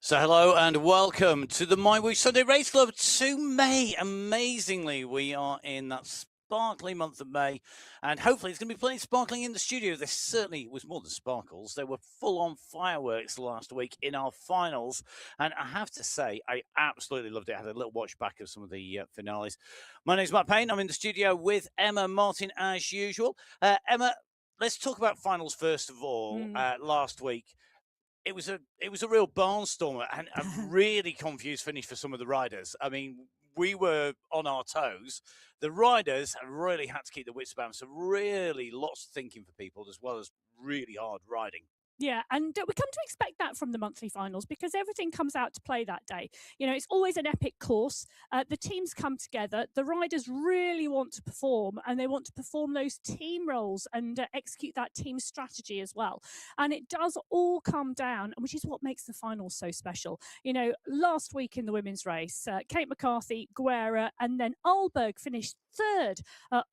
So hello and welcome to the MyWhoosh Sunday Race Club to May. Amazingly, we are in that sparkly month of May, and hopefully it's going to be plenty sparkling in the studio. There certainly was more than sparkles. There were full-on fireworks last week in our finals, and I have to say, I absolutely loved it. I had a little watch back of some of the finales. My name's Matt Payne. I'm in the studio with Emma Martin as usual. Emma, let's talk about finals first of all. Last week, it was a real barnstormer and a really confused finish for some of the riders. I mean, we were on our toes. The riders really had to keep the wits about them. So really lots of thinking for people as well as really hard riding. Yeah, and we come to expect that from the monthly finals because everything comes out to play that day. You know, it's always an epic course. The teams come together. The riders really want to perform, and they want to perform those team roles and execute that team strategy as well. And it does all come down, which is what makes the finals so special. You know, last week in the women's race, Kate McCarthy, Guerra, and then Alberg finished third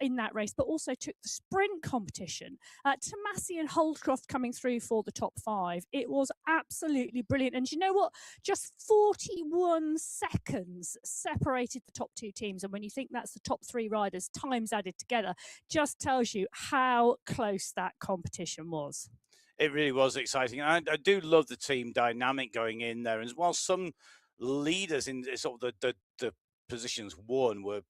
in that race, but also took the sprint competition. Tomasi and Holdcroft coming through for the top five. It was absolutely brilliant. And you know what? Just 41 seconds separated the top two teams. And when you think that's the top three riders, times added together, just tells you how close that competition was. It really was exciting. I do love the team dynamic going in there. And while some leaders in sort of the positions won were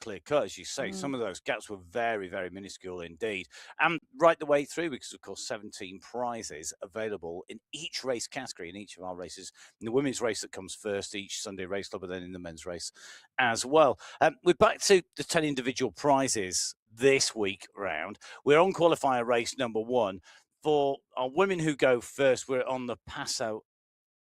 clear cut, as you say. Some of those gaps were very, very minuscule indeed. And right the way through, because of course 17 prizes available in each race category in each of our races. In the women's race that comes first, each Sunday Race Club, and then in the men's race as well. We're back to the 10 individual prizes this week round. We're on qualifier race number 1. For our women who go first, we're on the Paso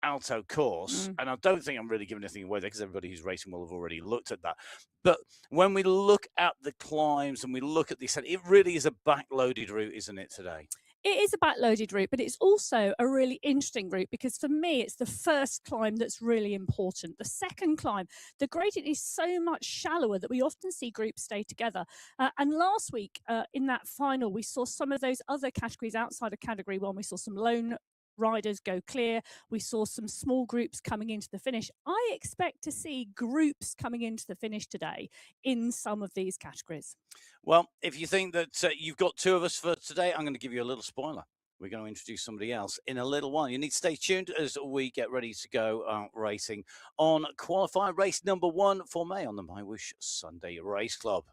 Alto course, and I don't think I'm really giving anything away there because everybody who's racing will have already looked at that. But when we look at the climbs and we look at the ascent, it really is a backloaded route, isn't it, today? It is a backloaded route, but it's also a really interesting route because for me, it's the first climb that's really important. The second climb, the gradient is so much shallower that we often see groups stay together. And last week in that final, we saw some of those other categories outside of category 1. We saw some lone riders go clear. We saw some small groups coming into the finish. I expect to see groups coming into the finish today in some of these categories. Well, if you think that you've got two of us for today, I'm going to give you a little spoiler. We're going to introduce somebody else in a little while. You need to stay tuned as we get ready to go racing on qualifier race number 1 for May on the MyWhoosh Sunday Race Club.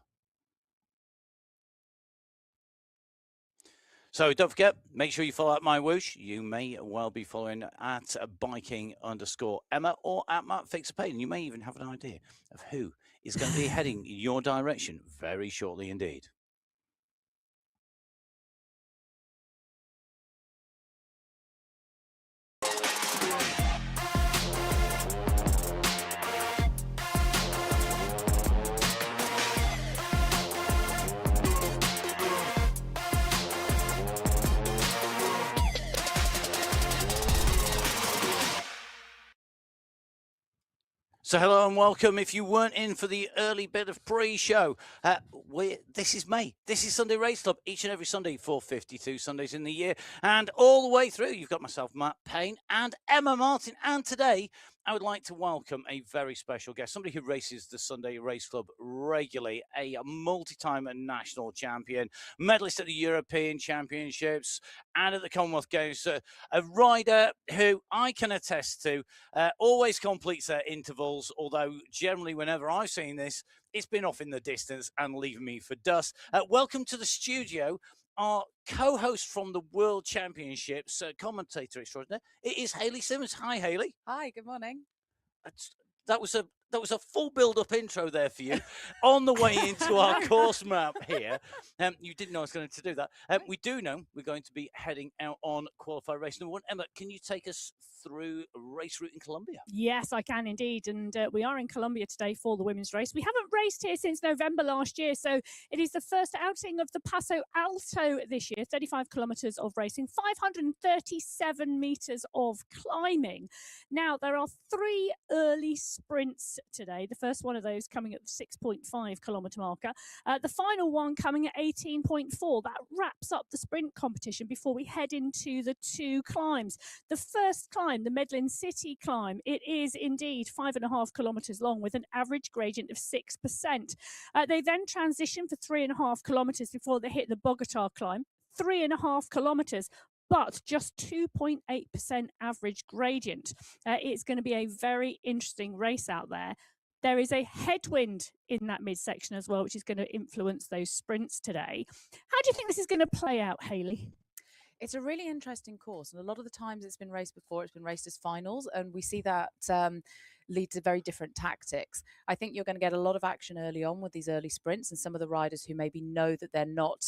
So don't forget, make sure you follow at MyWhoosh. You may well be following at biking_Emma or at Matt Fixer Payne. You may even have an idea of who is going to be heading your direction very shortly indeed. So hello and welcome. If you weren't in for the early bit of pre-show, this is May. This is Sunday Race Club, each and every Sunday for 52 Sundays in the year. And all the way through, you've got myself, Matt Payne, and Emma Martin. And today, I would like to welcome a very special guest, somebody who races the Sunday Race Club regularly, a multi-time national champion, medalist at the European Championships and at the Commonwealth Games, a rider who I can attest to always completes their intervals, although generally whenever I've seen this, it's been off in the distance and leaving me for dust. Welcome to the studio, our co-host from the World Championships, commentator extraordinaire. It is Hayley Simmons. Hi, Hayley. Hi, good morning. That was a full build-up intro there for you. On the way into our course map here, you didn't know I was going to do that. We do know we're going to be heading out on qualifier race number 1. Emma, can you take us through a race route in Colombia? Yes, I can indeed. And we are in Colombia today for the women's race. We haven't raced here since November last year, so it is the first outing of the Paso Alto this year, 35 kilometres of racing, 537 metres of climbing. Now, there are 3 early sprints sprints today. The first one of those coming at the 6.5 kilometre marker. The final one coming at 18.4. That wraps up the sprint competition before we head into the 2 climbs. The first climb, the Medellin City climb, it is indeed 5.5 kilometres long with an average gradient of 6%. They then transition for 3.5 kilometres before they hit the Bogota climb. 3.5 kilometres, but just 2.8% average gradient. It's going to be a very interesting race out there. There is a headwind in that midsection as well, which is going to influence those sprints today. How do you think this is going to play out, Hayley? It's a really interesting course, and a lot of the times it's been raced before, it's been raced as finals, and we see that lead to very different tactics. I think you're going to get a lot of action early on with these early sprints, and some of the riders who maybe know that they're not,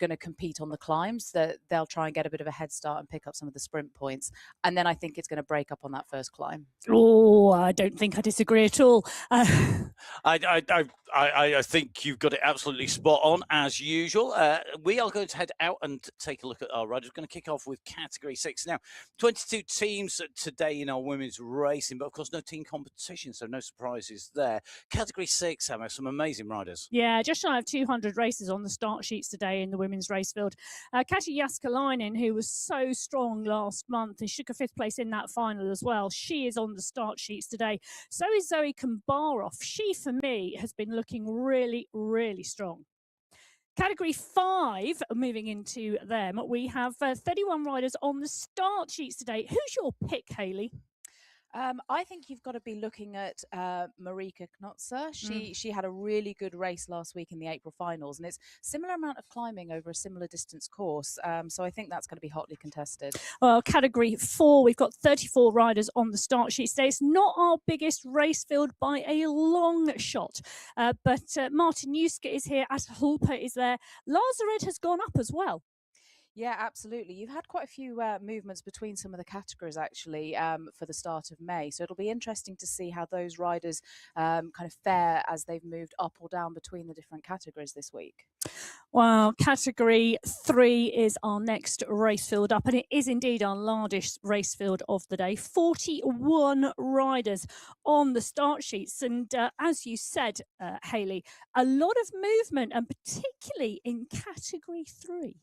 going to compete on the climbs, that they'll try and get a bit of a head start and pick up some of the sprint points. And then I think it's going to break up on that first climb. Oh, I don't think I disagree at all. I think you've got it absolutely spot on as usual. We are going to head out and take a look at our riders. We're going to kick off with Category 6. Now, 22 teams today in our women's racing, but of course no team competition, so no surprises there. Category 6, Emma, some amazing riders. Yeah, just shy of 200 races on the start sheets today in the women's race field. Kati Jaskalainen, who was so strong last month and took a 5th place in that final as well, she is on the start sheets today. So is Zoe Kambaroff. She, for me, has been looking really, really strong. Category 5, moving into them, we have 31 riders on the start sheets today. Who's your pick, Hayley? I think you've got to be looking at Marika Knotzer. She had a really good race last week in the April finals, and it's similar amount of climbing over a similar distance course. So I think that's going to be hotly contested. Well, Category 4, we've got 34 riders on the start sheet today. It's not our biggest race field by a long shot, but Martin Juska is here, Atta Hulper is there. Lazared has gone up as well. Yeah, absolutely. You've had quite a few movements between some of the categories, actually, for the start of May. So it'll be interesting to see how those riders kind of fare as they've moved up or down between the different categories this week. Well, Category 3 is our next race field up, and it is indeed our largest race field of the day. 41 riders on the start sheets. And as you said, Hayley, a lot of movement, and particularly in Category 3.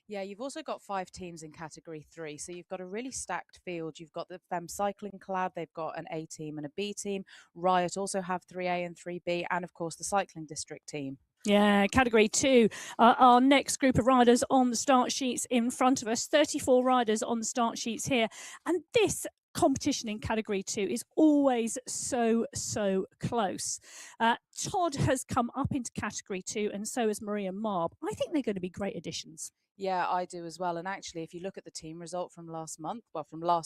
Yeah, you've also got 5 teams in Category 3. So you've got a really stacked field. You've got the Femme Cycling Club. They've got an A team and a B team. Riot also have 3A and 3B. And, of course, the Cycling District team. Yeah, Category 2, our next group of riders on the start sheets in front of us. 34 riders on the start sheets here. And this competition in Category 2 is always so close. Todd has come up into Category 2, and so has Maria Marb. I think they're going to be great additions. Yeah, I do as well. And actually, if you look at the team result from last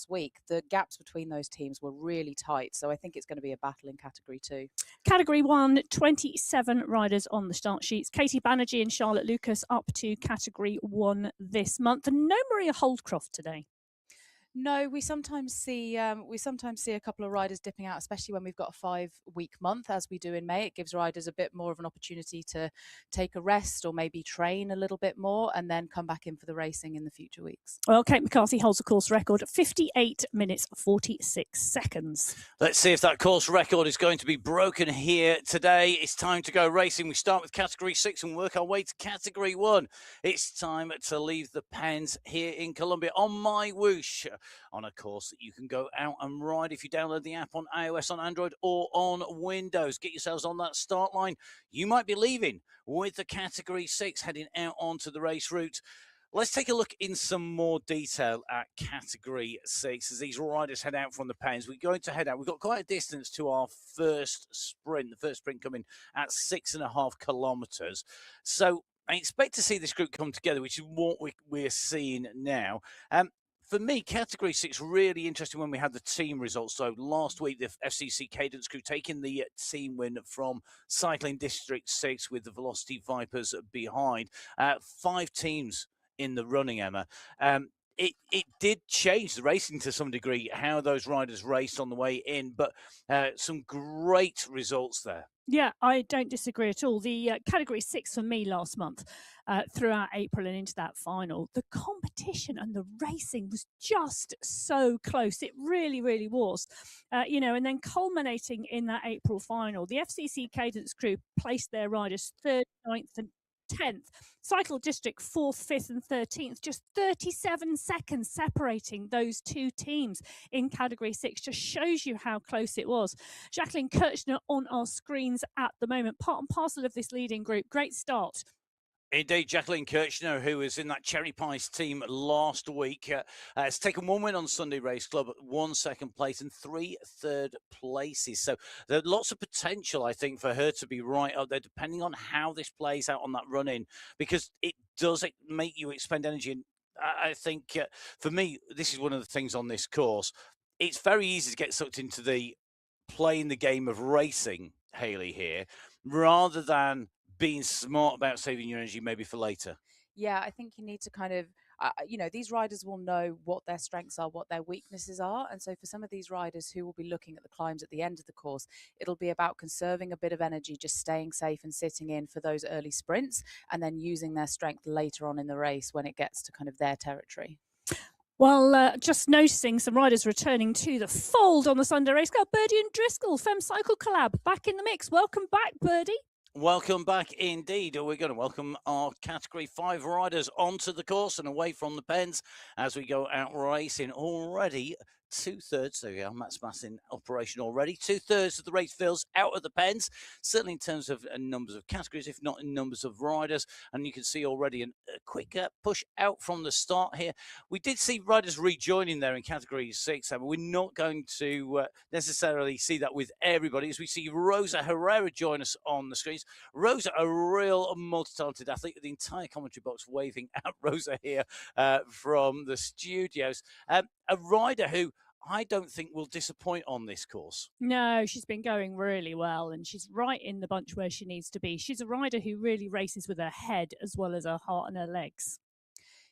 week, the gaps between those teams were really tight. So I think it's going to be a battle in Category 2. Category 1, 27 riders on the start sheets. Katie Banerjee and Charlotte Lucas up to Category 1 this month. And no Maria Holdcroft today. No, we sometimes see a couple of riders dipping out, especially when we've got a 5-week month, as we do in May. It gives riders a bit more of an opportunity to take a rest or maybe train a little bit more and then come back in for the racing in the future weeks. Well, Kate McCarthy holds a course record at 58 minutes 46 seconds. Let's see if that course record is going to be broken here today. It's time to go racing. We start with Category 6 and work our way to Category 1. It's time to leave the pens here in Colombia on MyWhoosh, on a course that you can go out and ride if you download the app on iOS, on Android, or on Windows. Get yourselves on that start line. You might be leaving with the Category 6, heading out onto the race route. Let's take a look in some more detail at Category 6 as these riders head out from the pens. We're going to head out. We've got quite a distance to our first sprint, the first sprint coming at 6.5 kilometres. So I expect to see this group come together, which is what we're seeing now. For me, Category 6 really interesting when we had the team results. So last week, the FCC Cadence crew taking the team win from Cycling District 6 with the Velocity Vipers behind. 5 teams in the running, Emma. It did change the racing to some degree, how those riders raced on the way in, but some great results there. Yeah, I don't disagree at all. The category 6 for me last month, throughout April and into that final, the competition and the racing was just so close. It really, really was. And then culminating in that April final, the FCC Cadence crew placed their riders third, ninth, and 10th. Cycle District 4th, 5th, and 13th, just 37 seconds separating those two teams in category 6, just shows you how close it was. Jacqueline Kirchner on our screens at the moment, part and parcel of this leading group. Great start. Indeed, Jacqueline Kirchner, who was in that Cherry Pies team last week, has taken 1 win on Sunday Race Club, 1 second place, and 3 third places. So there's lots of potential, I think, for her to be right up there, depending on how this plays out on that run in, because it does make you expend energy. And I think for me, this is one of the things on this course. It's very easy to get sucked into the playing the game of racing, Hayley, here, rather than being smart about saving your energy maybe for later. Yeah, I think you need to kind of, these riders will know what their strengths are, what their weaknesses are. And so for some of these riders who will be looking at the climbs at the end of the course, it'll be about conserving a bit of energy, just staying safe and sitting in for those early sprints, and then using their strength later on in the race when it gets to kind of their territory. Well, just noticing some riders returning to the fold on the Sunday Race Club. Birdie and Driscoll, Fem Cycle Collab, back in the mix. Welcome back, Birdie. Welcome back indeed. We're going to welcome our Category 5 riders onto the course and away from the pens as we go out racing. Already 2/3, there we go, Matt's Mass in operation already. 2/3 of the race fields out of the pens, certainly in terms of numbers of categories, if not in numbers of riders. And you can see already a quick push out from the start here. We did see riders rejoining there in Category 6, and we're not going to necessarily see that with everybody, as we see Rosa Herrera join us on the screens. Rosa, a real multi-talented athlete, the entire commentary box waving at Rosa here from the studios. A rider who I don't think will disappoint on this course. No, she's been going really well, and she's right in the bunch where she needs to be. She's a rider who really races with her head as well as her heart and her legs.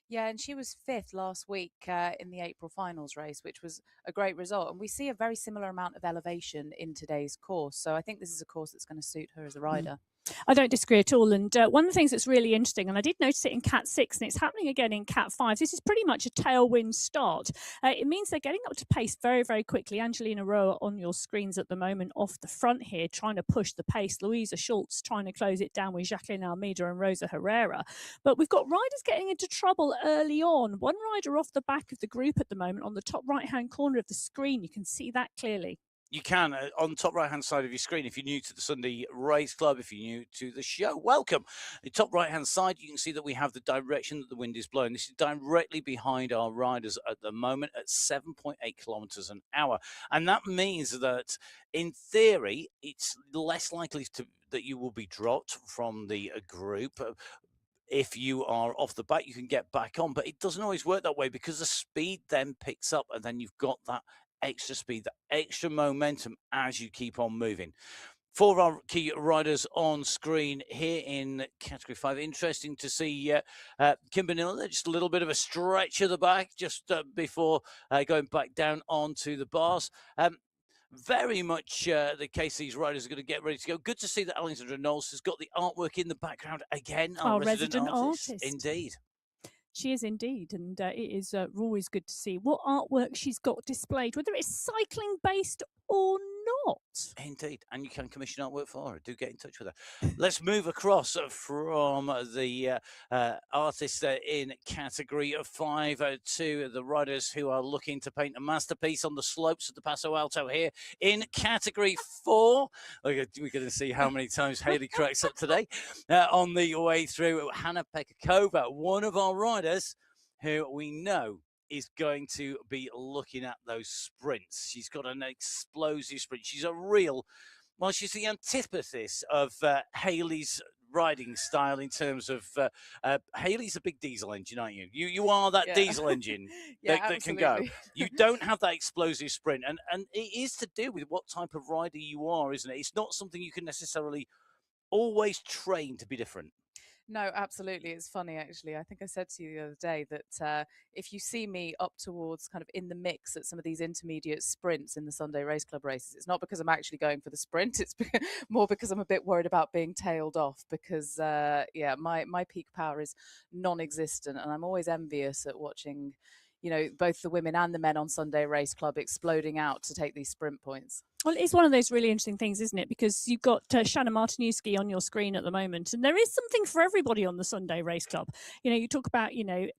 Yeah, and she was 5th last week in the April finals race, which was a great result. And we see a very similar amount of elevation in today's course. So I think this is a course that's going to suit her as a rider. I don't disagree at all. And one of the things that's really interesting, and I did notice it in Cat 6, and it's happening again in Cat 5, this is pretty much a tailwind start. It means they're getting up to pace very, very quickly. Angelina Roa on your screens at the moment off the front here, trying to push the pace. Louisa Schultz trying to close it down with Jacqueline Almeida and Rosa Herrera. But we've got riders getting into trouble early on. One rider off the back of the group at the moment on the top right-hand corner of the screen. You can see that clearly. You can, on the top right-hand side of your screen, if you're new to the Sunday Race Club, if you're new to the show, welcome. The top right-hand side, you can see that we have the direction that the wind is blowing. This is directly behind our riders at the moment at 7.8 kilometers an hour. And that means that, in theory, it's less likely that you will be dropped from the group. If you are off the bat, you can get back on, but it doesn't always work that way because the speed then picks up, and then you've got that extra speed, that extra momentum as you keep on moving. 4 of our key riders on screen here in Category 5. Interesting to see Kim Benilla, just a little bit of a stretch of the back just before going back down onto the bars. Very much the case these riders are going to get ready to go. Good to see that Alexandra Knowles has got the artwork in the background again. Our resident artist. Indeed. She is indeed, and it is always good to see what artwork she's got displayed, whether it's cycling based or not. Indeed, and you can commission artwork for her. Do get in touch with her. Let's move across from the artists in Category 5 to the riders who are looking to paint a masterpiece on the slopes of the Paso Alto here in Category 4. We're going to see how many times Hayley corrects up today. On the way through, Hannah Pekakova, one of our riders who we know is going to be looking at those sprints. She's got an explosive sprint. She's she's the antithesis of Hayley's riding style in terms of Hayley's a big diesel engine, aren't you? You are that diesel engine that can go. You don't have that explosive sprint, and it is to do with what type of rider you are, isn't it? It's not something you can necessarily always train to be different. No, absolutely. It's funny, actually. I think I said to you the other day that if you see me up towards kind of in the mix at some of these intermediate sprints in the Sunday Race Club races, it's not because I'm actually going for the sprint. It's more because I'm a bit worried about being tailed off because, yeah, my peak power is non-existent. And I'm always envious at watching, both the women and the men on Sunday Race Club exploding out to take these sprint points. Well, it's one of those really interesting things, isn't it? Because you've got Shannon Martinuski on your screen at the moment, and there is something for everybody on the Sunday Race Club. You talk about,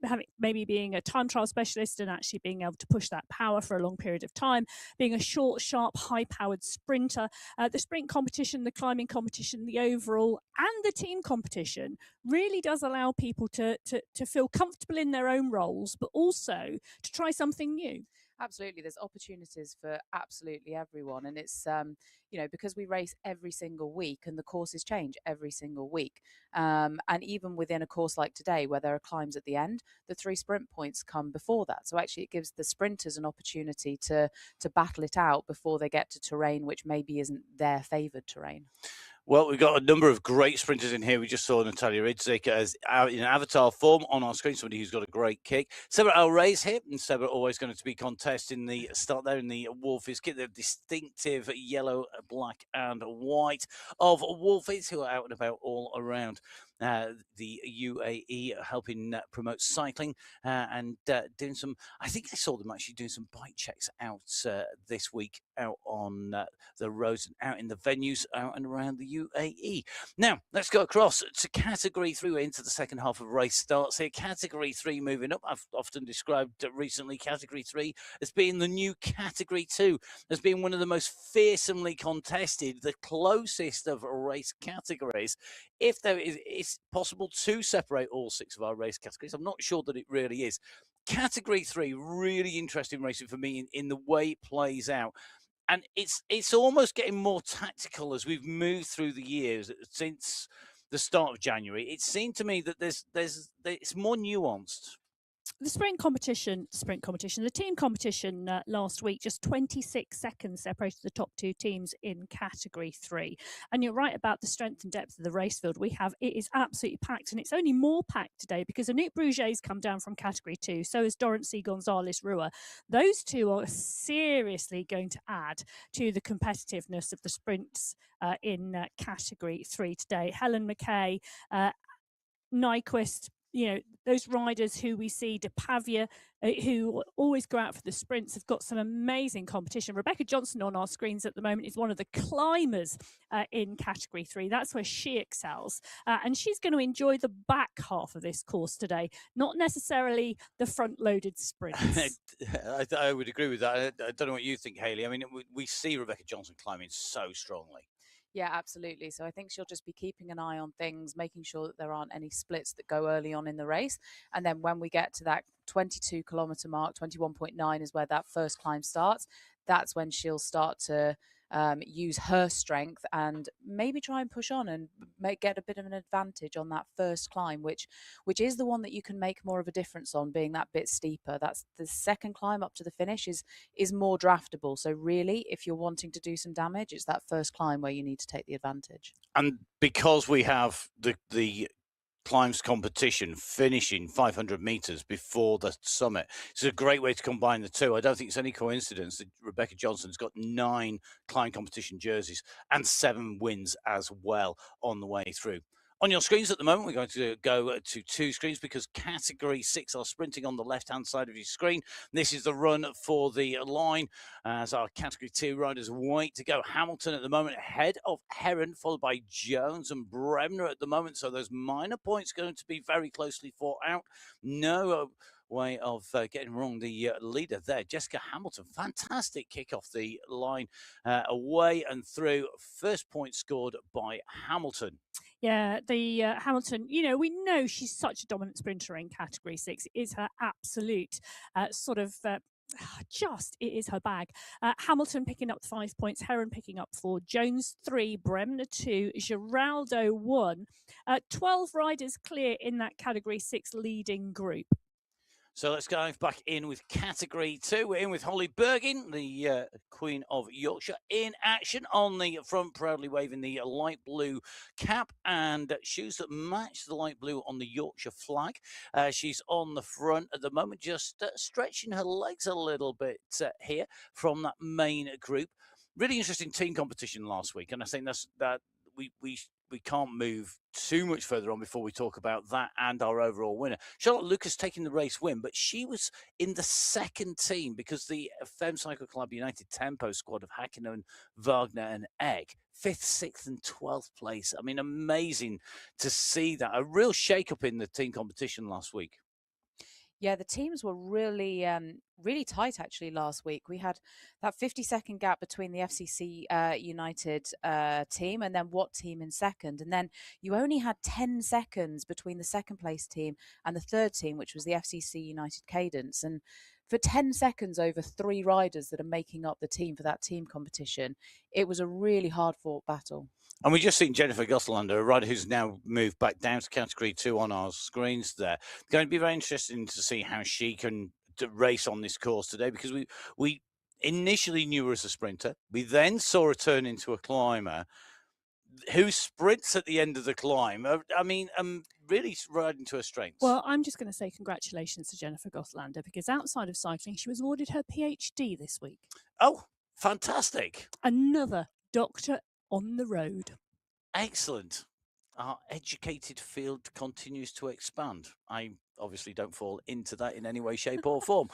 having maybe being a time trial specialist and actually being able to push that power for a long period of time, being a short, sharp, high-powered sprinter. The sprint competition, the climbing competition, the overall, and the team competition really does allow people to feel comfortable in their own roles, but also to try something new. Absolutely, there's opportunities for absolutely everyone, and it's because we race every single week and the courses change every single week, and even within a course like today where there are climbs at the end, the 3 sprint points come before that. So actually, it gives the sprinters an opportunity to battle it out before they get to terrain which maybe isn't their favoured terrain. Well, we've got a number of great sprinters in here. We just saw Natalia Ridzik as in avatar form on our screen, somebody who's got a great kick. Sebra El Rey's here, and Sebra always going to be contesting the start there in the Wolfies kit, the distinctive yellow, black, and white of Wolfies who are out and about all around. The UAE helping promote cycling and doing some. I think I saw them actually doing some bike checks out this week out on the roads and out in the venues out and around the UAE. Now, let's go across to Category 3. We're into the second half of race starts here. Category 3 moving up. I've often described recently Category 3 as being the new Category 2, as being one of the most fearsomely contested, the closest of race categories. If there is, it's possible to separate all 6 of our race categories. I'm not sure that it really is. Category 3, really interesting racing for me in the way it plays out. And it's almost getting more tactical as we've moved through the years since the start of January. It seemed to me that it's more nuanced. The sprint competition, the team competition last week, just 26 seconds separated the top 2 teams in Category 3. And you're right about the strength and depth of the race field it is absolutely packed, and it's only more packed today because Anouk Bruget's come down from Category 2, so is Dorothy Gonzalez Rua. Those 2 are seriously going to add to the competitiveness of the sprints in Category 3 today. Helen McKay, Nyquist, those riders who we see, De Pavia, who always go out for the sprints, have got some amazing competition. Rebecca Johnson on our screens at the moment is one of the climbers in Category 3. That's where she excels. And she's going to enjoy the back half of this course today, not necessarily the front-loaded sprints. I would agree with that. I don't know what you think, Hayley. I mean, we see Rebecca Johnson climbing so strongly. Yeah, absolutely. So I think she'll just be keeping an eye on things, making sure that there aren't any splits that go early on in the race. And then when we get to that 22-kilometer mark, 21.9 is where that first climb starts. That's when she'll start to use her strength and maybe try and push on and get a bit of an advantage on that first climb, which is the one that you can make more of a difference on, being that bit steeper. That's the second climb up to the finish is more draftable. So really, if you're wanting to do some damage, it's that first climb where you need to take the advantage. And because we have the climbs competition finishing 500 meters before the summit, it's a great way to combine the 2. I don't think it's any coincidence that Rebecca Johnson's got 9 climb competition jerseys and 7 wins as well on the way through. On your screens at the moment, we're going to go to 2 screens because Category 6 are sprinting on the left-hand side of your screen. This is the run for the line as our Category 2 riders wait to go. Hamilton at the moment ahead of Heron, followed by Jones and Bremner at the moment. So those minor points going to be very closely fought out. No way of getting wrong the leader there, Jessica Hamilton. Fantastic kick off the line, away and through. First point scored by Hamilton. Yeah, the Hamilton, we know she's such a dominant sprinter in Category 6. It is her absolute it is her bag. Hamilton picking up 5 points, Heron picking up 4, Jones 3, Bremner 2, Giraldo 1. 12 riders clear in that Category 6 leading group. So let's dive back in with Category 2. We're in with Holly Bergin, the Queen of Yorkshire, in action on the front, proudly waving the light blue cap and shoes that match the light blue on the Yorkshire flag. She's on the front at the moment, just stretching her legs a little bit here from that main group. Really interesting team competition last week, and I think that we can't move too much further on before we talk about that and our overall winner. Charlotte Lucas taking the race win, but she was in the second team because the Femme Cycle Club United Tempo squad of Hakkinen, Wagner and Egg, 5th, 6th and 12th place. I mean, amazing to see that. A real shake-up in the team competition last week. Yeah, the teams were really, really tight actually last week. We had that 50-second gap between the FCC United team and then what team in second. And then you only had 10 seconds between the second place team and the third team, which was the FCC United Cadence. And for 10 seconds over 3 riders that are making up the team for that team competition, it was a really hard-fought battle. And we just seen Jennifer Goslander, a rider who's now moved back down to Category 2 on our screens there. Going to be very interesting to see how she can race on this course today, because we initially knew her as a sprinter. We then saw her turn into a climber who sprints at the end of the climb. I mean, really riding to her strengths. Well, I'm just going to say congratulations to Jennifer Goslander, because outside of cycling, she was awarded her PhD this week. Oh, fantastic. Another doctor on the road. Excellent. Our educated field continues to expand. I obviously don't fall into that in any way, shape or form.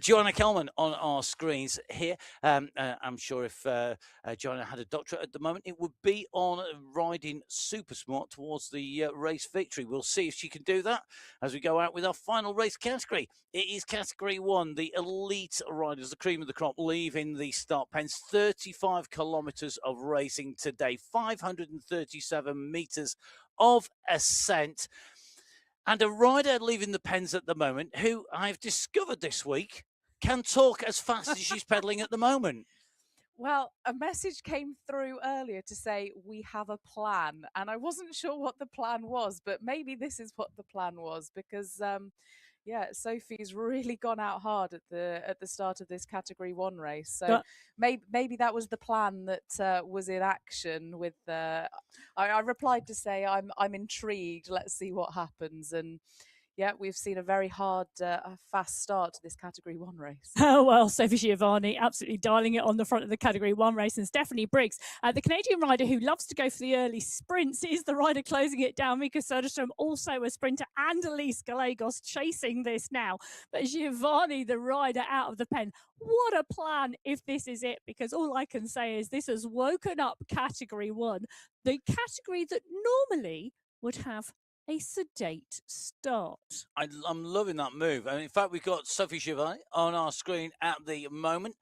Joanna Kelman on our screens here. I'm sure if Joanna had a doctorate at the moment, it would be on riding super smart towards the race victory. We'll see if she can do that as we go out with our final race category. It is Category 1, the elite riders, the cream of the crop, leaving the start pens. 35 kilometres of racing today, 537 metres of ascent. And a rider leaving the pens at the moment who I've discovered this week can talk as fast as she's pedaling at the moment. Well, a message came through earlier to say we have a plan, and I wasn't sure what the plan was, but maybe this is what the plan was, because yeah, Sophie's really gone out hard at the start of this Category 1 race. So maybe that was the plan that was in action. With I replied to say I'm intrigued. Let's see what happens. And yeah, we've seen a very hard, fast start to this Category 1 race. Oh, well, Sophie Giovanni absolutely dialing it on the front of the Category 1 race. And Stephanie Briggs, the Canadian rider who loves to go for the early sprints, is the rider closing it down. Mika Söderström, also a sprinter, and Elise Gallegos chasing this now. But Giovanni, the rider out of the pen, what a plan if this is it, because all I can say is this has woken up Category 1, the category that normally would have a sedate start. I'm loving that move. And in fact, we've got Sophie Giovanni on our screen at the moment,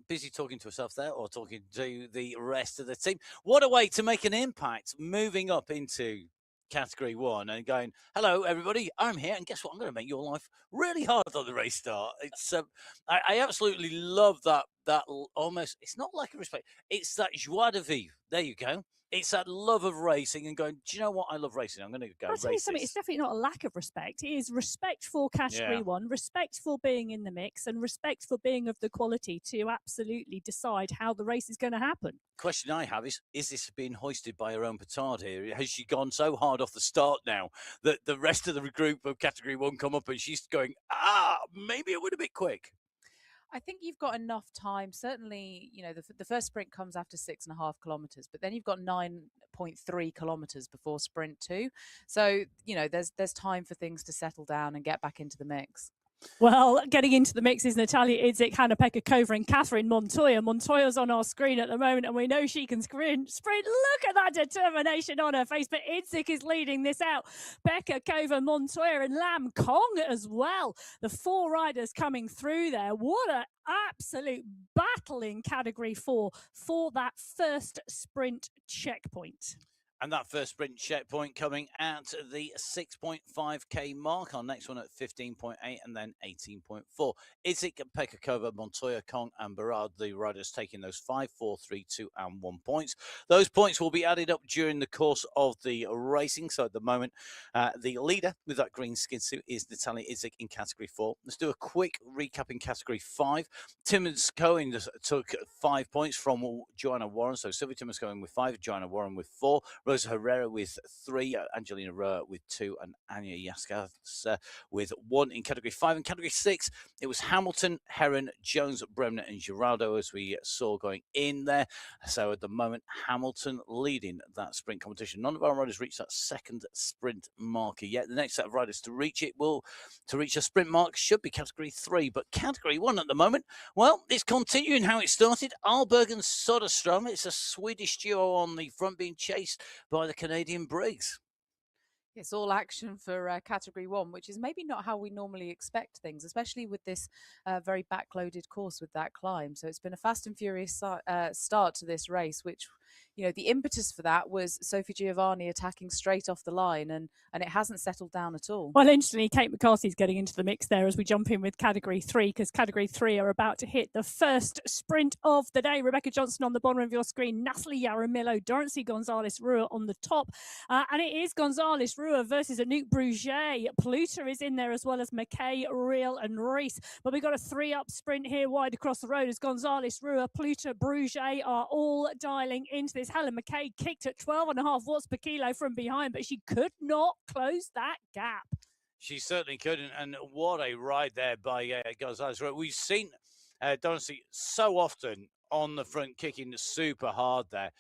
busy talking to herself there or talking to the rest of the team. What a way to make an impact, moving up into Category 1 and going, hello, everybody, I'm here. And guess what? I'm going to make your life really hard on the race start. It's I absolutely love that almost, it's not like a respect, it's that joie de vivre. There you go. It's that love of racing and going, do you know what? I love racing. I'm going to go I'll tell you race something, this. it's definitely not a lack of respect. It is respect for Category 1, respect for being in the mix, and respect for being of the quality to absolutely decide how the race is going to happen. Question I have is this being hoisted by her own petard here? Has she gone so hard off the start now that the rest of the group of Category 1 come up and she's going, maybe it would have been quick? I think you've got enough time. Certainly, you know, the first sprint comes after 6.5 kilometers, but then you've got 9.3 kilometers before sprint 2. So, you know, there's time for things to settle down and get back into the mix. Well, getting into the mix is Natalia Idzik, Hannah-Pekka Kova and Catherine Montoya. Montoya's on our screen at the moment, and we know she can sprint. Look at that determination on her face, but Idzik is leading this out. Pekka Kova, Montoya and Lam Kong as well. The 4 riders coming through there. What an absolute battle in Category 4 for that first sprint checkpoint. And that first sprint checkpoint coming at the 6.5k mark. Our next one at 15.8 and then 18.4. Isaac, Pekakova, Montoya, Kong, and Barad, the riders taking those 5, 4, 3, 2, and 1 points. Those points will be added up during the course of the racing. So at the moment, the leader with that green skin suit is Natalia Isaac in category 4. Let's do a quick recap in category 5. Timmins Cohen took 5 points from Joanna Warren. So Sylvia Timmins Cohen with 5, Joanna Warren with 4, Rosa Herrera with 3, Angelina Roa with 2, and Anya Yaskas with 1 in category 5. In category 6, it was Hamilton, Heron, Jones, Bremner, and Giraldo as we saw going in there. So at the moment, Hamilton leading that sprint competition. None of our riders reached that second sprint marker yet. The next set of riders to reach a sprint mark should be category 3, but category 1 at the moment, well, it's continuing how it started. Alberg and Soderstrom. It's a Swedish duo on the front being chased by the Canadian Briggs. It's all action for category 1, which is maybe not how we normally expect things, especially with this very backloaded course with that climb. So it's been a fast and furious start to this race, which, you know, the impetus for that was Sophie Giovanni attacking straight off the line, and it hasn't settled down at all. Well, interestingly, Kate McCarthy's getting into the mix there as we jump in with category 3, because category 3 are about to hit the first sprint of the day. Rebecca Johnson on the bottom of your screen, Natalie Yaramillo, Dorothy Gonzalez-Rua on the top. And it is Gonzalez-Rua versus Anouk Bruget. Pluta is in there as well as McKay, Reel and Reese. But we've got a 3-up sprint here wide across the road as Gonzalez-Rua, Pluta, Bruget are all dialing into this. Helen McKay kicked at 12.5 watts per kilo from behind, but she could not close that gap. She certainly couldn't, and what a ride there by Gonzalez. We've seen Dorothy so often on the front, kicking super hard there,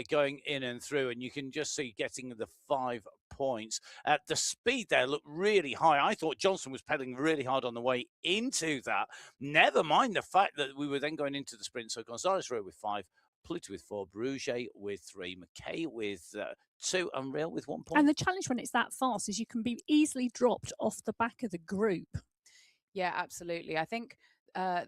going in and through, and you can just see getting the 5 points. The speed there looked really high. I thought Johnson was pedaling really hard on the way into that. Never mind the fact that we were then going into the sprint. So Gonzalez Rowe with 5, Pluto with 4, Bruget with 3, McKay with 2, and Real with 1 point. And the challenge when it's that fast is you can be easily dropped off the back of the group. Yeah, absolutely. I think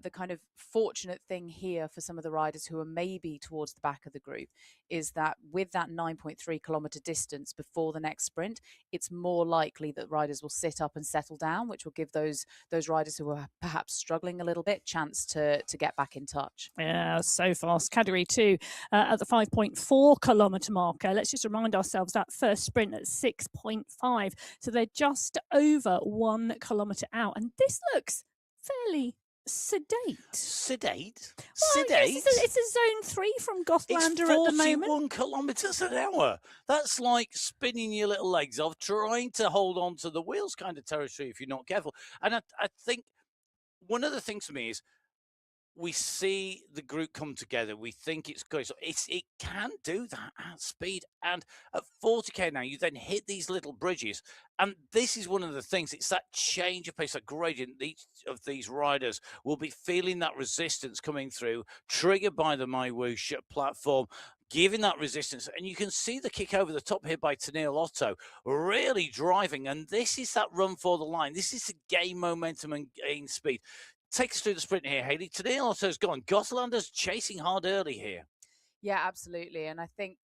the kind of fortunate thing here for some of the riders who are maybe towards the back of the group is that with that 9.3 kilometer distance before the next sprint, it's more likely that riders will sit up and settle down, which will give those riders who are perhaps struggling a little bit chance to get back in touch. Yeah, so fast. Category 2 at the 5.4 kilometer marker. Let's just remind ourselves that first sprint at 6.5. So they're just over 1 kilometer out. And this looks fairly sedate. Sedate? Well, Sedate? yes, it's a zone 3 from Gothlander it's at the moment. 41 kilometres an hour. That's like spinning your little legs off, trying to hold on to the wheels kind of territory if you're not careful. And I think one of the things for me is we see the group come together. We think it's good. So it can do that at speed. And at 40k now, you then hit these little bridges. And this is one of the things. It's that change of pace, that gradient. Each of these riders will be feeling that resistance coming through, triggered by the MyWhoosh platform, giving that resistance. And you can see the kick over the top here by Tennille Otto, really driving. And this is that run for the line. This is to gain momentum and gain speed. Take us through the sprint here, Hayley. Today Otto's gone. Gotlander's chasing hard early here. Yeah, absolutely. And I think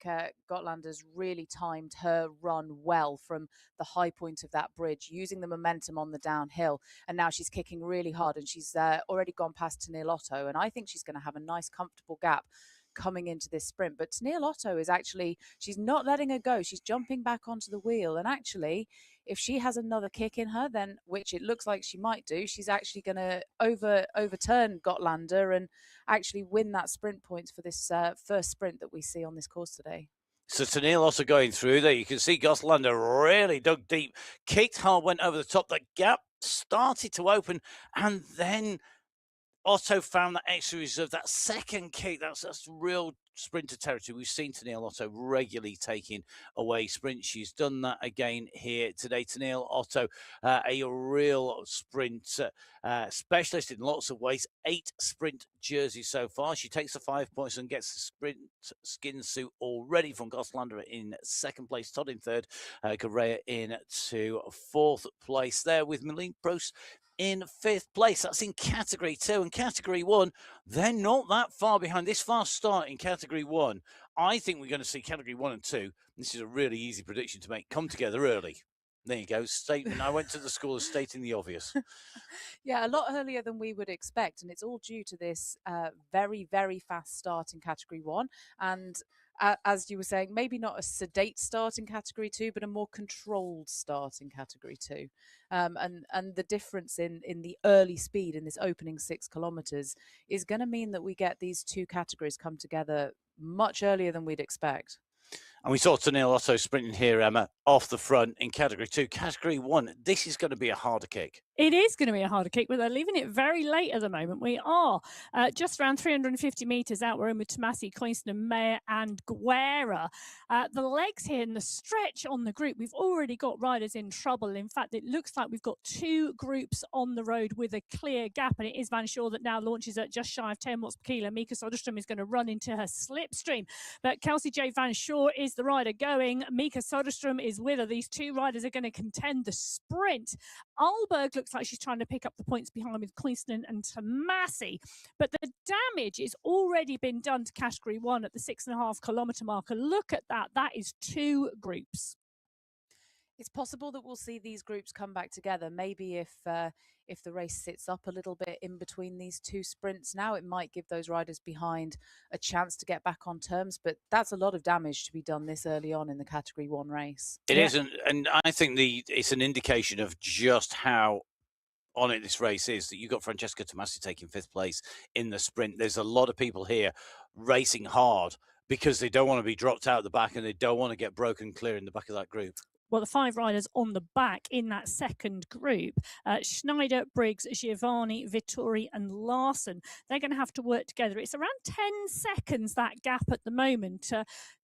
Gotlander's really timed her run well from the high point of that bridge, using the momentum on the downhill. And now she's kicking really hard, and she's already gone past Tennille Otto. And I think she's going to have a nice, comfortable gap coming into this sprint. But Tennille Otto is actually, she's not letting her go. She's jumping back onto the wheel. And actually, if she has another kick in her, then, which it looks like she might do, she's actually going to overturn Gotlander and actually win that sprint points for this first sprint that we see on this course today. So Tennille also going through there. You can see Gotlander really dug deep, kicked hard, went over the top. The gap started to open, and then Otto found that extra reserve, that second kick. That's real sprinter territory. We've seen Tennille Otto regularly taking away sprints. She's done that again here today. Tennille Otto, a real sprint specialist in lots of ways. 8 sprint jerseys so far. She takes the 5 points and gets the sprint skin suit already from Gotlander in second place. Todd in third. Correa in to fourth place there with Malene Prost in 5th place. That's in category 2. And category 1, they're not that far behind. This fast start in category 1, I think we're going to see category 1 and 2. This is a really easy prediction to make. Come together early. There you go. Statement. I went to the school of stating the obvious. Yeah, a lot earlier than we would expect, and it's all due to this very, very fast start in category 1. And as you were saying, maybe not a sedate start in category 2, but a more controlled start in category 2. And the difference in the early speed in this opening 6 kilometers is going to mean that we get these two categories come together much earlier than we'd expect. And we saw Tennille Otto sprinting here, Emma, off the front in category 2. Category 1, this is going to be a harder kick. It is going to be a harder kick, but they're leaving it very late at the moment. We are just around 350 metres out. We're in with Tomasi, Coinston, Mayer and Guerra. The legs here and the stretch on the group, we've already got riders in trouble. In fact, it looks like we've got 2 groups on the road with a clear gap, and it is Van Shore that now launches at just shy of 10 watts per kilo. Mika Soderstrom is going to run into her slipstream, but Kelsey J. Van Shore is the rider going. Mika Soderstrom is with her. These 2 riders are going to contend the sprint. Alberg looks like she's trying to pick up the points behind with Coinston and Tomasi, but the damage has already been done to category 1 at the 6.5 kilometre marker. Look at that. That is 2 groups. It's possible that we'll see these groups come back together. Maybe if the race sits up a little bit in between these 2 sprints now, it might give those riders behind a chance to get back on terms. But that's a lot of damage to be done this early on in the category 1 race. It isn't, and I think it's an indication of just how on it this race is, that you've got Francesca Tomasi taking 5th place in the sprint. There's a lot of people here racing hard because they don't want to be dropped out the back and they don't want to get broken clear in the back of that group. Well, the 5 riders on the back in that second group, Schneider, Briggs, Giovanni, Vittori and Larson, they're going to have to work together. It's around 10 seconds, that gap at the moment.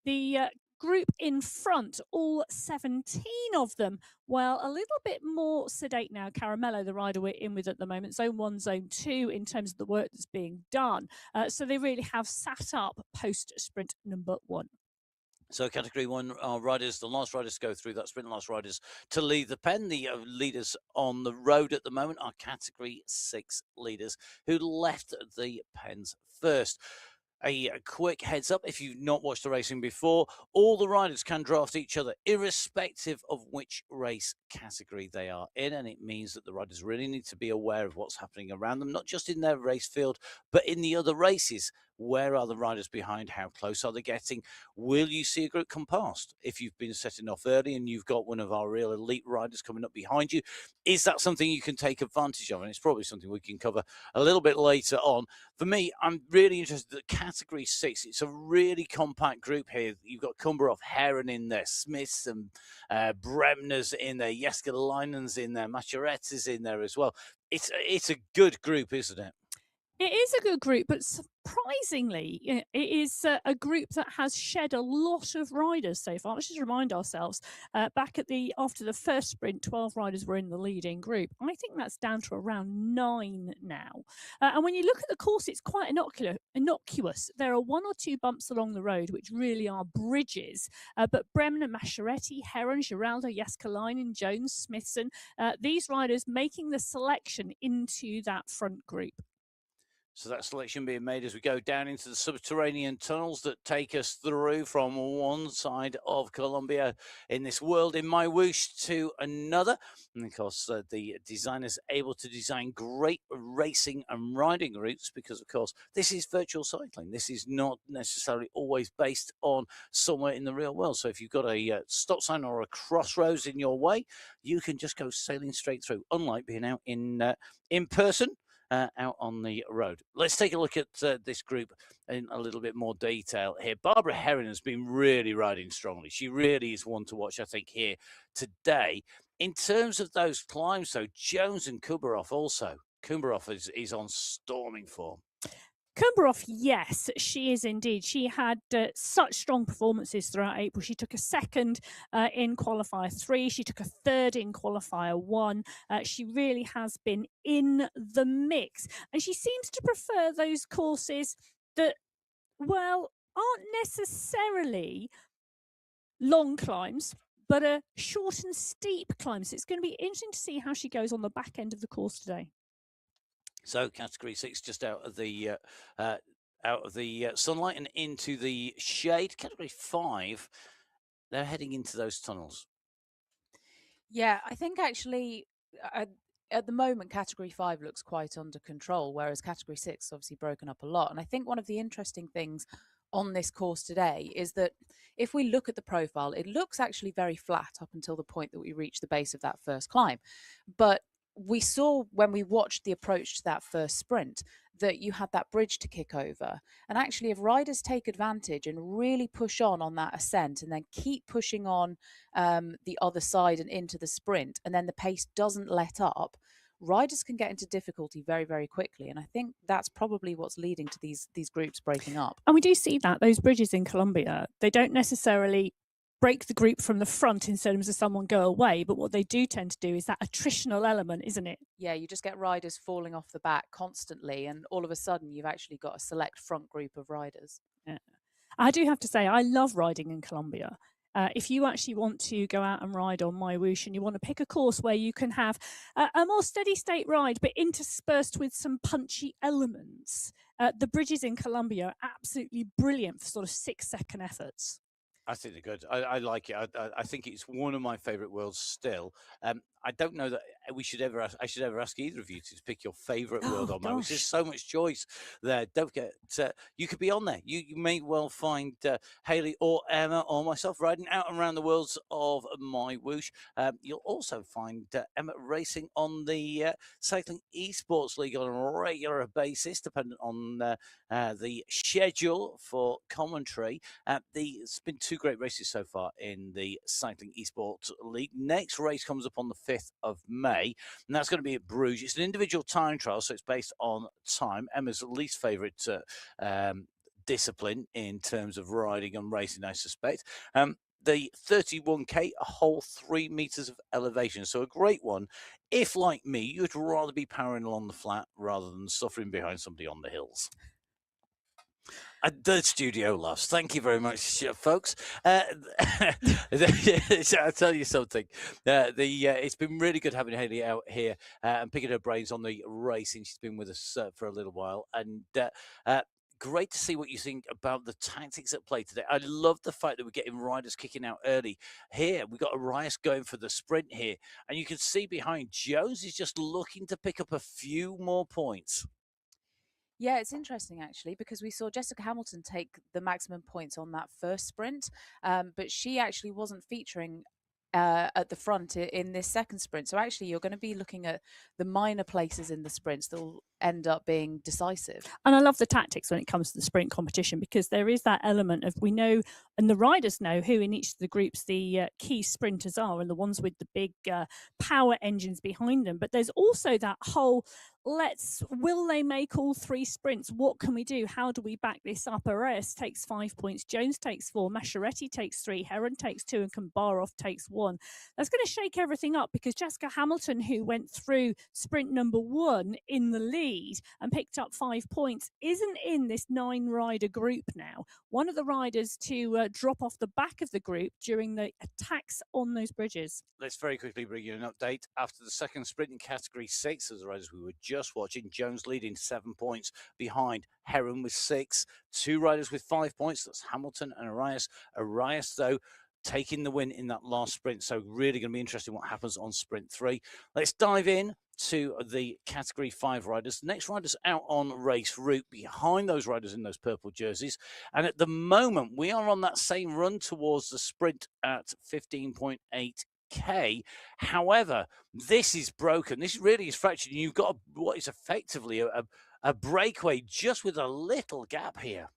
The group in front, all 17 of them, well, a little bit more sedate now. Caramello, the rider we're in with at the moment, zone 1, zone 2 in terms of the work that's being done. So they really have sat up post-sprint number 1. So category 1 are riders, the last riders to go through that sprint, last riders to leave the pen. The leaders on the road at the moment are category 6 leaders who left the pens first. A quick heads up, if you've not watched the racing before, all the riders can draft each other irrespective of which race category they are in, and it means that the riders really need to be aware of what's happening around them, not just in their race field, but in the other races. Where are the riders behind? How close are they getting? Will you see a group come past? If you've been setting off early and you've got one of our real elite riders coming up behind you, is that something you can take advantage of? And it's probably something we can cover a little bit later on. For me, I'm really interested in category 6. It's a really compact group here. You've got Kumbarov, Heron in there, Smiths and Bremner's in there, Jeska Leinen's in there, Macheretti's in there as well. It's a good group, isn't it? It is a good group, but surprisingly, it is a group that has shed a lot of riders so far. Let's just remind ourselves, after the first sprint, 12 riders were in the leading group. I think that's down to around 9 now. And when you look at the course, it's quite innocuous. There are 1 or 2 bumps along the road, which really are bridges. But Bremner, Mascheretti, Heron, Giraldo, Jaskalainen, Jones, Smithson, these riders making the selection into that front group. So that selection being made as we go down into the subterranean tunnels that take us through from one side of Colombia in this world in MyWhoosh to another. And of course, the designers able to design great racing and riding routes because, of course, this is virtual cycling. This is not necessarily always based on somewhere in the real world. So if you've got a stop sign or a crossroads in your way, you can just go sailing straight through, unlike being out in person. Out on the road. Let's take a look at this group in a little bit more detail here. Barbara Heron has been really riding strongly. She really is one to watch, I think, here today. In terms of those climbs, though, Jones and Kubarov also. Kubarov is on storming form. Kumbarov, yes, she is indeed. She had such strong performances throughout April. She took a 2nd in Qualifier 3. She took a 3rd in Qualifier 1. She really has been in the mix. And she seems to prefer those courses that, well, aren't necessarily long climbs, but are short and steep climbs. It's going to be interesting to see how she goes on the back end of the course today. So category 6 just out of the out of the sunlight and into the shade. Category 5, they're heading into those tunnels. Yeah, I think actually at the moment, Category 5 looks quite under control, whereas Category 6 is obviously broken up a lot. And I think one of the interesting things on this course today is that if we look at the profile, it looks actually very flat up until the point that we reach the base of that first climb. But we saw when we watched the approach to that first sprint that you had that bridge to kick over. And actually, if riders take advantage and really push on that ascent and then keep pushing on the other side and into the sprint, and then the pace doesn't let up, riders can get into difficulty very, very quickly. And I think that's probably what's leading to these groups breaking up. And we do see that those bridges in Colombia, they don't necessarily break the group from the front in terms of someone go away, but what they do tend to do is that attritional element, isn't it? Yeah, you just get riders falling off the back constantly, and all of a sudden you've actually got a select front group of riders. Yeah. I do have to say, I love riding in Colombia. If you actually want to go out and ride on MyWhoosh and you want to pick a course where you can have a more steady state ride, but interspersed with some punchy elements, the bridges in Colombia are absolutely brilliant for sort of 6-second efforts. I think they're good. I like it. I think it's one of my favourite worlds still. I don't know that I should ever ask either of you to pick your favourite world on MyWhoosh. There's so much choice there. Don't forget, you could be on there. You may well find Hayley or Emma or myself riding out and around the worlds of MyWhoosh. You'll also find Emma racing on the Cycling Esports League on a regular basis, dependent on the schedule for commentary. It's been 2 great races so far in the Cycling Esports League. Next race comes up on the 5th of May, and that's going to be at Bruges. It's an individual time trial, so it's based on time. Emma's least favourite discipline in terms of riding and racing, I suspect. The 31k, a whole 3 meters of elevation. So a great one if, like me, you'd rather be powering along the flat rather than suffering behind somebody on the hills. The studio laughs. Thank you very much, folks. I'll tell you something. It's been really good having Hayley out here and picking her brains on the racing. She's been with us for a little while, and great to see what you think about the tactics at play today. I love the fact that we're getting riders kicking out early. Here, we've got Arias going for the sprint here, and you can see behind Jones is just looking to pick up a few more points. Yeah, it's interesting actually, because we saw Jessica Hamilton take the maximum points on that first sprint, but she actually wasn't featuring at the front in this second sprint. So actually, you're going to be looking at the minor places in the sprints that will end up being decisive. And I love the tactics when it comes to the sprint competition, because there is that element of, we know, and the riders know who in each of the groups the key sprinters are, and the ones with the big power engines behind them. But there's also that whole, will they make all 3 sprints? What can we do? How do we back this up? Arias takes 5 points, Jones takes 4, Masciaretti takes 3, Heron takes 2, and Kambarov takes 1. That's going to shake everything up, because Jessica Hamilton, who went through sprint number 1 in the lead and picked up 5 points, isn't in this 9-rider group now. One of the riders to drop off the back of the group during the attacks on those bridges. Let's very quickly bring you an update. After the second sprint in Category 6, as the riders we were just watching, Jones leading 7 points behind Heron with 6. 2 riders with 5 points. That's Hamilton and Arias. Arias, though, taking the win in that last sprint. So really going to be interesting what happens on sprint 3. Let's dive in to the Category 5 riders. The next riders out on race route behind those riders in those purple jerseys. And at the moment, we are on that same run towards the sprint at 15.8k. However, this is broken. This really is fractured. You've got what is effectively a breakaway just with a little gap here.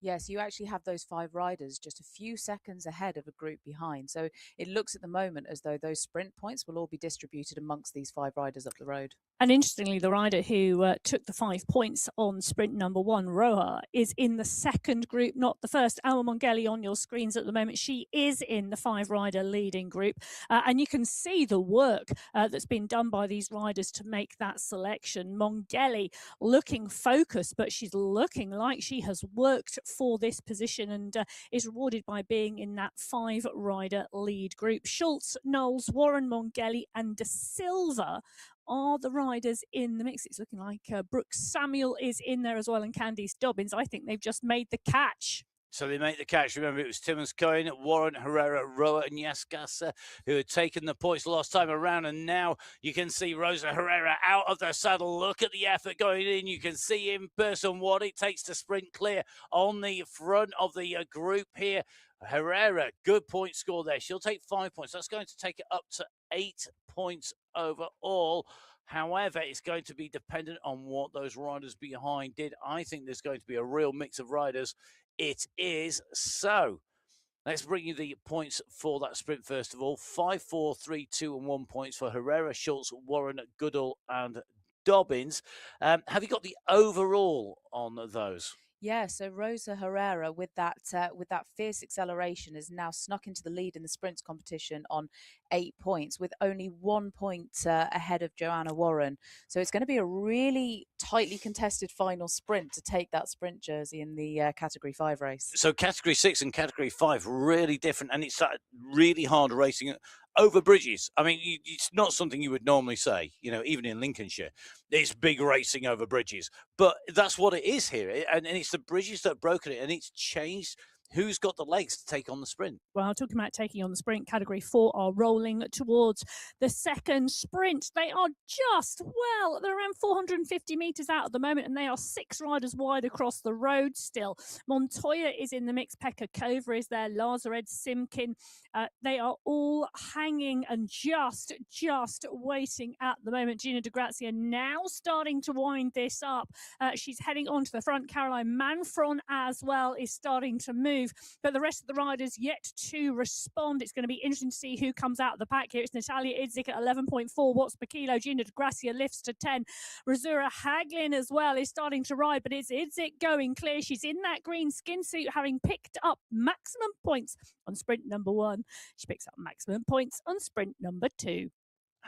Yes, you actually have those 5 riders just a few seconds ahead of a group behind. So it looks at the moment as though those sprint points will all be distributed amongst these 5 riders up the road. And interestingly, the rider who took the 5 points on sprint number 1, Roja, is in the second group, not the first. Alma Mongeli on your screens at the moment. She is in the 5-rider leading group. And you can see the work that's been done by these riders to make that selection. Mongeli looking focused, but she's looking like she has worked for this position and is rewarded by being in that 5-rider lead group. Schultz, Knowles, Warren, Mongeli and De Silva are the riders in the mix? It's looking like Brooke Samuel is in there as well, and Candice Dobbins. I think they've just made the catch. So they make the catch. Remember, it was Timmons Cohen, Warren Herrera, Roa, and Yaskasa who had taken the points last time around. And now you can see Rosa Herrera out of the saddle. Look at the effort going in. You can see in person what it takes to sprint clear on the front of the group here. Herrera, good point score there. She'll take 5 points. That's going to take it up to 8 points overall. However, it's going to be dependent on what those riders behind did. I think there's going to be a real mix of riders. It is so. Let's bring you the points for that sprint first of all. 5, 4, 3, 2, and 1 points for Herrera, Schultz, Warren, Goodall, and Dobbins. Have you got the overall on those? Yeah, so Rosa Herrera with that fierce acceleration has now snuck into the lead in the sprints competition on 8 points, with only 1 point ahead of Joanna Warren. So it's going to be a really tightly contested final sprint to take that sprint jersey in the Category 5 race. So Category 6 and Category 5 really different, and it's really hard racing over bridges. I mean, it's not something you would normally say, even in Lincolnshire. It's big racing over bridges, but that's what it is here. And it's the bridges that have broken it, and it's changed who's got the legs to take on the sprint. Well, talking about taking on the sprint, Category 4 are rolling towards the second sprint. They are they're around 450 metres out at the moment, and they are 6 riders wide across the road still. Montoya is in the mix. Pekka Kova is there. Lazared, Simkin. They are all hanging and just waiting at the moment. Gina DeGrazia now starting to wind this up. She's heading on to the front. Caroline Manfron as well is starting to move. But the rest of the riders yet to respond. It's going to be interesting to see who comes out of the pack here. It's Natalia Idzik at 11.4 watts per kilo. Gina DeGrazia lifts to 10. Razura Haglin as well is starting to ride, but it's Idzik going clear. She's in that green skin suit, having picked up maximum points on sprint number 1. She picks up maximum points on sprint number 2.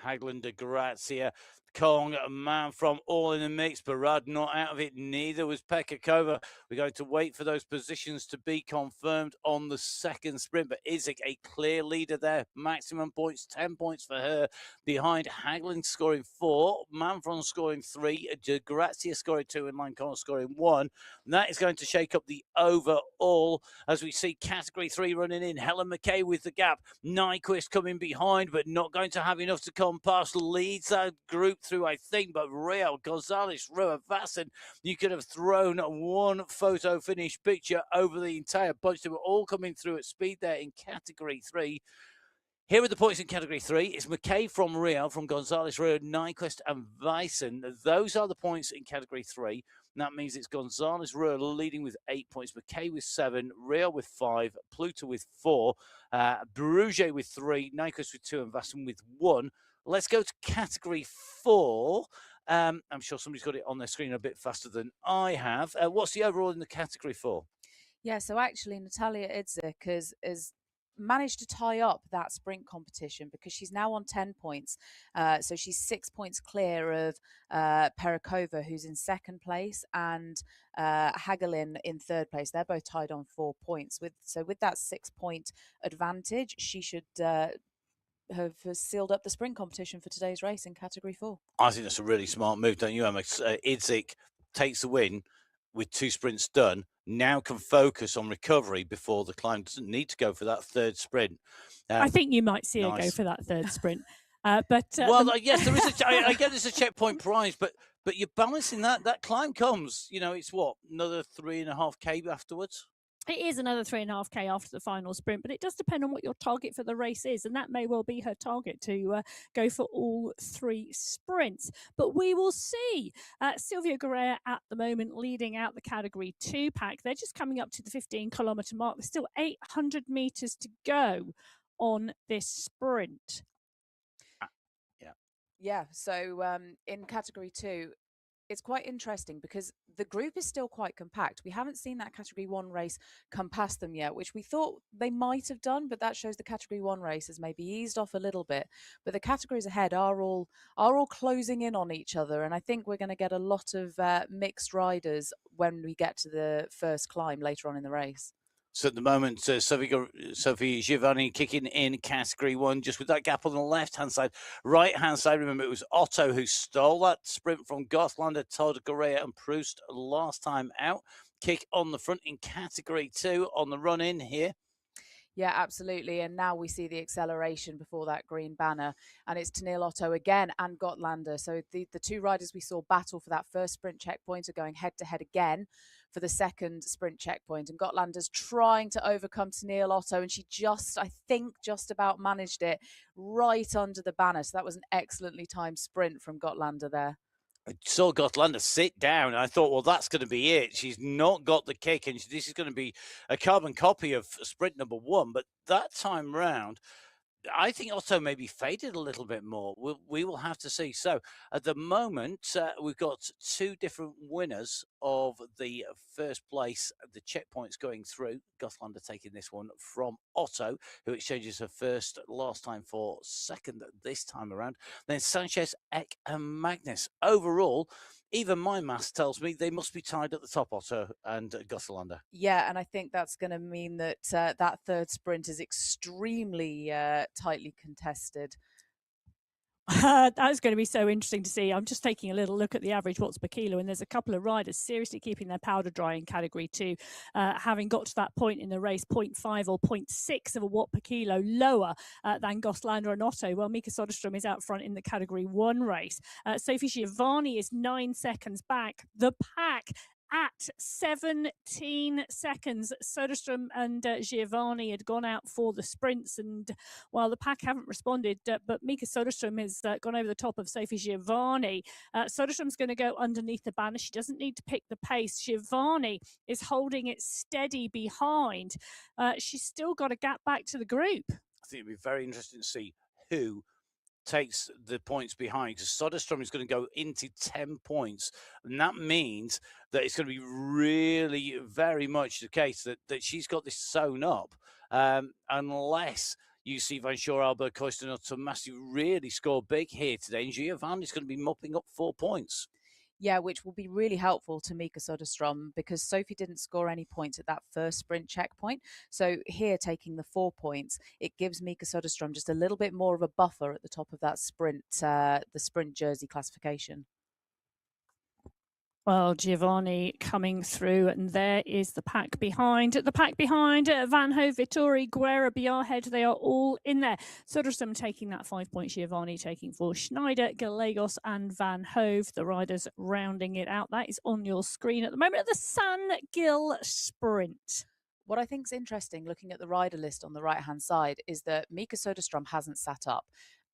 Haglin, DeGrazia, Kong, man from all in the mix. Barad not out of it. Neither was Pekka Kova. We're going to wait for those positions to be confirmed on the second sprint. But Idzik, a clear leader there. Maximum points, 10 points for her. Behind Haglin scoring 4, Manfron scoring 3, DeGrazia scoring 2, and Lancon scoring 1. And that is going to shake up the overall as we see Category 3 running in. Helen McKay with the gap. Nyquist coming behind, but not going to have enough to come past. Leads that group through, I think, but Real, Gonzalez, Roa, Vasson, you could have thrown one photo finish picture over the entire bunch. They were all coming through at speed there in Category 3. Here are the points in Category 3. It's McKay from Real, from Gonzalez, Roa, Nyquist, and Vyson. Those are the points in Category 3. And that means it's Gonzalez, Roa leading with 8 points, McKay with 7, Real with 5, Pluto with 4, Bruget with 3, Nyquist with 2, and Vasson with 1. Let's go to Category 4. I'm sure somebody's got it on their screen a bit faster than I have. What's the overall in the Category 4? Yeah, so actually Natalia Idzik has managed to tie up that sprint competition because she's now on 10 points. So she's 6 points clear of Perakova, who's in second place, and Hagelin in third place. They're both tied on 4 points. With that 6 point advantage, she should have sealed up the sprint competition for today's race in Category 4. I think that's a really smart move, don't you, Emma? Idzik takes the win with 2 sprints done, now can focus on recovery before the climb. Doesn't need to go for that third sprint. I think you might see her go for that third sprint. Yes, there is. I get there's a checkpoint prize, but you're balancing that. That climb comes. It's what, another 3.5K afterwards. It is another 3.5K after the final sprint, but it does depend on what your target for the race is, and that may well be her target to go for all 3 sprints. But we will see. Silvia Guerrero at the moment leading out the Category 2 pack. They're just coming up to the 15-kilometre mark. There's still 800 metres to go on this sprint. Yeah, so in Category 2, it's quite interesting because the group is still quite compact. We haven't seen that Category 1 race come past them yet, which we thought they might have done, but that shows the Category 1 race has maybe eased off a little bit. But the categories ahead are all closing in on each other, and I think we're going to get a lot of mixed riders when we get to the first climb later on in the race. So at the moment, Sophie Giovanni kicking in category 1, just with that gap on the left-hand side. Right-hand side, remember, it was Otto who stole that sprint from Gothlander, Todd Correa and Proust last time out. Kick on the front in category 2 on the run-in here. Yeah, absolutely. And now we see the acceleration before that green banner. And it's Tennille Otto again and Gotlander. So the two riders we saw battle for that first sprint checkpoint are going head-to-head again for the second sprint checkpoint. And Gotlander's trying to overcome Tennille Otto. And she I think, just about managed it right under the banner. So that was an excellently timed sprint from Gotlander there. I saw Gotlander sit down, and I thought, well, that's going to be it. She's not got the kick, and this is going to be a carbon copy of sprint number 1. But that time round, I think Otto maybe faded a little bit more. We will have to see. So at the moment, we've got 2 different winners of the first place, the checkpoints going through. Gothlander taking this one from Otto, who exchanges her first last time for second this time around. Then Sanchez, Eck and Magnus. Overall, even my maths tells me they must be tied at the top, Otto and Gothlander. Yeah, and I think that's going to mean that that third sprint is extremely tightly contested. That's going to be so interesting to see. I'm just taking a little look at the average watts per kilo, and there's a couple of riders seriously keeping their powder dry in category 2, having got to that point in the race, 0.5 or 0.6 of a watt per kilo lower than Gothlander and Otto. Well, Mika Soderstrom is out front in the category 1 race. Sophie Giovanni is 9 seconds back. The pack at 17 seconds. Soderstrom and Giovanni had gone out for the sprints, and while the pack haven't responded, but Mika Soderstrom has gone over the top of Sophie Giovanni. Soderstrom's going to go underneath the banner. She doesn't need to pick the pace. Giovanni is holding it steady behind. She's still got a gap back to the group. I think it'd be very interesting to see who takes the points behind, because Soderstrom is going to go into 10 points, and that means that it's going to be really very much the case that she's got this sewn up, unless you see Van Shore, Alba, Coista, or Tomasi really score big here today, and Giovanni's going to be mopping up 4 points. Yeah, which will be really helpful to Mika Soderstrom, because Sophie didn't score any points at that first sprint checkpoint. So here, taking the 4 points, it gives Mika Soderstrom just a little bit more of a buffer at the top of that sprint, the sprint jersey classification. Well, Giovanni coming through, and there is the pack behind. The pack behind, Van Hove, Vittori, Guerra, Biarhead, they are all in there. Soderstrom taking that 5 points, Giovanni taking 4. Schneider, Gallegos and Van Hove, the riders rounding it out. That is on your screen at the moment at the San Gil Sprint. What I think is interesting, looking at the rider list on the right-hand side, is that Mika Soderstrom hasn't sat up.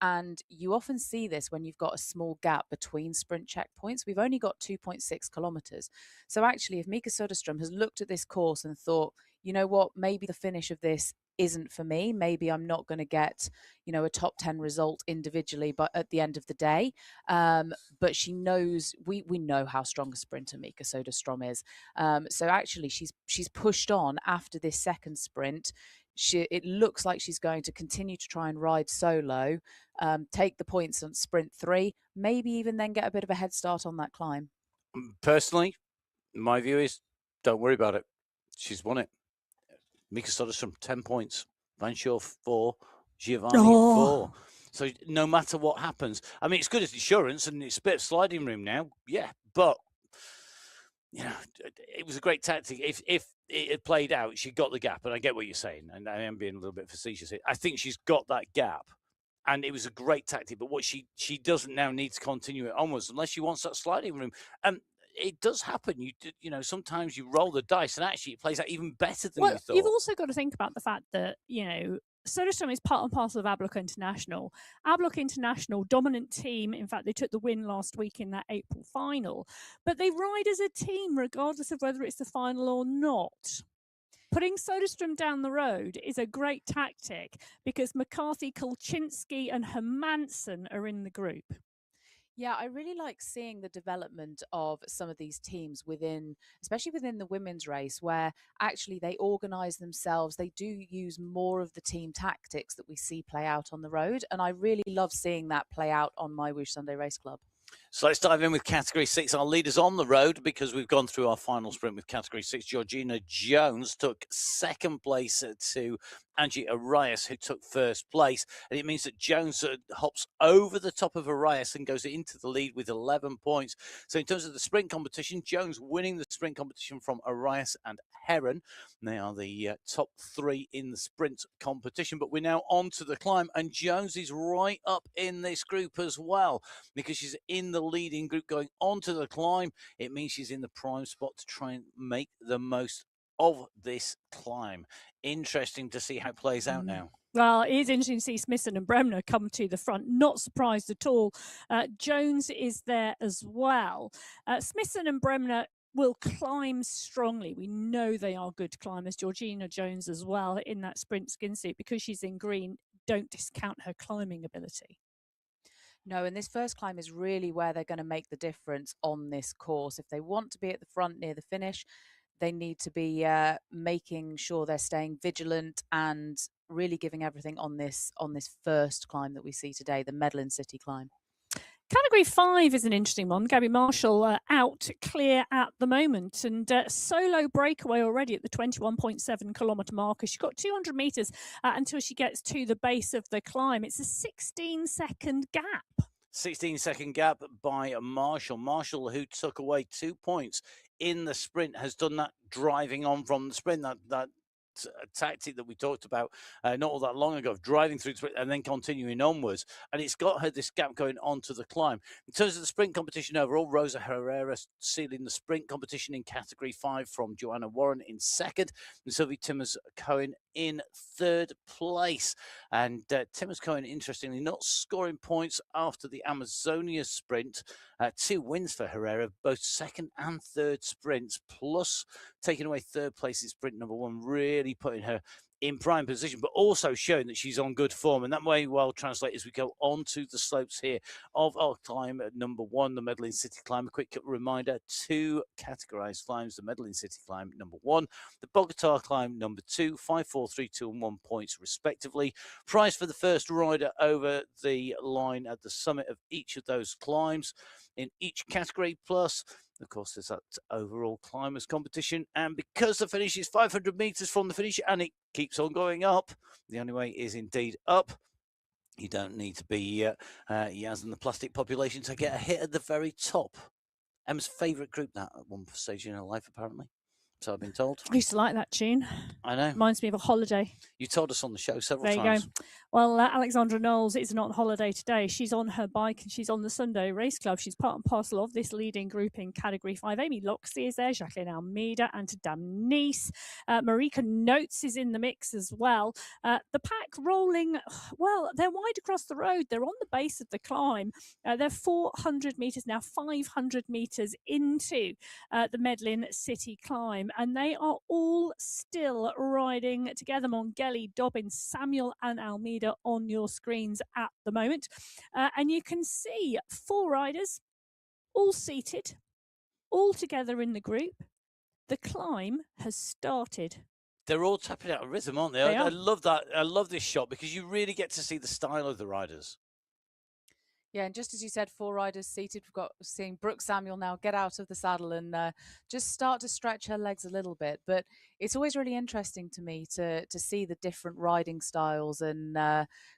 And you often see this when you've got a small gap between sprint checkpoints. We've only got 2.6 kilometers. So actually, if Mika Soderstrom has looked at this course and thought, you know what, maybe the finish of this isn't for me. Maybe I'm not going to get, a top 10 result individually, but at the end of the day. But she knows, we know how strong a sprinter Mika Soderstrom is. So actually, she's pushed on after this second sprint. It looks like she's going to continue to try and ride solo, take the points on sprint 3, maybe even then get a bit of a head start on that climb. Personally, my view is don't worry about it. She's won it. Mika Soderstrom, 10 points. Van Shore, 4. Giovanni, 4. So no matter what happens, I mean, it's good as insurance and it's a bit of sliding room now. Yeah, but it was a great tactic. If it had played out, she got the gap, and I get what you're saying, and I am being a little bit facetious here. I think she's got that gap, and it was a great tactic. But what she doesn't now need to continue it onwards unless she wants that sliding room. And it does happen. Sometimes you roll the dice, and actually it plays out even better than you thought. You've also got to think about the fact that Soderstrom is part and parcel of Ablock International. Ablock International, dominant team. In fact, they took the win last week in that April final. But they ride as a team, regardless of whether it's the final or not. Putting Soderstrom down the road is a great tactic because McCarthy, Kolchinsky and Hermansen are in the group. Yeah, I really like seeing the development of some of these teams especially within the women's race, where actually they organise themselves. They do use more of the team tactics that we see play out on the road. And I really love seeing that play out on MyWhoosh Sunday Race Club. So let's dive in with Category 6. Our leaders on the road, because we've gone through our final sprint with Category 6. Georgina Jones took second place to Angie Arias, who took first place. And it means that Jones hops over the top of Arias and goes into the lead with 11 points. So in terms of the sprint competition, Jones winning the sprint competition from Arias and Heron. They are the top 3 in the sprint competition. But we're now on to the climb, and Jones is right up in this group as well, because she's in the leading group going on to the climb. It means she's in the prime spot to try and make the most of this climb. Interesting to see how it plays out now. Well, it is interesting to see Smithson and Bremner come to the front. Not surprised at all. Jones is there as well. Smithson and Bremner will climb strongly. We know they are good climbers. Georgina Jones as well in that sprint skin suit. Because she's in green, don't discount her climbing ability. No, and this first climb is really where they're going to make the difference on this course. If they want to be at the front near the finish, they need to be making sure they're staying vigilant and really giving everything on this first climb that we see today, the Medellin City climb. Category 5 is an interesting one. Gabby Marshall out clear at the moment, and solo breakaway already at the 21.7 kilometre marker. She's got 200 metres until she gets to the base of the climb. It's a 16-second gap. 16-second gap by Marshall. Marshall, who took away 2 points in the sprint, has done that driving on from the sprint. That tactic that we talked about not all that long ago, of driving through the sprint and then continuing onwards. And it's got her this gap going on to the climb. In terms of the sprint competition overall, Rosa Herrera sealing the sprint competition in Category 5 from Joanna Warren in second, and Sylvie Timmers-Cohen in third place. And Timmers-Cohen, interestingly, not scoring points after the Amazonia sprint. 2 wins for Herrera, both second and third sprints, plus taking away third place in sprint number 1, really putting her in prime position, but also showing that she's on good form. And that may well translate as we go on to the slopes here of our climb at number 1, the Medellin City climb. A quick reminder, 2 categorized climbs: the Medellin City climb number 1, the Bogota climb number 2, 5, 4, 3, 2 and 1 points respectively. Prize for the first rider over the line at the summit of each of those climbs in each category, plus of course there's that overall climbers competition. And because the finish is 500 meters from the finish and it keeps on going up, the only way is indeed up. You don't need to be Yaz and the plastic population to get a hit at the very top. Emma's favourite group, that at one stage in her life, apparently. So I've been told. I used to like that tune. I know. Reminds me of a holiday. You told us on the show several times. There you go. Well, Alexandra Knowles isn't on holiday today. She's on her bike and she's on the Sunday Race Club. She's part and parcel of this leading group in Category 5. Amy Loxley is there, Jacqueline Almeida and Damnice. Marika Notes is in the mix as well. The pack rolling, well, they're wide across the road. They're on the base of the climb. They're 400 metres now, 500 metres into the Medellin City climb. And they are all still riding together. Mongeli, Dobbins, Samuel and Almeida on your screens at the moment. And you can see 4 riders all seated, all together in the group. The climb has started. They're all tapping out a rhythm, aren't they? I love that. I love this shot because you really get to see the style of the riders. Yeah, and just as you said, 4 riders seated. We've got seeing Brooke Samuel now get out of the saddle and just start to stretch her legs a little bit. But it's always really interesting to me to see the different riding styles and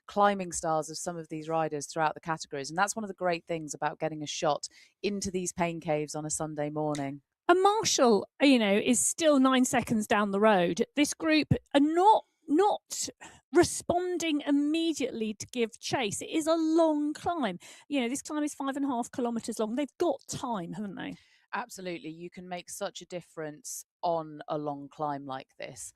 climbing styles of some of these riders throughout the categories. And that's one of the great things about getting a shot into these pain caves on a Sunday morning. And Marshall, is still 9 seconds down the road. This group are not responding immediately to give chase. It is a long climb. This climb is 5.5 kilometres long. They've got time, haven't they? Absolutely. You can make such a difference on a long climb like this.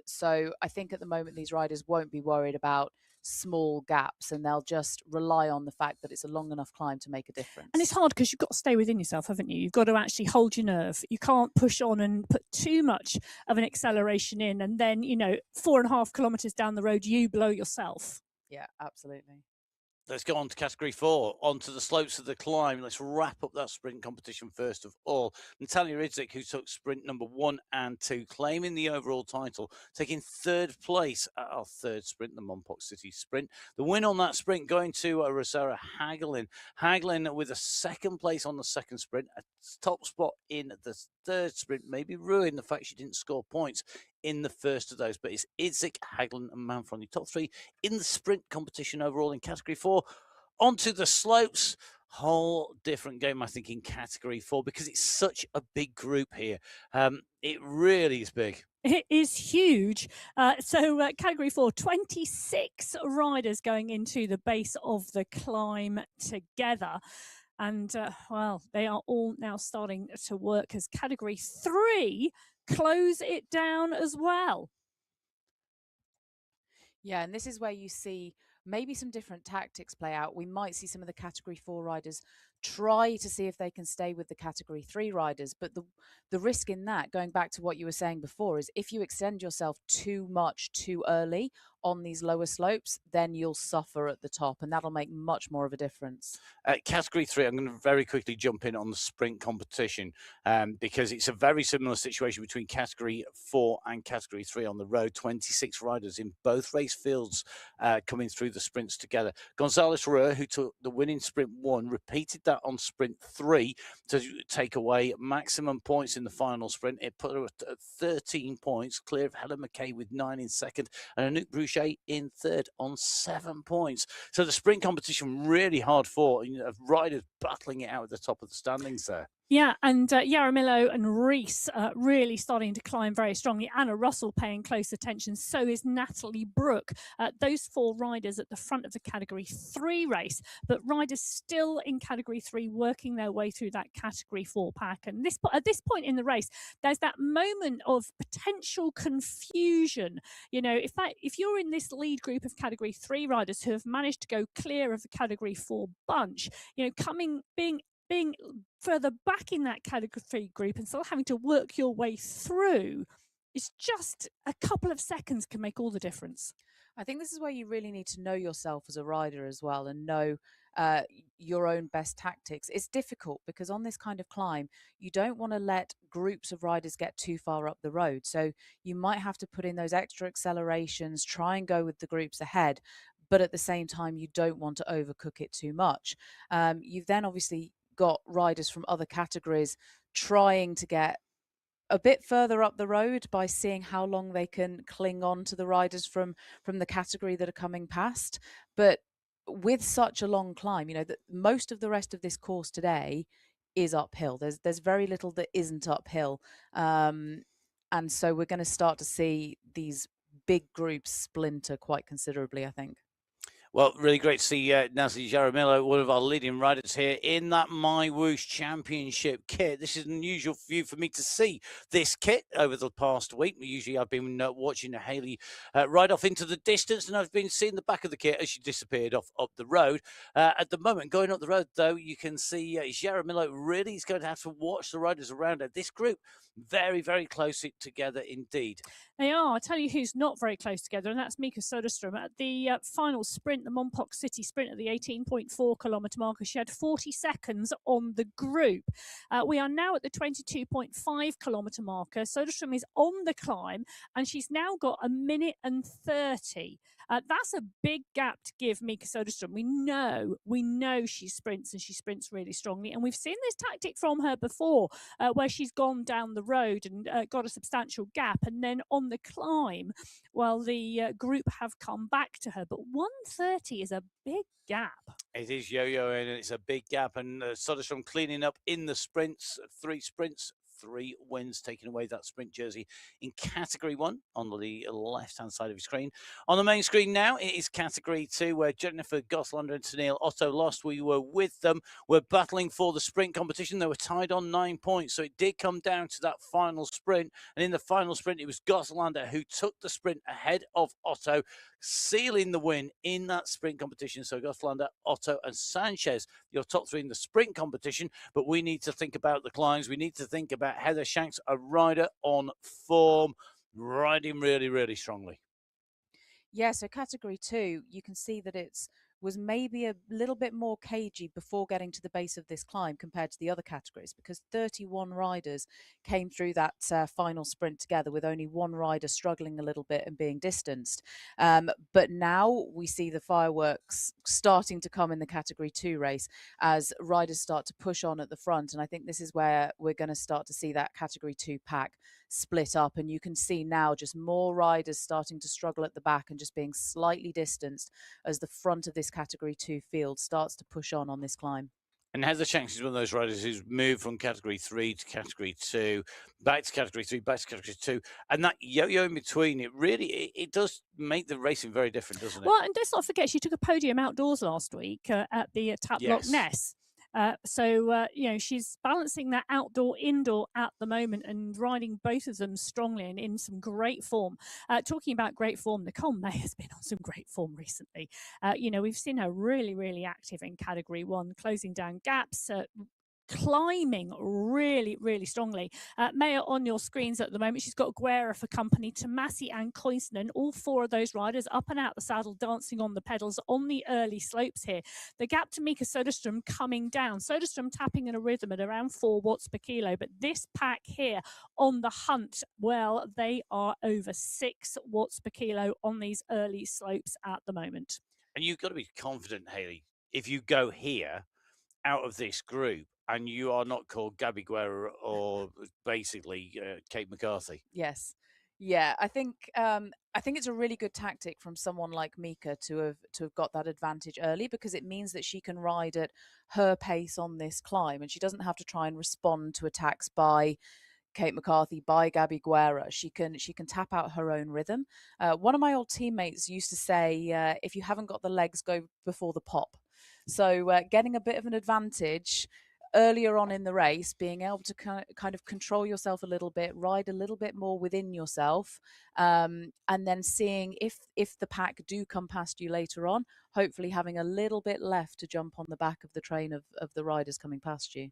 So I think at the moment these riders won't be worried about small gaps and they'll just rely on the fact that it's a long enough climb to make a difference. And it's hard because you've got to stay within yourself, haven't you? You've got to actually hold your nerve. You can't push on and put too much of an acceleration in and then 4.5 kilometres down the road you blow yourself. Yeah, absolutely. Let's go on to category 4, onto the slopes of the climb. Let's wrap up that sprint competition first of all. Natalia Idzik, who took sprint number 1 and 2, claiming the overall title, taking 3rd place at our 3rd sprint, the Monpok City Sprint. The win on that sprint going to Rosara Hagelin. Hagelin with a 2nd place on the 2nd sprint, a top spot in the 3rd sprint, maybe ruined the fact she didn't score points in the first of those. But it's Idzik, Hagelin and Manfroni, top 3 in the sprint competition overall in category 4. Onto the slopes, whole different game, I think, in category 4 because it's such a big group here. It really is big. It is huge. Category 4, 26 riders going into the base of the climb together. And, well, they are all now starting to work as category 3 close it down as well. Yeah, and this is where you see maybe some different tactics play out. We might see some of the category 4 riders try to see if they can stay with the category 3 riders. But the risk in that, going back to what you were saying before, is if you extend yourself too much too early on these lower slopes, then you'll suffer at the top, and that'll make much more of a difference. Category 3, I'm going to very quickly jump in on the sprint competition because it's a very similar situation between category 4 and category 3 on the road. 26 riders in both race fields coming through the sprints together. Gonzalez Ruhr, who took the winning sprint 1, repeated that on sprint 3 to take away maximum points in the final sprint. It put her at 13 points, clear of Helen McKay with 9 in 2nd, and Anouk Bruchet in 3rd on 7 points. So the sprint competition really hard fought, riders battling it out at the top of the standings there. Yeah, and Yaramillo and Reese really starting to climb very strongly. Anna Russell paying close attention. So is Natalie Brooke. Those 4 riders at the front of the Category 3 race, but riders still in Category 3 working their way through that Category 4 pack. And at this point in the race, there's that moment of potential confusion. You know, if you're in this lead group of Category 3 riders who have managed to go clear of the Category 4 bunch, you know, being further back in that category group and still having to work your way through, it's just a couple of seconds can make all the difference. I think this is where you really need to know yourself as a rider as well and know your own best tactics. It's difficult because on this kind of climb, you don't want to let groups of riders get too far up the road. So you might have to put in those extra accelerations, try and go with the groups ahead. But at the same time, you don't want to overcook it too much. You've then obviously got riders from other categories trying to get a bit further up the road by seeing how long they can cling on to the riders from the category that are coming past. But with such a long climb, you know, that most of the rest of this course today is uphill. There's very little that isn't uphill. And so we're going to start to see these big groups splinter quite considerably, I think. Well, really great to see Nazli Jaramillo, one of our leading riders here in that MyWhoosh Championship kit. This is an unusual view for me to see this kit over the past week. Usually I've been watching Hayley ride off into the distance, and I've been seeing the back of the kit as she disappeared off up the road. At the moment, going up the road, though, you can see Jaramillo really is going to have to watch the riders around her. This group, very, very close together indeed. They are. I'll tell you who's not very close together, and that's Mika Soderstrom. At the final sprint, the Monpok City Sprint at the 18.4 kilometre marker, she had 40 seconds on the group. We are now at the 22.5 kilometre marker. Soderstrom is on the climb, and she's now got 1 minute and 30. That's a big gap to give Mika Soderstrom. We know she sprints, and she sprints really strongly. And we've seen this tactic from her before, where she's gone down the road and got a substantial gap. And then on the climb, well, the group have come back to her. But 1:30 is a big gap. It is yo-yo, and it's a big gap. And Soderstrom cleaning up in the sprints, 3 sprints, 3 wins, taking away that sprint jersey in category 1 on the left-hand side of your screen. On the main screen now, it is category 2, where Jennifer Goslander and Tennille Otto lost. We were with them. We're battling for the sprint competition. They were tied on 9 points, so it did come down to that final sprint. And in the final sprint, it was Goslander who took the sprint ahead of Otto, sealing the win in that sprint competition. So Goslander, Otto and Sanchez, your top 3 in the sprint competition. But we need to think about the climbs. We need to think about Heather Shanks, a rider on form, riding really, really strongly. Yeah, so category 2, you can see that it's was maybe a little bit more cagey before getting to the base of this climb compared to the other categories, because 31 riders came through that final sprint together, with only one rider struggling a little bit and being distanced. But now we see the fireworks starting to come in the Category 2 race as riders start to push on at the front. And I think this is where we're going to start to see that Category 2 pack split up, and you can see now just more riders starting to struggle at the back and just being slightly distanced as the front of this Category 2 field starts to push on this climb. And Heather Shanks is one of those riders who's moved from Category 3 to Category 2, back to Category 3, back to Category 2. And that yo-yo in between, it does make the racing very different, doesn't it? Well, and let's not forget, she took a podium outdoors last week at the Taplock Ness. So, she's balancing that outdoor-indoor at the moment and riding both of them strongly and in some great form. Talking about great form, Nicole May has been on some great form recently. We've seen her really, really active in Category 1, closing down gaps, climbing really, really strongly. Maya on your screens at the moment. She's got Guerra for company, Tomasi and Koisonen, all four of those riders up and out the saddle, dancing on the pedals on the early slopes here. The gap to Mika Soderstrom coming down. Soderstrom tapping in a rhythm at around 4 watts per kilo. But this pack here on the hunt, well, they are over 6 watts per kilo on these early slopes at the moment. And you've got to be confident, Hayley, if you go here out of this group and you are not called Gabby Guerra or basically Kate McCarthy. Yes. Yeah, I think it's a really good tactic from someone like Mika to have got that advantage early, because it means that she can ride at her pace on this climb, and she doesn't have to try and respond to attacks by Kate McCarthy, by Gabby Guerra. She can tap out her own rhythm. One of my old teammates used to say, if you haven't got the legs, go before the pop. So getting a bit of an advantage earlier on in the race, being able to kind of control yourself a little bit, ride a little bit more within yourself, and then seeing if the pack do come past you later on, hopefully having a little bit left to jump on the back of the train of the riders coming past you.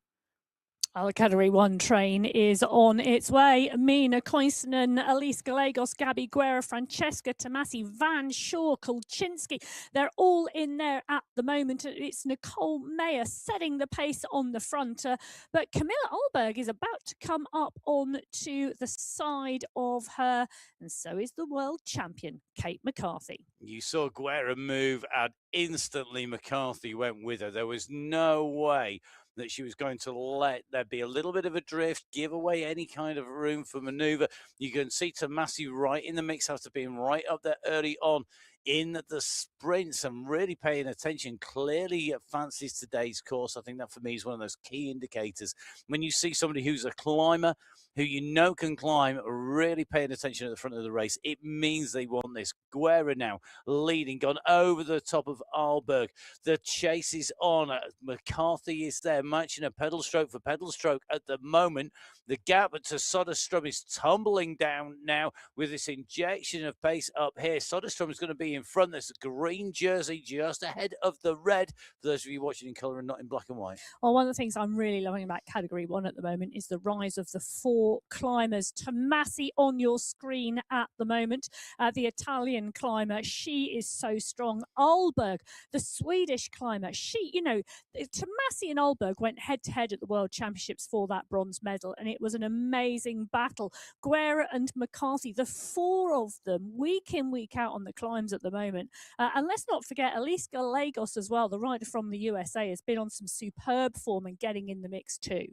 Our Category 1 train is on its way. Mina Koisonen, Elise Gallegos, Gabby Guerra, Francesca Tomasi, Van Shaw, Kulczynski. They're all in there at the moment. It's Nicole Mayer setting the pace on the front. But Camilla Alberg is about to come up on to the side of her. And so is the world champion, Kate McCarthy. You saw Guerra move and instantly McCarthy went with her. There was no way that she was going to let there be a little bit of a drift, give away any kind of room for maneuver. You can see Tomasi right in the mix after being right up there early on in the sprints and really paying attention. Clearly fancies today's course. I think that for me is one of those key indicators. When you see somebody who's a climber, who you know can climb, really paying attention at the front of the race, it means they want this. Guerra now leading, gone over the top of Alberg. The chase is on. McCarthy is there, matching a pedal stroke for pedal stroke at the moment. The gap to Soderstrom is tumbling down now with this injection of pace up here. Soderstrom is going to be in front. There's a green jersey just ahead of the red, for those of you watching in colour and not in black and white. Well, one of the things I'm really loving about Category 1 at the moment is the rise of the 4 climbers. Tomasi on your screen at the moment, the Italian climber. She is so strong. Alberg, the Swedish climber. Tomasi and Alberg went head-to-head at the World Championships for that bronze medal, and it was an amazing battle. Guerra and McCarthy, the 4 of them, week in, week out on the climbs at the moment. And let's not forget Elise Gallegos as well, the rider from the USA, has been on some superb form and getting in the mix too.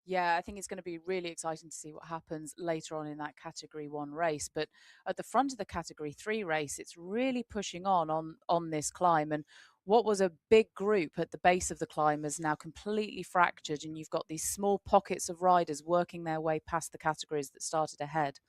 Yeah, I think it's going to be really exciting to see what happens later on in that Category 1 race. But at the front of the Category 3 race, it's really pushing on this climb. And what was a big group at the base of the climb is now completely fractured. And you've got these small pockets of riders working their way past the categories that started ahead.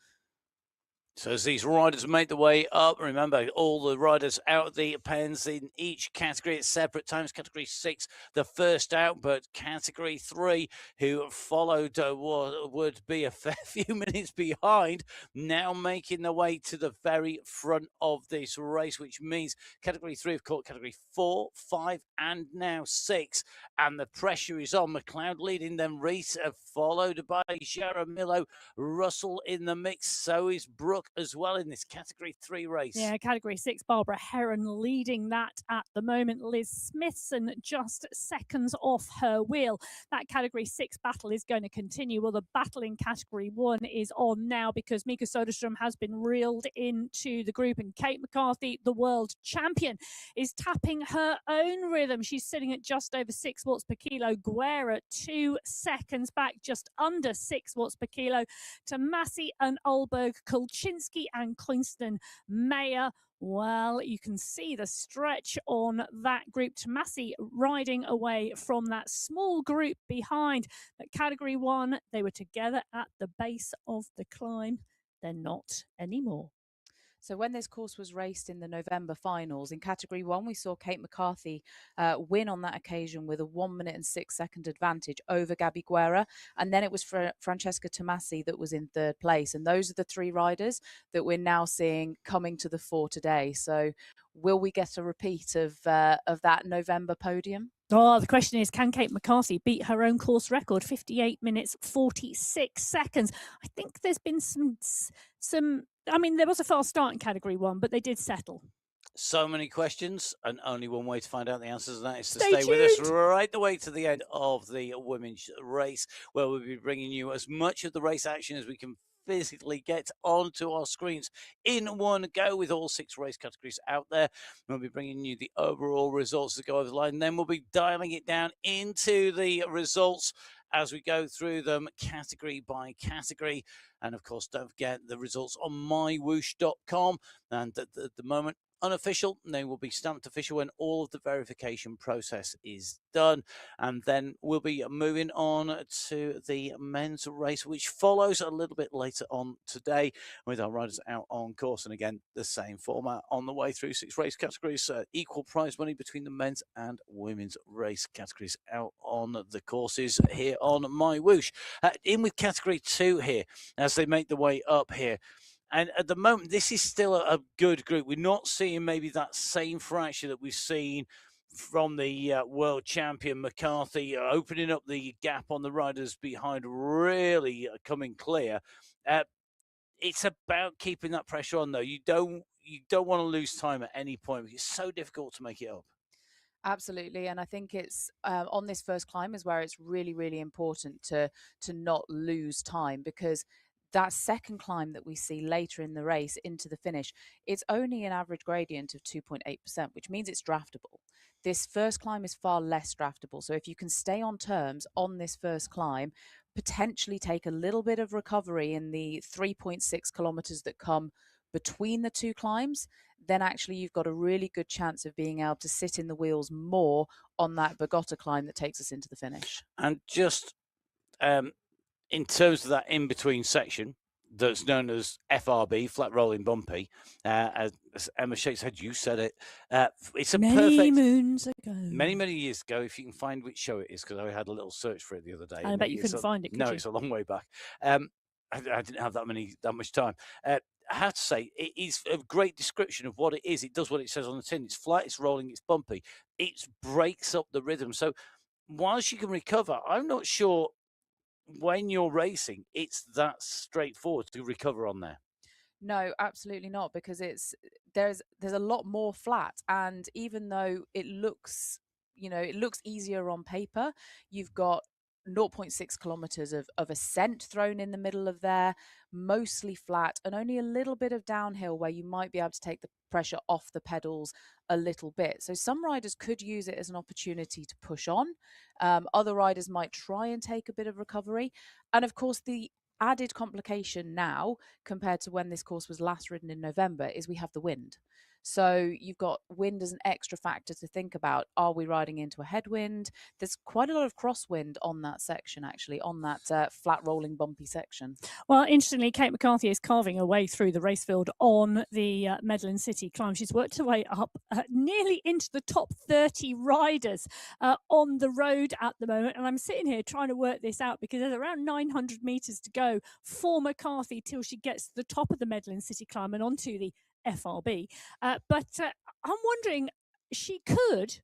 So as these riders make the way up, remember, all the riders out of the pens in each category at separate times. Category 6, the first out, but Category 3, who followed would be a fair few minutes behind, now making their way to the very front of this race, which means Category 3 have caught Category 4, 5, and now 6. And the pressure is on. McLeod leading them. Reese followed by Jaramillo. Russell in the mix. So is Brooke. luck as well in this Category 3 race. Yeah, Category 6, Barbara Heron leading that at the moment. Liz Smithson just seconds off her wheel. That Category 6 battle is going to continue. Well, the battle in Category 1 is on now because Mika Soderstrom has been reeled into the group, and Kate McCarthy, the world champion, is tapping her own rhythm. She's sitting at just over 6 watts per kilo. Guerra 2 seconds back, just under 6 watts per kilo to Massey and Olberg, Kulczynski and Klingston Mayer. Well, you can see the stretch on that group. Tomasi riding away from that small group behind. At Category 1, they were together at the base of the climb. They're not anymore. So when this course was raced in the November finals, in Category 1, we saw Kate McCarthy win on that occasion with a 1 minute and 6 second advantage over Gabby Guerra. And then it was Francesca Tomasi that was in third place. And those are the 3 riders that we're now seeing coming to the fore today. So will we get a repeat of that November podium? Oh, the question is, can Kate McCarthy beat her own course record, 58 minutes, 46 seconds? I think there's been some. I mean, there was a fast start in Category 1, but they did settle. So many questions, and only one way to find out the answers, and that is to Stay stay with us tuned. right the way to the end of the women's race, where we'll be bringing you as much of the race action as we can physically get onto our screens in one go with all 6 race categories out there. We'll be bringing you the overall results that go over the line, and then we'll be dialing it down into the results as we go through them category by category. And of course, don't forget the results on MyWhoosh.com. And at the moment, unofficial, they will be stamped official when all of the verification process is done. And then we'll be moving on to the men's race, which follows a little bit later on today with our riders out on course. And again, the same format on the way through 6 race categories, equal prize money between the men's and women's race categories out on the courses here on MyWhoosh. In with category 2 here as they make the way up here. And at the moment, this is still a good group. We're not seeing maybe that same fracture that we've seen from the world champion McCarthy opening up the gap on the riders behind, really coming clear. It's about keeping that pressure on, though. You don't want to lose time at any point. It's so difficult to make it up. Absolutely, and I think it's on this first climb is where it's really, really important to not lose time, because that second climb that we see later in the race into the finish, it's only an average gradient of 2.8%, which means it's draftable. This first climb is far less draftable. So if you can stay on terms on this first climb, potentially take a little bit of recovery in the 3.6 kilometers that come between the 2 climbs, then actually you've got a really good chance of being able to sit in the wheels more on that Bogota climb that takes us into the finish. And just in terms of that in-between section that's known as FRB, flat rolling bumpy, as Emma shakes head, you said it. It's a many moons ago. Many years ago, if you can find which show it is, because I had a little search for it the other day. I bet you couldn't find it, could you? No, it's a long way back. I didn't have that much time. I have to say, it is a great description of what it is. It does what it says on the tin. It's flat, it's rolling, it's bumpy. It breaks up the rhythm. So whilst you can recover, I'm not sure when you're racing, it's that straightforward to recover on there. No, absolutely not, because there's a lot more flat, and even though it looks easier on paper, you've got 0.6 kilometers of ascent thrown in the middle of there, mostly flat, and only a little bit of downhill where you might be able to take the pressure off the pedals a little bit. So some riders could use it as an opportunity to push on. Other riders might try and take a bit of recovery. And of course, the added complication now compared to when this course was last ridden in November is we have the wind. So you've got wind as an extra factor to think about. Are we riding into a headwind? There's quite a lot of crosswind on that section, actually, on that flat rolling bumpy section. Well, interestingly, Kate McCarthy is carving her way through the race field on the Medellin City climb. She's worked her way up nearly into the top 30 riders on the road at the moment. And I'm sitting here trying to work this out because there's around 900 meters to go for McCarthy till she gets to the top of the Medellin City climb and onto the FRB. But I'm wondering, she could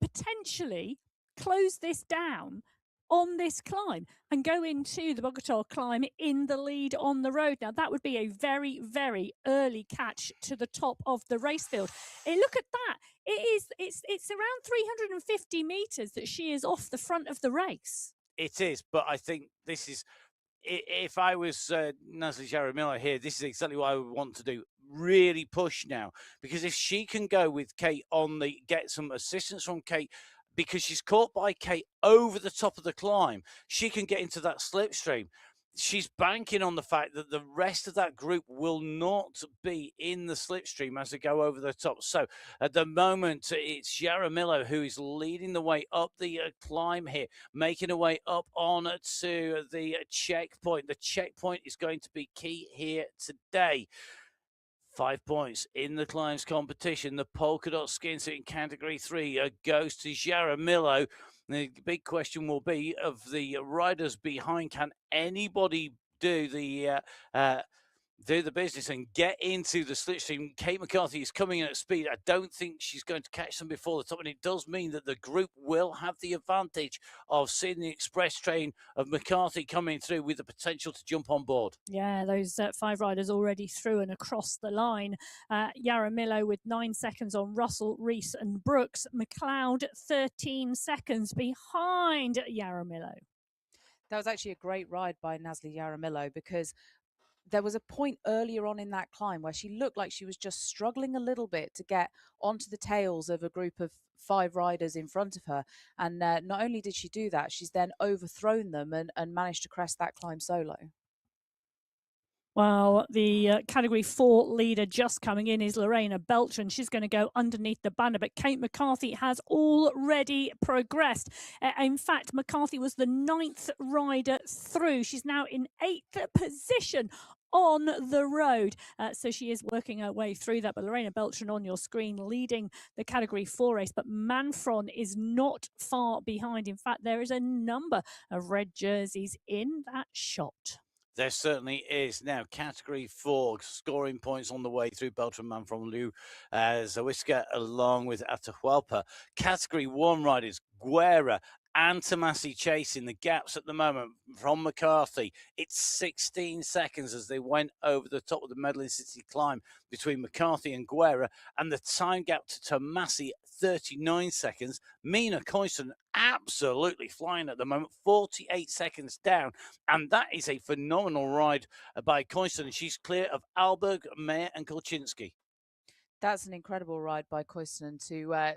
potentially close this down on this climb and go into the Bogota climb in the lead on the road. Now, that would be a very, very early catch to the top of the race field. Look at that. It's around 350 meters that she is off the front of the race. It is, but I think this is, if I was Nasli Jaramillo here, this is exactly what I would want to do. Really push now, because if she can go with Kate get some assistance from Kate, because she's caught by Kate over the top of the climb, she can get into that slipstream. She's banking on the fact that the rest of that group will not be in the slipstream as they go over the top. So at the moment, it's Jaramillo who is leading the way up the climb here, making her way up on to the checkpoint. The checkpoint is going to be key here today. 5 points in the climbs competition. The polka dot skin suit in category 3 goes to Jaramillo. The big question will be, of the riders behind, can anybody do the business and get into the slipstream? Kate McCarthy is coming in at speed. I don't think she's going to catch them before the top, and it does mean that the group will have the advantage of seeing the express train of McCarthy coming through with the potential to jump on board. Yeah, those 5 riders already through and across the line. Jaramillo with 9 seconds on Russell, Reese and Brooks. McLeod 13 seconds behind Jaramillo. That was actually a great ride by Nasli Jaramillo, because there was a point earlier on in that climb where she looked like she was just struggling a little bit to get onto the tails of a group of 5 riders in front of her. And not only did she do that, she's then overthrown them and managed to crest that climb solo. Well, the category 4 leader just coming in is Lorena Beltran. She's going to go underneath the banner, but Kate McCarthy has already progressed. In fact, McCarthy was the 9th rider through. She's now in 8th position on the road. So she is working her way through that. But Lorena Beltran on your screen leading the category 4 race. But Manfron is not far behind. In fact, there is a number of red jerseys in that shot. There certainly is. Now, category 4, scoring points on the way through Beltran, Manfron, Liu, Zawiska, along with Atahualpa. Category 1 riders, Guerra and Tomasi chasing the gaps at the moment from McCarthy. It's 16 seconds as they went over the top of the Medellin City climb between McCarthy and Guerra, and the time gap to Tomasi, 39 seconds. Mina Coyston absolutely flying at the moment, 48 seconds down, and that is a phenomenal ride by Coyston. She's clear of Alberg, Mayer and Kolczynski. That's an incredible ride by Coyston to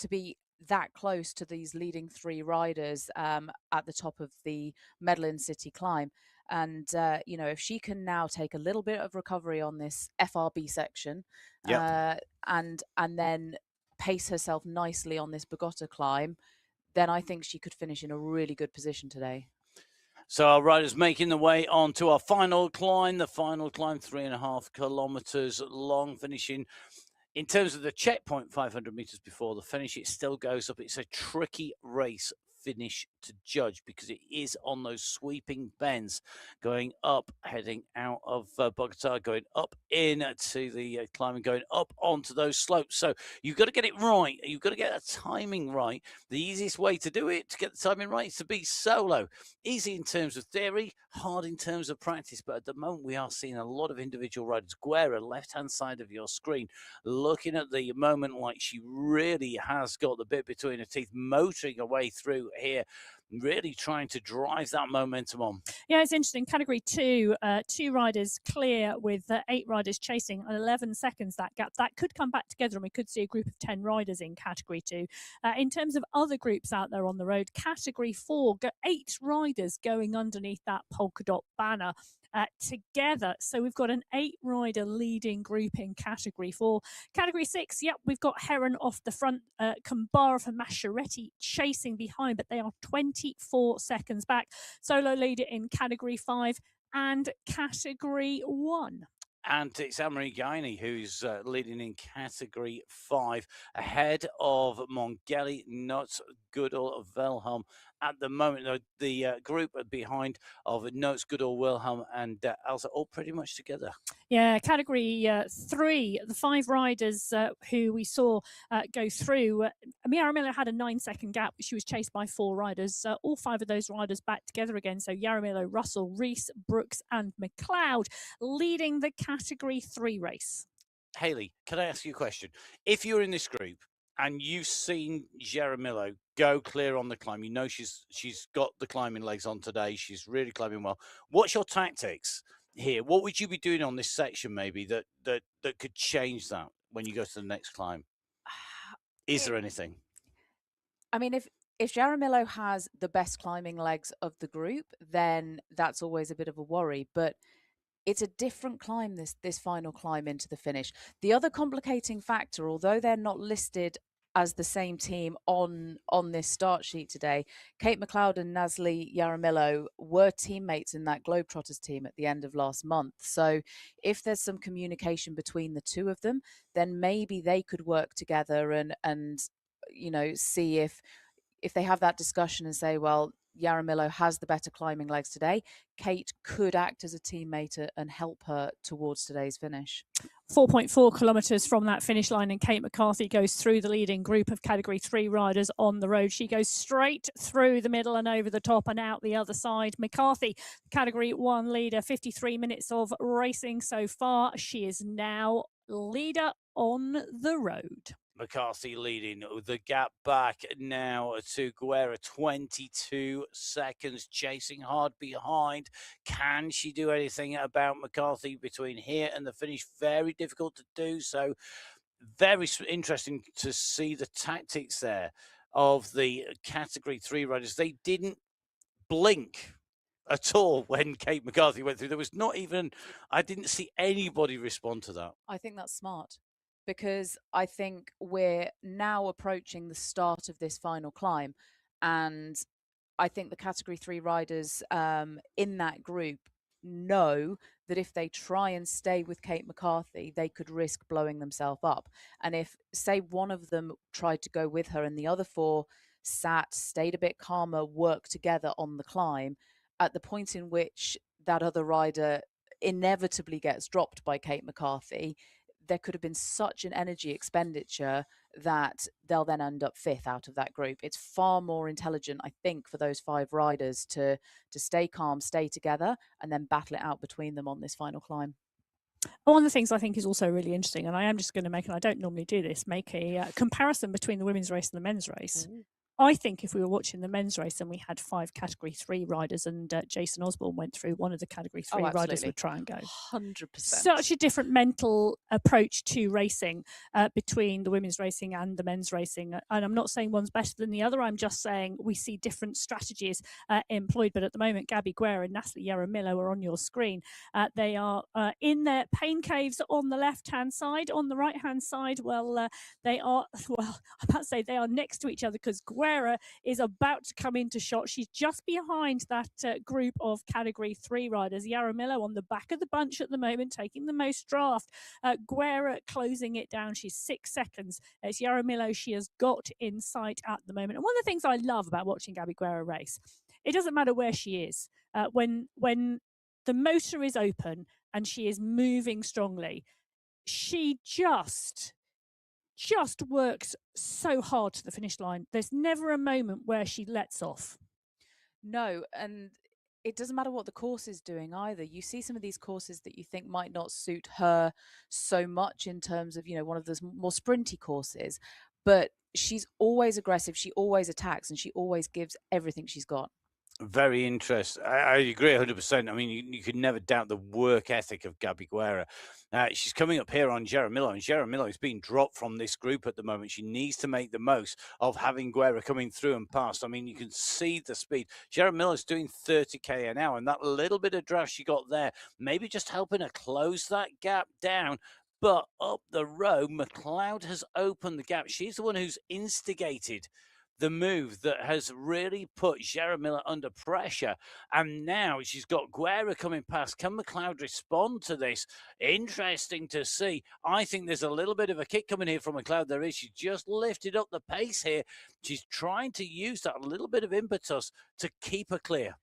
be that close to these leading 3 riders at the top of the Medellin City climb. And, if she can now take a little bit of recovery on this FRB section, Yep. and then pace herself nicely on this Bogota climb, then I think she could finish in a really good position today. So our riders making the way on to our final climb. The final climb, 3.5 kilometers long, finishing in terms of the checkpoint, 500 meters before the finish. It still goes up. It's a tricky race finish to judge because it is on those sweeping bends going up, heading out of Bogota, going up into the climbing, going up onto those slopes. So you've got to get it right. You've got to get that timing right. The easiest way to do it, to get the timing right, is to be solo. Easy in terms of theory, hard in terms of practice. But at the moment, we are seeing a lot of individual riders. Guerra, left-hand side of your screen, looking at the moment like she really has got the bit between her teeth, motoring her way through here, really trying to drive that momentum on. Yeah, it's interesting. Category 2, 2 riders clear with 8 riders chasing, 11 seconds that gap. That could come back together and we could see a group of 10 riders in Category 2. In terms of other groups out there on the road, Category 4, 8 riders going underneath that polka dot banner together. So we've got an 8-rider leading group in Category 4. Category 6, yep, we've got Heron off the front, Kambara and Masciaretti chasing behind, but they are 24 seconds back. Solo leader in Category 5 and Category 1. And it's Anne-Marie Gaini who's leading in Category 5, ahead of Mongeli, Nuts, Goodall, Velholm. at the moment. The group behind of Notes, Goodall, Wilhelm, and Elsa all pretty much together. Yeah, category 3, the 5 riders who we saw go through. Yaramillo had a 9-second gap. She was chased by 4 riders. All 5 of those riders back together again. So Yaramillo, Russell, Rees, Brooks, and McLeod leading the category 3 race. Hayley, can I ask you a question? If you're in this group and you've seen Jaramillo go clear on the climb, you know she's got the climbing legs on today. She's really climbing well. What's your tactics here? What would you be doing on this section maybe that could change that when you go to the next climb? Is there anything? I mean, if Jaramillo has the best climbing legs of the group, then that's always a bit of a worry. But it's a different climb, this final climb into the finish. The other complicating factor, although they're not listed as the same team on this start sheet today, Kate McLeod and Nasli Yaramillo were teammates in that Globetrotters team at the end of last month. So if there's some communication between the two of them, then maybe they could work together and see if they have that discussion and say, well, Yaramillo has the better climbing legs today, Kate could act as a teammate and help her towards today's finish. 4.4 kilometres from that finish line, and Kate McCarthy goes through the leading group of Category 3 riders on the road. She goes straight through the middle and over the top and out the other side. McCarthy, Category 1 leader, 53 minutes of racing so far. She is now leader on the road. McCarthy leading the gap back now to Guerra, 22 seconds, chasing hard behind. Can she do anything about McCarthy between here and the finish? Very difficult to do so. Very interesting to see the tactics there of the Category 3 riders. They didn't blink at all when Kate McCarthy went through. There was not even, I didn't see anybody respond to that. I think that's smart, because I think we're now approaching the start of this final climb. And I think the Category 3 riders in that group know that if they try and stay with Kate McCarthy, they could risk blowing themselves up. And if, say, one of them tried to go with her and the other 4 stayed a bit calmer, worked together on the climb, at the point in which that other rider inevitably gets dropped by Kate McCarthy, there could have been such an energy expenditure that they'll then end up 5th out of that group. It's far more intelligent, I think, for those 5 riders to stay calm, stay together, and then battle it out between them on this final climb. One of the things I think is also really interesting, and I am just going to make, and I don't normally do this, make a comparison between the women's race and the men's race. Ooh. I think if we were watching the men's race and we had 5 Category 3 riders and Jason Osborne went through, one of the Category 3 riders would try and go. 100%. Such a different mental approach to racing between the women's racing and the men's racing. And I'm not saying one's better than the other. I'm just saying we see different strategies employed. But at the moment, Gabby Guerra and Nasli Yaramillo are on your screen. They are in their pain caves on the left-hand side. On the right-hand side, well, they are, well, I'm about to say they are next to each other, because Guerra is about to come into shot. She's just behind that group of Category 3 riders. Yaramillo on the back of the bunch at the moment, taking the most draft. Guerra closing it down. She's 6 seconds. It's Yaramillo she has got in sight at the moment. And one of the things I love about watching Gabby Guerra race, it doesn't matter where she is. When the motor is open and she is moving strongly, she just works so hard to the finish line. There's never a moment where she lets off. No, and it doesn't matter what the course is doing either. You see some of these courses that you think might not suit her so much in terms of, one of those more sprinty courses, but she's always aggressive. She always attacks, and she always gives everything she's got. Very interesting. I agree 100%. I mean, you could never doubt the work ethic of Gabby Guerra. She's coming up here on Jaramillo, and Jaramillo is being dropped from this group at the moment. She needs to make the most of having Guerra coming through and past. I mean, you can see the speed. Jaramillo is doing 30k an hour, and that little bit of draft she got there, maybe just helping her close that gap down. But up the road, McLeod has opened the gap. She's the one who's instigated the move that has really put Gerard Miller under pressure. And now she's got Guerra coming past. Can McLeod respond to this? Interesting to see. I think there's a little bit of a kick coming here from McLeod. There is. She's just lifted up the pace here. She's trying to use that little bit of impetus to keep her clear.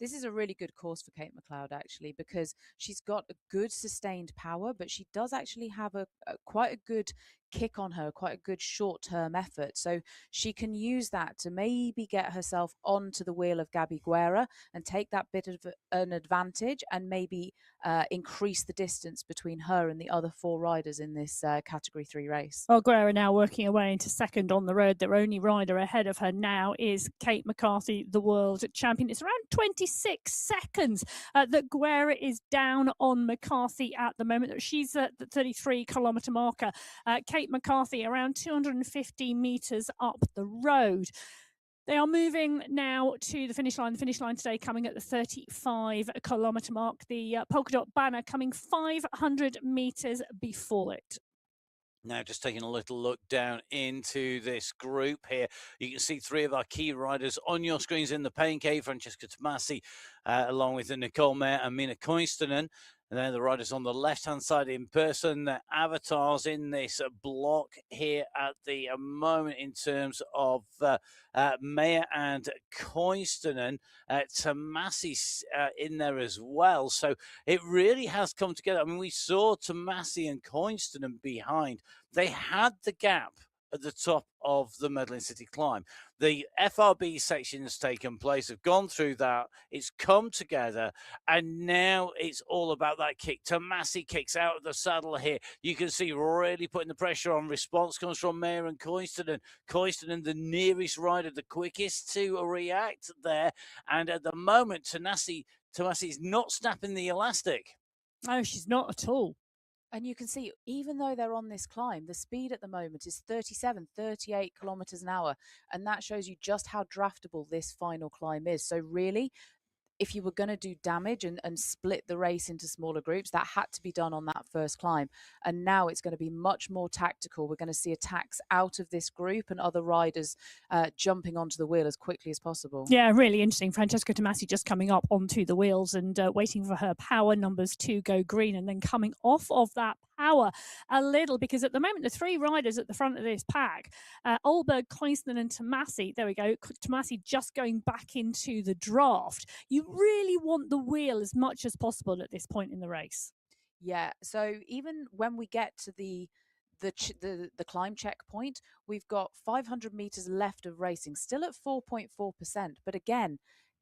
This is a really good course for Kate McLeod, actually, because she's got a good sustained power, but she does actually have a quite a good kick on her, quite a good short-term effort. So she can use that to maybe get herself onto the wheel of Gabby Guerra and take that bit of an advantage and maybe increase the distance between her and the other 4 riders in this Category 3 race. Well, Guerra now working her way into second on the road. Their only rider ahead of her now is Kate McCarthy, the world champion. It's around 26 seconds that Guerra is down on McCarthy at the moment. She's at the 33-kilometre marker. Kate McCarthy around 250 metres up the road. They are moving now to the finish line. The finish line today coming at the 35-kilometre mark. The polka dot banner coming 500 metres before it. Now, just taking a little look down into this group here, you can see 3 of our key riders on your screens in the pain cave. Francesca Tomasi, along with Nicole Mayer and Mina Koistunen. And then the riders on the left-hand side in person, their avatars in this block here at the moment in terms of Mayer and Koistunen. Tomasi's in there as well. So it really has come together. I mean, we saw Tomasi and Koistunen behind. They had the gap at the top of the Medellin City climb. The FRB section has taken place. Have gone through that. It's come together, and now it's all about that kick. Tomasi kicks out of the saddle here. You can see really putting the pressure on. Response comes from Mayer and Koistunen. Koistunen, the nearest rider, the quickest to react there. And at the moment, Tomasi is not snapping the elastic. No, she's not at all. And you can see, even though they're on this climb, the speed at the moment is 37, 38 kilometers an hour. And that shows you just how draftable this final climb is. So really, if you were going to do damage and split the race into smaller groups, that had to be done on that first climb. And now it's going to be much more tactical. We're going to see attacks out of this group and other riders jumping onto the wheel as quickly as possible. Yeah, really interesting. Francesca Tomasi just coming up onto the wheels and waiting for her power numbers to go green, and then coming off of that power a little, because at the moment the 3 riders at the front of this pack, Olberg, Koistunen and Tomasi, there we go, Tomasi just going back into the draft. You really want the wheel as much as possible at this point in the race. Yeah, so even when we get to the climb checkpoint, we've got 500 meters left of racing, still at 4.4%. But again,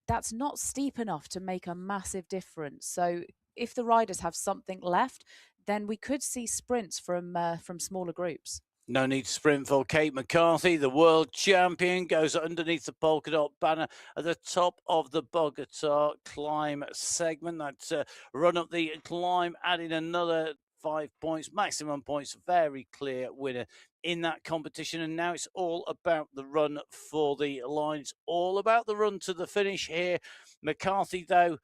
that's not steep enough to make a massive difference. So if the riders have something left, then we could see sprints from smaller groups. No need to sprint for Kate McCarthy. The world champion goes underneath the polka dot banner at the top of the Bogota climb segment. That's run up the climb, adding another 5 points, maximum points. Very clear winner in that competition. And now it's all about the run for the line. It's all about the run to the finish here. McCarthy, though,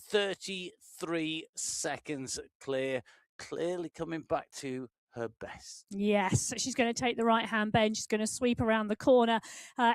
33 seconds clear. Clearly coming back to her best. Yes, she's going to take the right-hand bend. She's going to sweep around the corner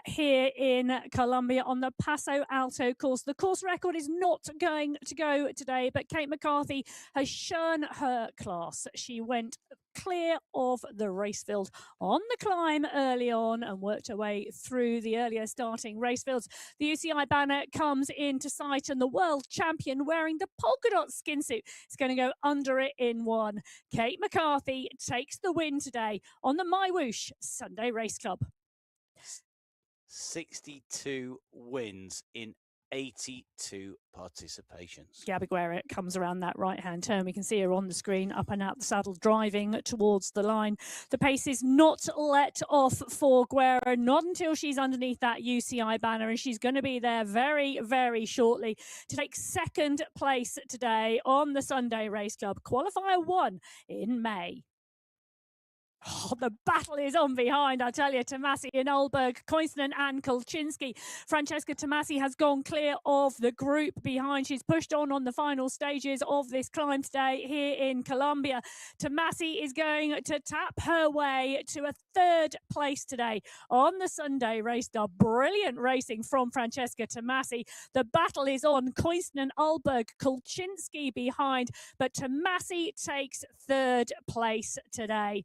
here in Colombia on the Paso Alto course. The course record is not going to go today, but Kate McCarthy has shown her class. She went clear of the race field on the climb early on and worked her way through the earlier starting race fields. The UCI banner comes into sight, and the world champion wearing the polka dot skin suit is going to go under it in one. Kate McCarthy takes the win today on the MyWhoosh Sunday Race Club. 62 wins in 82 participations. Gabby Guerra comes around that right-hand turn. We can see her on the screen, up and out the saddle, driving towards the line. The pace is not let off for Guerra, not until she's underneath that UCI banner, and she's going to be there very, very shortly to take second place today on the Sunday Race Club. Qualifier 1 in May. Oh, the battle is on behind, I tell you. Tomasi and Olberg, Koivunen and Kulczynski. Francesca Tomasi has gone clear of the group behind. She's pushed on the final stages of this climb today here in Colombia. Tomasi is going to tap her way to a third place today on the Sunday Race Club. Brilliant racing from Francesca Tomasi. The battle is on. Koivunen, Olberg, Kulczynski behind, but Tomasi takes third place today.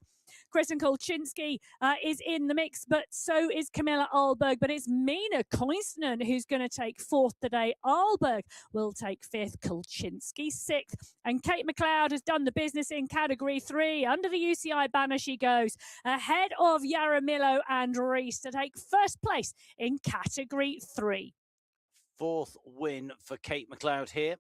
Kristen Kulczynski is in the mix, but so is Camilla Ahlberg. But it's Mina Koivunen who's going to take fourth today. Ahlberg will take fifth, Kulczynski sixth. And Kate McLeod has done the business in Category 3. Under the UCI banner she goes, ahead of Yaramillo and Reese to take first place in Category 3. Fourth win for Kate McLeod here.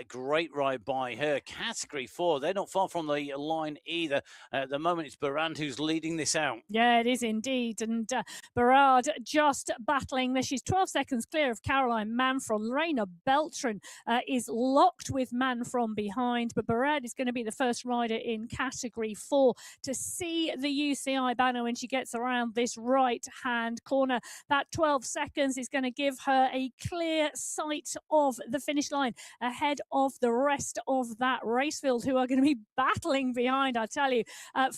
Great ride by her. Category 4, they're not far from the line either. At the moment, it's Barand who's leading this out. Yeah, it is indeed. And Barard just battling this. She's 12 seconds clear of Caroline Manfron. Lorena Beltran is locked with Manfron behind, but Barard is going to be the first rider in Category 4 to see the UCI banner when she gets around this right-hand corner. That 12 seconds is going to give her a clear sight of the finish line ahead of the rest of that race field, who are going to be battling behind, I tell you,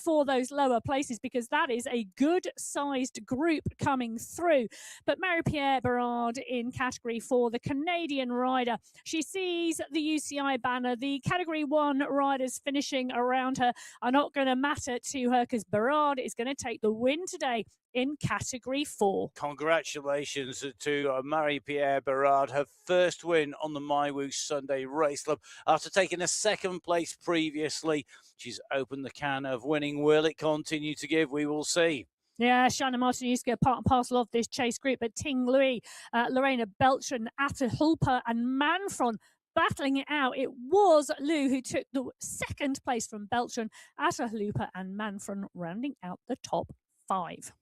for those lower places, because that is a good-sized group coming through. But Marie-Pierre Barard in Category 4, the Canadian rider, she sees the UCI banner. The Category 1 riders finishing around her are not going to matter to her, because Barard is going to take the win today in Category 4. Congratulations to Marie-Pierre Barard, her first win on the MyWhoosh Sunday Race Club after taking a second place previously. She's opened the can of winning. Will it continue to give? We will see. Yeah, Shanna Martinuska, part and parcel of this chase group, but Ting Louis, Lorena Beltran, Atta Hulper and Manfron battling it out. It was Lou who took the second place from Beltran, Atta Hulper and Manfron rounding out the top 5.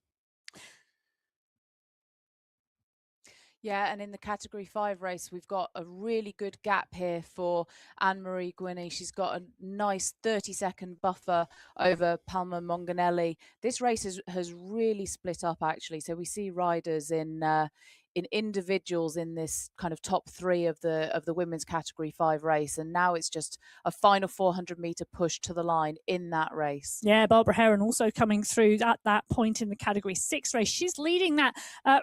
Yeah, and in the Category 5 race, we've got a really good gap here for Anne-Marie Guiney. She's got a nice 30-second buffer over Palma Monganelli. This race has really split up, actually. So we see riders in individuals in this kind of top 3 of the women's Category 5 race, and now it's just a final 400-meter push to the line in that race. Yeah, Barbara Heron also coming through at that point in the Category 6 race. She's leading that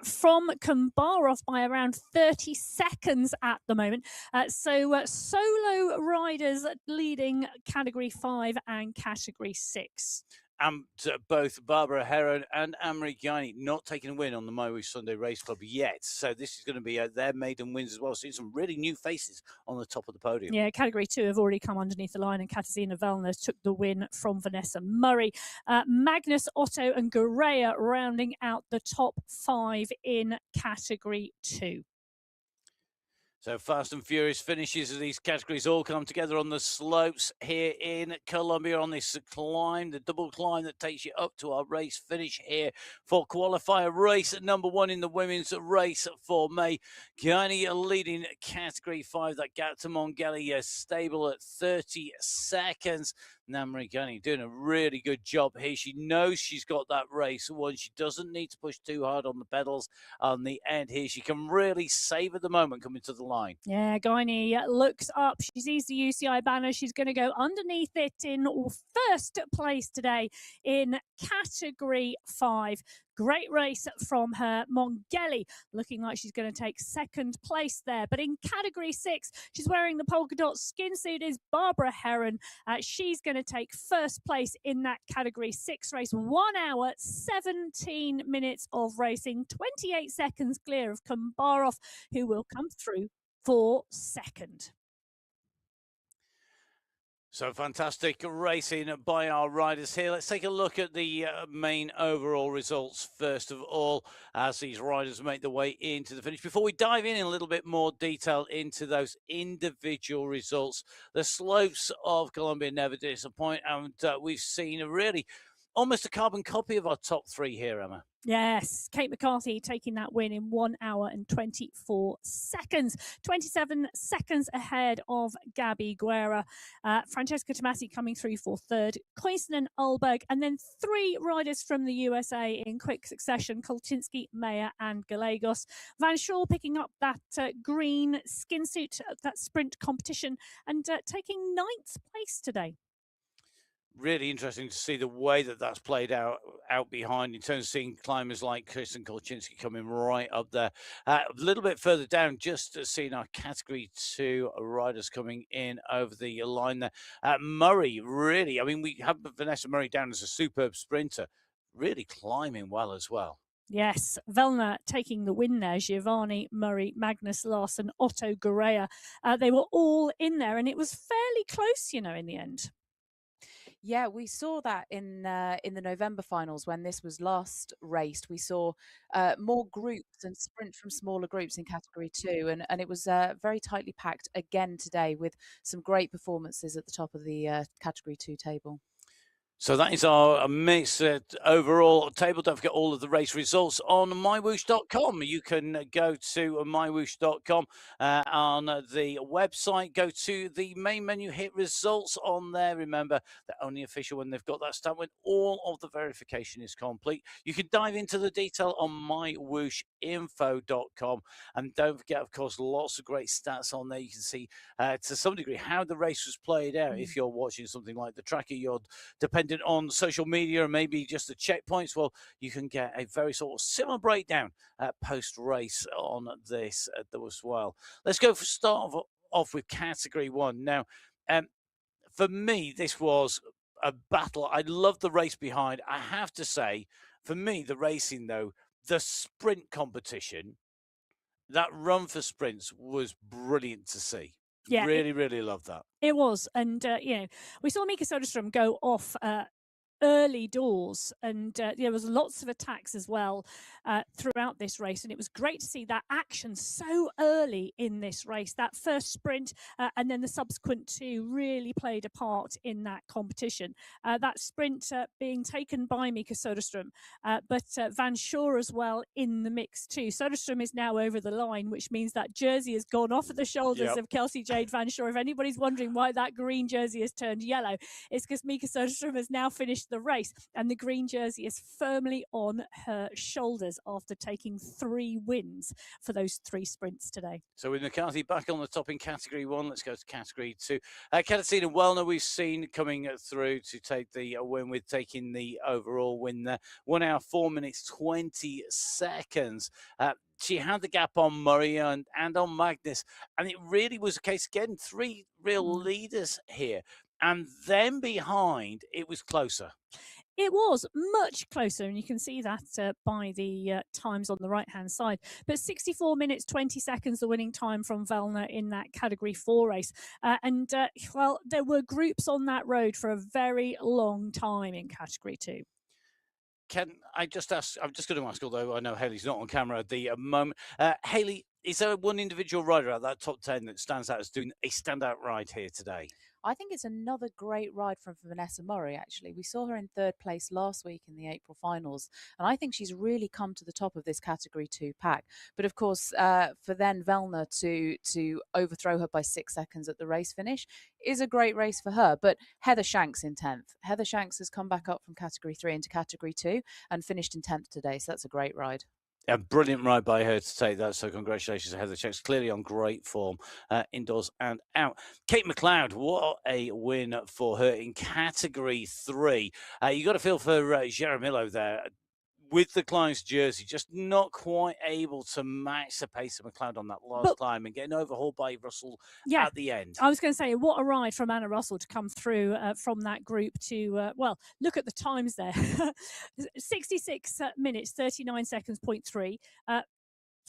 from Kumbarov by around 30 seconds at the moment. So solo riders leading Category 5 and Category 6. And both Barbara Heron and Anne-Marie Guiney not taking a win on the MyWhoosh Sunday Race Club yet. So this is going to be their maiden wins as well. Seeing some really new faces on the top of the podium. Yeah, Category 2 have already come underneath the line, and Katarzyna Wellner took the win from Vanessa Murray. Magnus, Otto and Gourea rounding out the top 5 in Category 2. So fast and furious finishes as these categories all come together on the slopes here in Colombia on this climb, the double climb that takes you up to our race finish here for qualifier race number 1 in the women's race for May. Guiney leading Category 5. That gap to Mongelli stable at 30 seconds. Anne-Marie Guiney doing a really good job here. She knows she's got that race won. She doesn't need to push too hard on the pedals on the end here. She can really savour the moment coming to the line. Yeah, Guiney looks up. She sees the UCI banner. She's going to go underneath it in first place today in Category 5. Great race from her. Mongelli looking like she's going to take second place there. But in Category 6, she's wearing the polka dot skin suit, is Barbara Heron. She's going to take first place in that Category 6 race. 1 hour, 17 minutes of racing. 28 seconds clear of Kumbarov, who will come through for second. So fantastic racing by our riders here. Let's take a look at the main overall results first of all as these riders make their way into the finish. Before we dive in a little bit more detail into those individual results, the slopes of Colombia never disappoint, and we've seen a really almost a carbon copy of our top three here, Emma. Yes, Kate McCarthy taking that win in 1 hour and 24 seconds, 27 seconds ahead of Gabby Guerra. Francesca Tomasi coming through for third, Koistinen, Ulberg, and then three riders from the USA in quick succession, Kolczynski, Meyer, and Gallegos. Van Shaw picking up that green skin suit, that sprint competition, and taking 9th place today. Really interesting to see the way that that's played out behind in terms of seeing climbers like Kristen Kolczynski coming right up there. A little bit further down, just seeing our Category 2 riders coming in over the line there. Murray, really, I mean, we have Vanessa Murray down as a superb sprinter, really climbing well as well. Yes, Vellner taking the win there. Giovanni, Murray, Magnus Larsson, Otto Guerrea. They were all in there, and it was fairly close, in the end. Yeah, we saw that in the November finals when this was last raced. We saw more groups and sprint from smaller groups in Category 2, and it was very tightly packed again today with some great performances at the top of the Category 2 table. So that is our mix overall table. Don't forget all of the race results on MyWhoosh.com. You can go to MyWhoosh.com on the website. Go to the main menu, hit results on there. Remember, they're only official when they've got that stamp when all of the verification is complete. You can dive into the detail on MyWhooshinfo.com. And don't forget, of course, lots of great stats on there. You can see to some degree how the race was played out. If you're watching something like the tracker, you're dependent on social media and maybe just the checkpoints, well, you can get a very sort of similar breakdown post-race on this as well. Let's go for start off with Category 1. Now, for me, this was a battle. I love the race behind. I have to say, for me, the racing, though, the sprint competition, that run for sprints was brilliant to see. Yeah, really love that. It was. And, we saw Mika Soderstrom go off early doors, and there was lots of attacks as well throughout this race, and it was great to see that action so early in this race. That first sprint and then the subsequent two really played a part in that competition. That sprint being taken by Mika Soderstrom, but Van Shaw as well in the mix too. Soderstrom is now over the line, which means that jersey has gone off at the shoulders of Kelsey Jade Van Shaw. If anybody's wondering why that green jersey has turned yellow, it's because Mika Soderstrom has now finished the race, and the green jersey is firmly on her shoulders after taking 3 wins for those 3 sprints today. So with McCarthy back on the top in Category 1, let's go to Category 2. Katarzyna Wellner we've seen coming through to take the win with taking the overall win there. 1 hour, 4 minutes, 20 seconds. She had the gap on Murray and on Magnus, and it really was a case, again, 3 real leaders here. And then behind, it was closer. It was much closer, and you can see that by the times on the right-hand side. But 64 minutes, 20 seconds, the winning time from Vellner in that Category 4 race. Well, there were groups on that road for a very long time in Category 2. Can I just ask, I'm just going to ask, although I know Hayley's not on camera at the moment. Hayley, is there one individual rider out that top 10 that stands out as doing a standout ride here today? I think it's another great ride from Vanessa Murray, actually. We saw her in 3rd place last week in the April finals, and I think she's really come to the top of this Category 2 pack. But of course, for then Vellner to overthrow her by 6 seconds at the race finish is a great race for her. But Heather Shanks in 10th. Heather Shanks has come back up from Category 3 into Category 2 and finished in 10th today, so that's a great ride. A brilliant ride by her to take that. So congratulations to Heather Shanks, clearly on great form indoors and out. Kate McLeod, what a win for her in Category 3. You got to feel for Jaramillo there. With the climb's jersey, just not quite able to match the pace of McLeod on that last climb and getting overhauled by Russell at the end. I was going to say, what a ride from Anna Russell to come through from that group to, well, look at the times there. 66 minutes, 39 seconds, 0.3.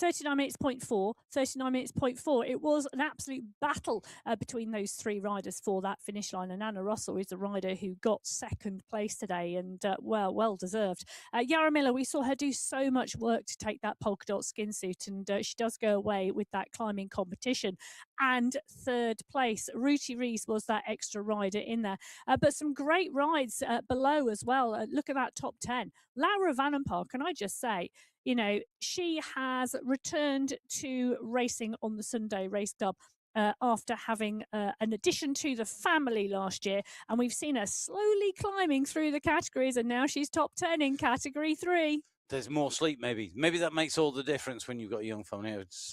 39 minutes, 0.4, 39 minutes, 0.4. It was an absolute battle between those three riders for that finish line. And Anna Russell is the rider who got second place today, and well deserved. Yara Miller, we saw her do so much work to take that polka dot skin suit, and she does go away with that climbing competition and third place. Ruti Rees was that extra rider in there, but some great rides below as well. Look at that top 10. Laura Vanenpark, can I just say, you know, she has returned to racing on the Sunday Race Club after having an addition to the family last year. And we've seen her slowly climbing through the categories, and now she's top 10 in category 3. There's more sleep, maybe. Maybe that makes all the difference when you've got a young family. It's,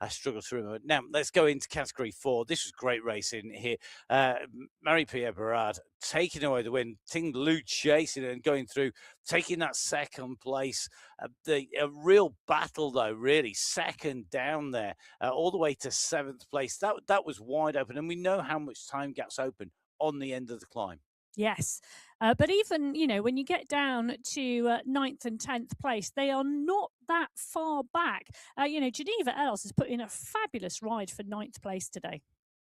I struggle through it. Now, let's go into category 4. This was great racing here. Marie-Pierre Barad taking away the win. Ting Lu chasing it and going through, taking that second place. A real battle, though, really. Second down there, all the way to 7th place. That was wide open. And we know how much time gaps open on the end of the climb. Yes. But even, you know, when you get down to 9th and 10th place, they are not that far back. You know, Geneva Ellis has put in a fabulous ride for 9th place today.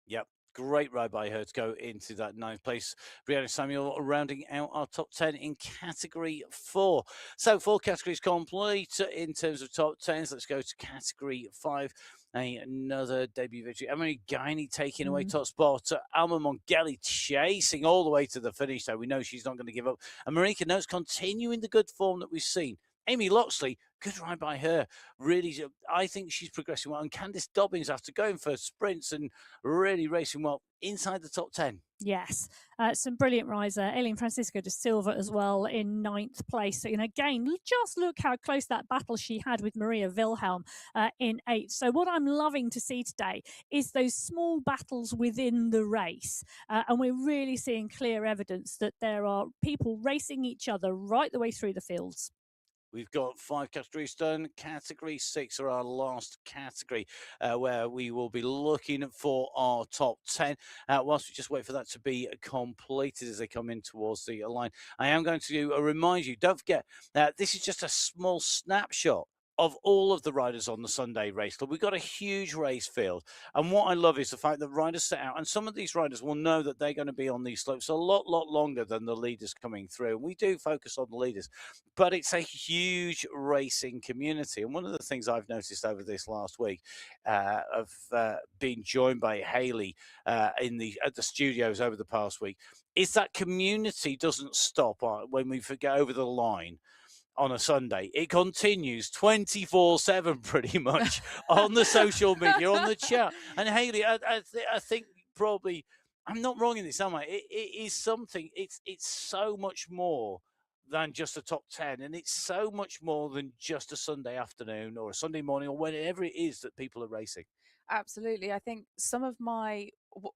Yep. Great ride by her to go into that 9th place. Brianna Samuel rounding out our top 10 in category 4. So 4 categories complete in terms of top 10s. Let's go to category 5. Another debut victory. Emery Guiney taking away top spot. Alma Mongelli chasing all the way to the finish, though. We know she's not going to give up. And Marika Notes continuing the good form that we've seen. Amy Loxley, good ride by her. Really, I think she's progressing well. And Candice Dobbins, after going for sprints and really racing well, inside the top 10. Yes, some brilliant rides there. Aileen Francisco de Silva as well in 9th place. And again, just look how close that battle she had with Maria Wilhelm in 8th. So what I'm loving to see today is those small battles within the race. And we're really seeing clear evidence that there are people racing each other right the way through the fields. We've got 5 categories done. Category 6 are our last category, where we will be looking for our top 10. Whilst we just wait for that to be completed as they come in towards the line, I am going to remind you, don't forget, this is just a small snapshot of all of the riders on the Sunday Race Club. We've got a huge race field. And what I love is the fact that riders set out, and some of these riders will know that they're going to be on these slopes a lot longer than the leaders coming through. And we do focus on the leaders, but it's a huge racing community. And one of the things I've noticed over this last week of being joined by Hayley at the studios over the past week is that community doesn't stop when we get over the line on a Sunday. It continues 24/7 pretty much on the social media, on the chat. And Hayley, I think probably I'm not wrong in this, am I? It is something. It's so much more than just a top 10, and it's so much more than just a Sunday afternoon or a Sunday morning or whenever it is that people are racing. Absolutely. I think some of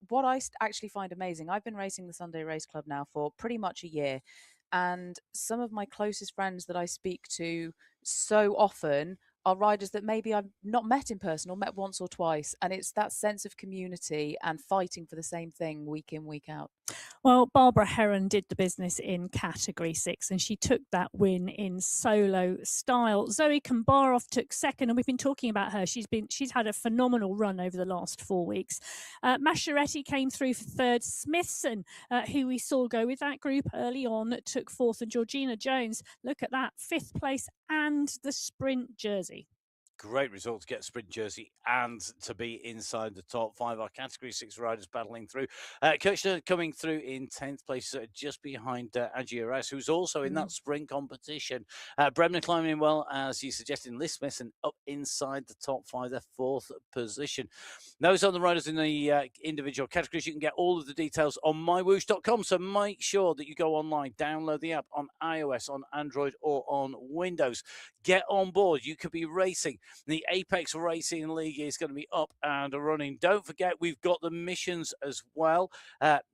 what I actually find amazing, I've been racing the Sunday Race Club now for pretty much a year. And some of my closest friends that I speak to so often are riders that maybe I've not met in person or met once or twice. And it's that sense of community and fighting for the same thing week in, week out. Well, Barbara Heron did the business in category 6, and she took that win in solo style. Zoe Kambarov took second, and we've been talking about her. She's had a phenomenal run over the last 4 weeks. Masciaretti came through for third. Smithson, who we saw go with that group early on, took fourth, and Georgina Jones, look at that, 5th place and the sprint jersey. Great result to get a sprint jersey and to be inside the top 5. Our category 6 riders battling through. Kirchner coming through in 10th place, just behind Angie Arras, who's also in that sprint competition. Bremner climbing in well, as you suggested, Liz Smithson up inside the top 5, their 4th position. Those are the riders in the individual categories. You can get all of the details on MyWhoosh.com, so make sure that you go online, download the app on iOS, on Android, or on Windows. Get on board. You could be racing. The Apex Racing League is going to be up and running. Don't forget, we've got the missions as well.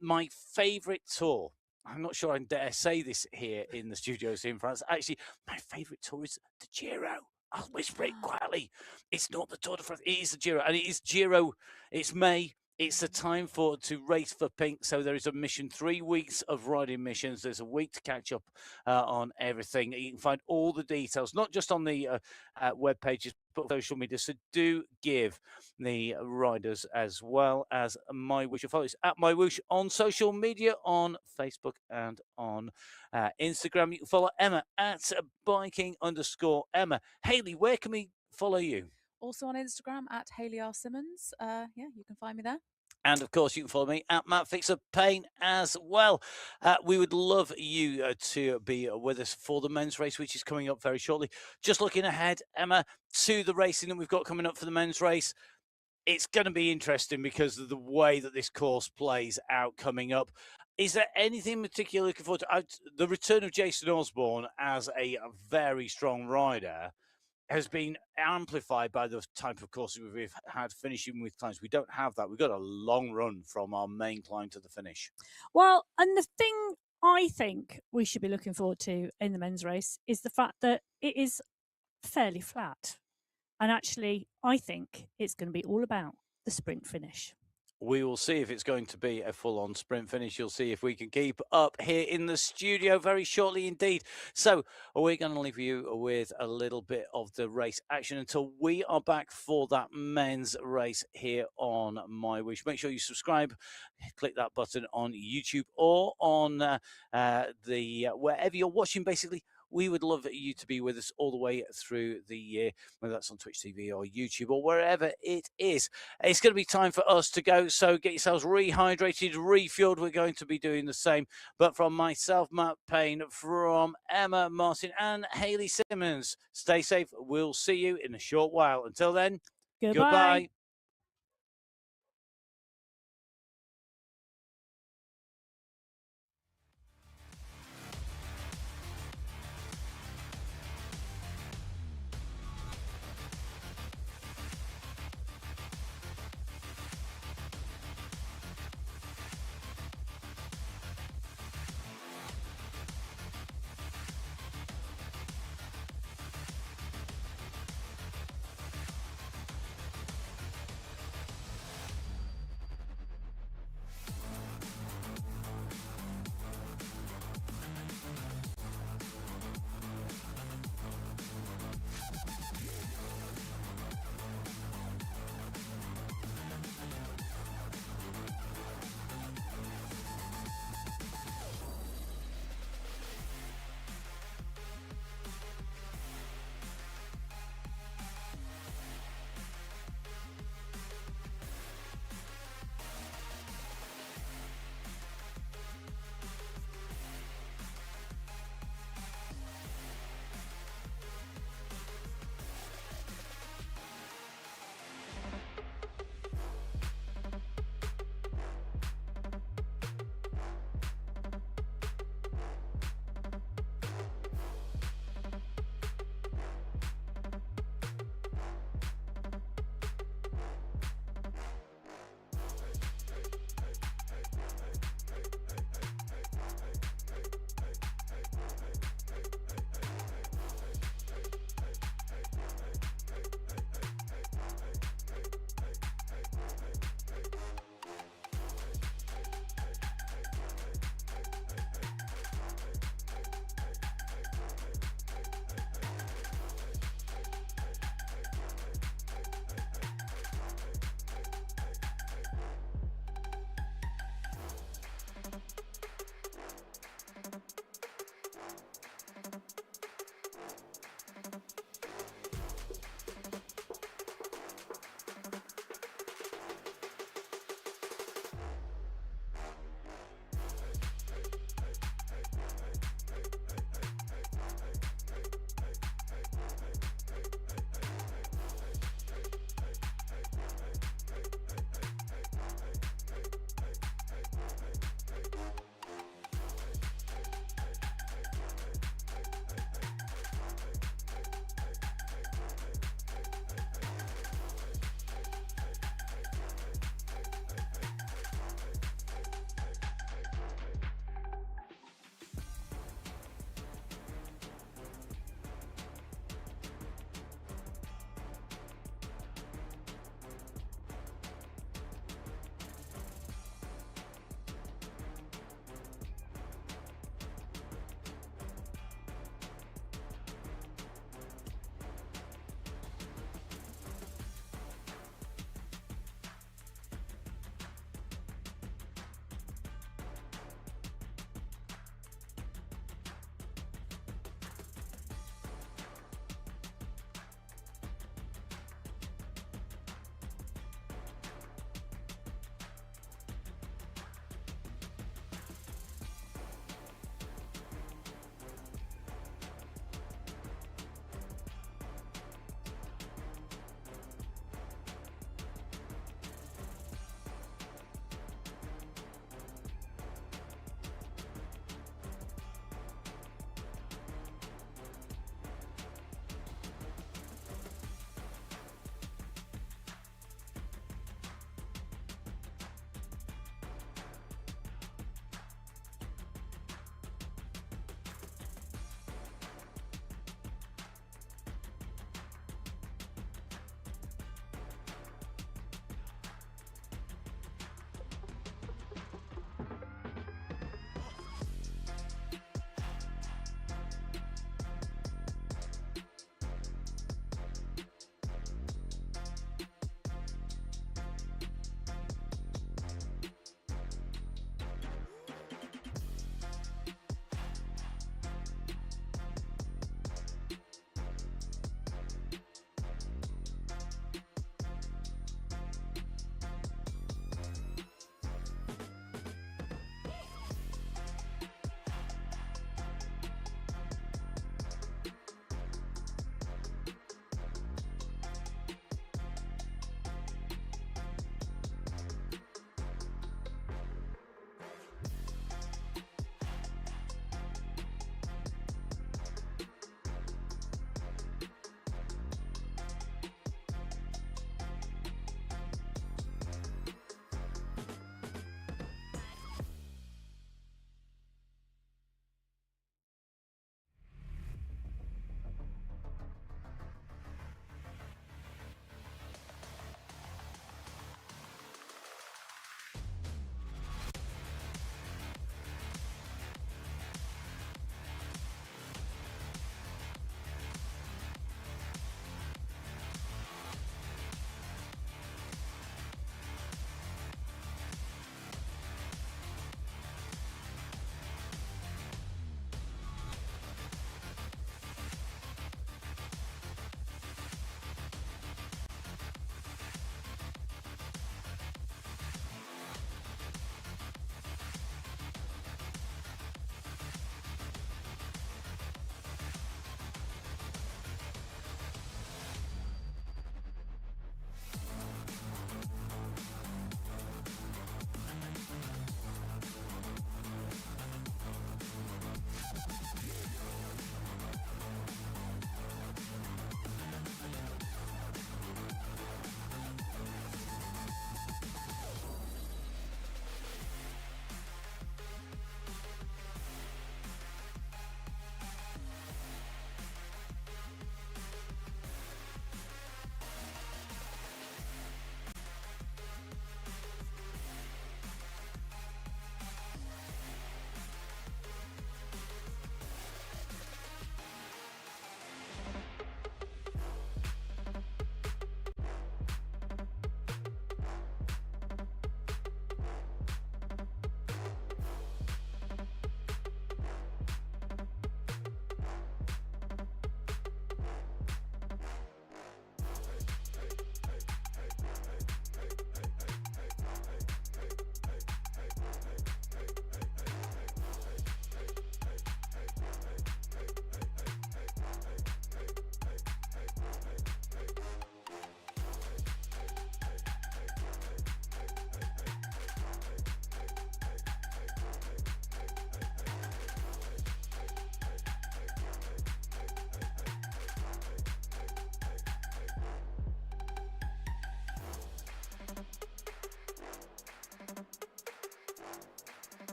My favourite tour, I'm not sure I dare say this here in the studios in France. Actually, my favourite tour is the Giro. I'll whisper it quietly. It's not the Tour de France. It is the Giro. And it is Giro. It's May. It's the time to race for pink. So there is a mission, 3 weeks of riding missions. There's a week to catch up on everything. You can find all the details, not just on the web pages, but on social media. So do give the riders as well as MyWhoosh. Follow us at MyWhoosh on social media, on Facebook and on Instagram. You can follow Emma at biking_Emma. Hayley, where can we follow you? Also on Instagram at Hayley R. Simmons. Yeah, you can find me there. And of course, you can follow me at Matt Fixer Payne as well. We would love you to be with us for the men's race, which is coming up very shortly. Just looking ahead, Emma, to the racing that we've got coming up for the men's race. It's going to be interesting because of the way that this course plays out coming up. Is there anything particular looking forward to? The return of Jason Osborne as a very strong rider has been amplified by the type of courses we've had finishing with climbs. We don't have that. We've got a long run from our main climb to the finish. Well, and the thing I think we should be looking forward to in the men's race is the fact that it is fairly flat. And actually, I think it's going to be all about the sprint finish. We will see if it's going to be a full-on sprint finish. You'll see if we can keep up here in the studio very shortly indeed. So we're going to leave you with a little bit of the race action until we are back for that men's race here on MyWhoosh. Make sure you subscribe, click that button on YouTube or on wherever you're watching, basically. We would love you to be with us all the way through the year, whether that's on Twitch TV or YouTube or wherever it is. It's going to be time for us to go, so get yourselves rehydrated, refueled. We're going to be doing the same. But from myself, Matt Payne, from Emma Martin and Hayley Simmons, stay safe. We'll see you in a short while. Until then, goodbye.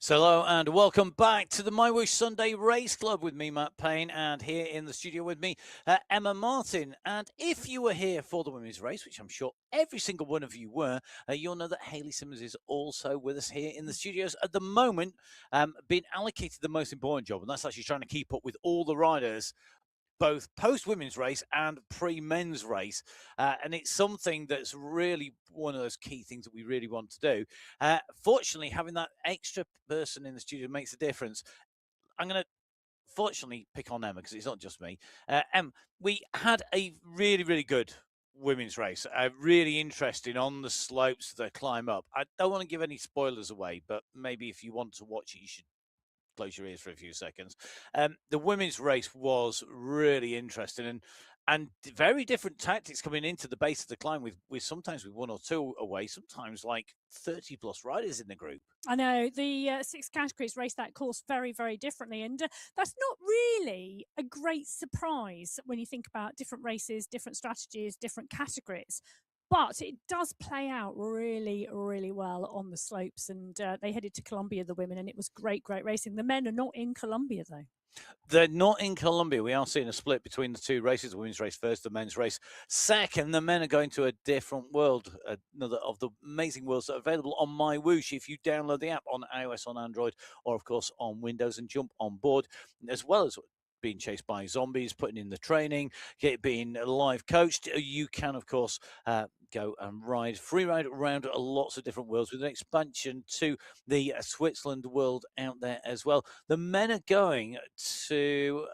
So hello and welcome back to the MyWhoosh Sunday Race Club with me, Matt Payne, and here in the studio with me, Emma Martin. And if you were here for the women's race, which I'm sure every single one of you were, you'll know that Hayley Simmons is also with us here in the studios at the moment, being allocated the most important job, and that's actually trying to keep up with all the riders, both post-women's race and pre-men's race. And it's something that's really one of those key things that we really want to do. Fortunately, having that extra person in the studio makes a difference. I'm going to fortunately pick on Emma because it's not just me. We had a really, really good women's race, really interesting on the slopes that climb up. I don't want to give any spoilers away, but maybe if you want to watch it, you should close your ears for a few seconds. The women's race was really interesting and very different tactics coming into the base of the climb with sometimes with one or two away, sometimes like 30 plus riders in the group. I know the 6 categories race that course very, very differently, and that's not really a great surprise when you think about different races, different strategies, different categories. But it does play out really, really well on the slopes, and they headed to Colombia, the women, and it was great, great racing. The men are not in Colombia, though. They're not in Colombia. We are seeing a split between the two races. The women's race first, the men's race second. The men are going to a different world, another of the amazing worlds that are available on MyWhoosh. If you download the app on iOS, on Android, or of course on Windows and jump on board, as well as being chased by zombies, putting in the training, being live coached, you can, of course, go and free ride around lots of different worlds with an expansion to the Switzerland world out there as well. The men are going to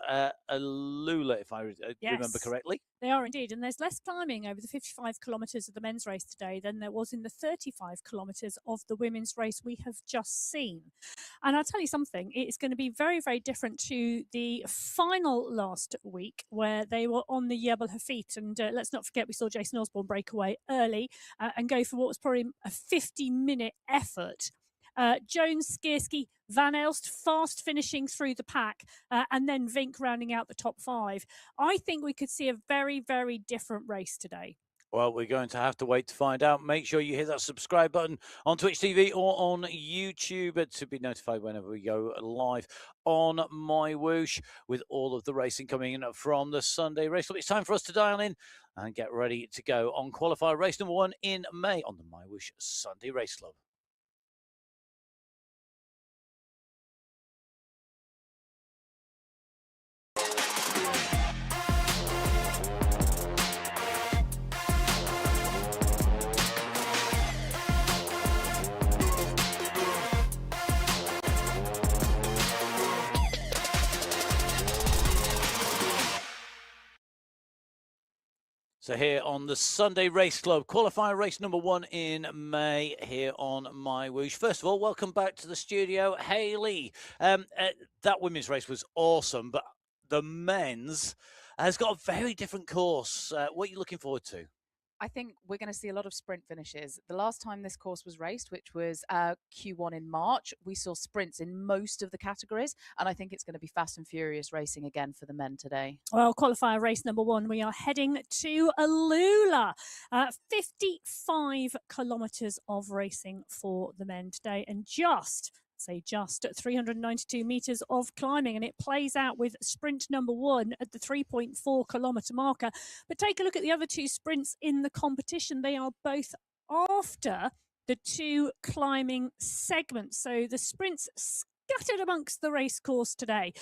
Alula, if I remember correctly. They are indeed, and there's less climbing over the 55 kilometres of the men's race today than there was in the 35 kilometres of the women's race we have just seen. And I'll tell you something, it's going to be very, very different to the final last week where they were on the Jebel Hafit. And let's not forget, we saw Jason Osborne break away early and go for what was probably a 50-minute effort. Jones, Skierski, Van Elst fast finishing through the pack, and then Vink rounding out the top 5. I think we could see a very, very different race today. Well, we're going to have to wait to find out. Make sure you hit that subscribe button on Twitch TV or on YouTube to be notified whenever we go live on MyWhoosh with all of the racing coming in from the Sunday Race Club. It's time for us to dial in and get ready to go on Qualifier race number 1 in May on the MyWhoosh Sunday Race Club. So here on the Sunday Race Club, qualifier race number 1 in May here on MyWhoosh. First of all, welcome back to the studio, Hayley. That women's race was awesome, but the men's has got a very different course. What are you looking forward to? I think we're going to see a lot of sprint finishes. The last time this course was raced, which was Q1 in March, we saw sprints in most of the categories. And I think it's going to be fast and furious racing again for the men today. Well, qualifier race number 1, we are heading to Alula. 55 kilometres of racing for the men today, and just 392 metres of climbing, and it plays out with sprint number 1 at the 3.4 kilometre marker. But take a look at the other 2 sprints in the competition. They are both after the 2 climbing segments. So the sprints scattered amongst the race course today.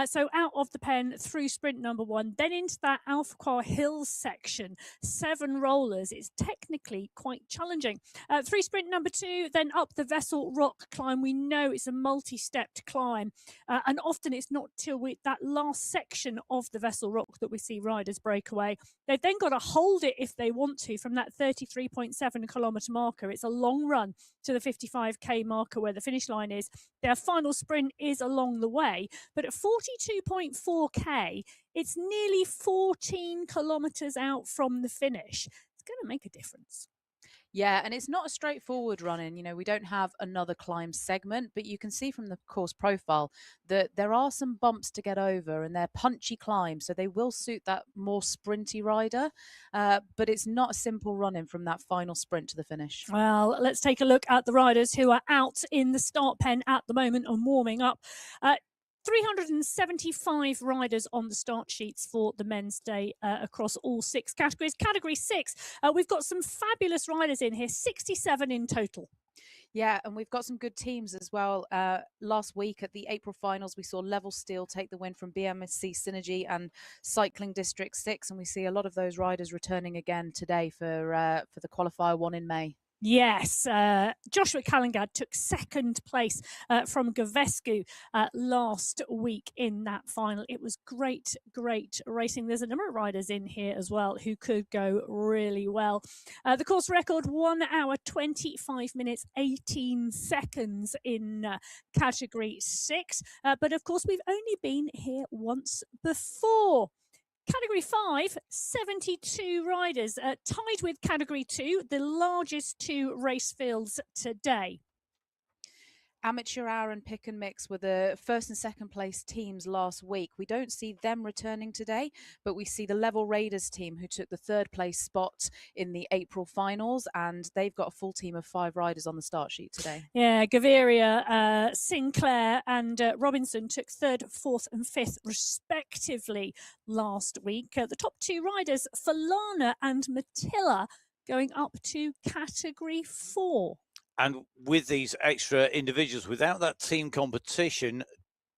So out of the pen through sprint number 1, then into that Alpha Hills section, 7 rollers. It's technically quite challenging. Through sprint number 2, then up the Vessel Rock climb. We know it's a multi-stepped climb, and often it's not till that last section of the Vessel Rock that we see riders break away. They've then got to hold it if they want to from that 33.7 kilometre marker. It's a long run to the 55k marker where the finish line is. Their final sprint is along the way, but at 42.4k, it's nearly 14 kilometres out from the finish. It's going to make a difference. Yeah, and it's not a straightforward run-in. We don't have another climb segment, but you can see from the course profile that there are some bumps to get over, and they're punchy climbs, so they will suit that more sprinty rider. But it's not a simple run-in from that final sprint to the finish. Well, let's take a look at the riders who are out in the start pen at the moment and warming up. 375 riders on the start sheets for the men's day across all 6 categories. Category 6, we've got some fabulous riders in here, 67 in total. Yeah, and we've got some good teams as well. Last week at the April finals, we saw Level Steel take the win from BMSC Synergy and Cycling District 6, and we see a lot of those riders returning again today for the Qualifier 1 in May. Yes, Joshua Callingad took second place from Gavescu last week in that final. It was great racing. There's a number of riders in here as well who could go really well. The course record, 1 hour, 25 minutes, 18 seconds in category 6. But of course, we've only been here once before. Category 5, 72 riders, tied with Category 2, the largest 2 race fields today. Amateur Hour and Pick and Mix were the first and second place teams last week. We don't see them returning today, but we see the Level Raiders team who took the 3rd place spot in the April finals, and they've got a full team of 5 riders on the start sheet today. Yeah, Gaviria, Sinclair and Robinson took 3rd, 4th and 5th respectively last week. The top 2 riders, Falana and Matilla, going up to Category 4. And with these extra individuals, without that team competition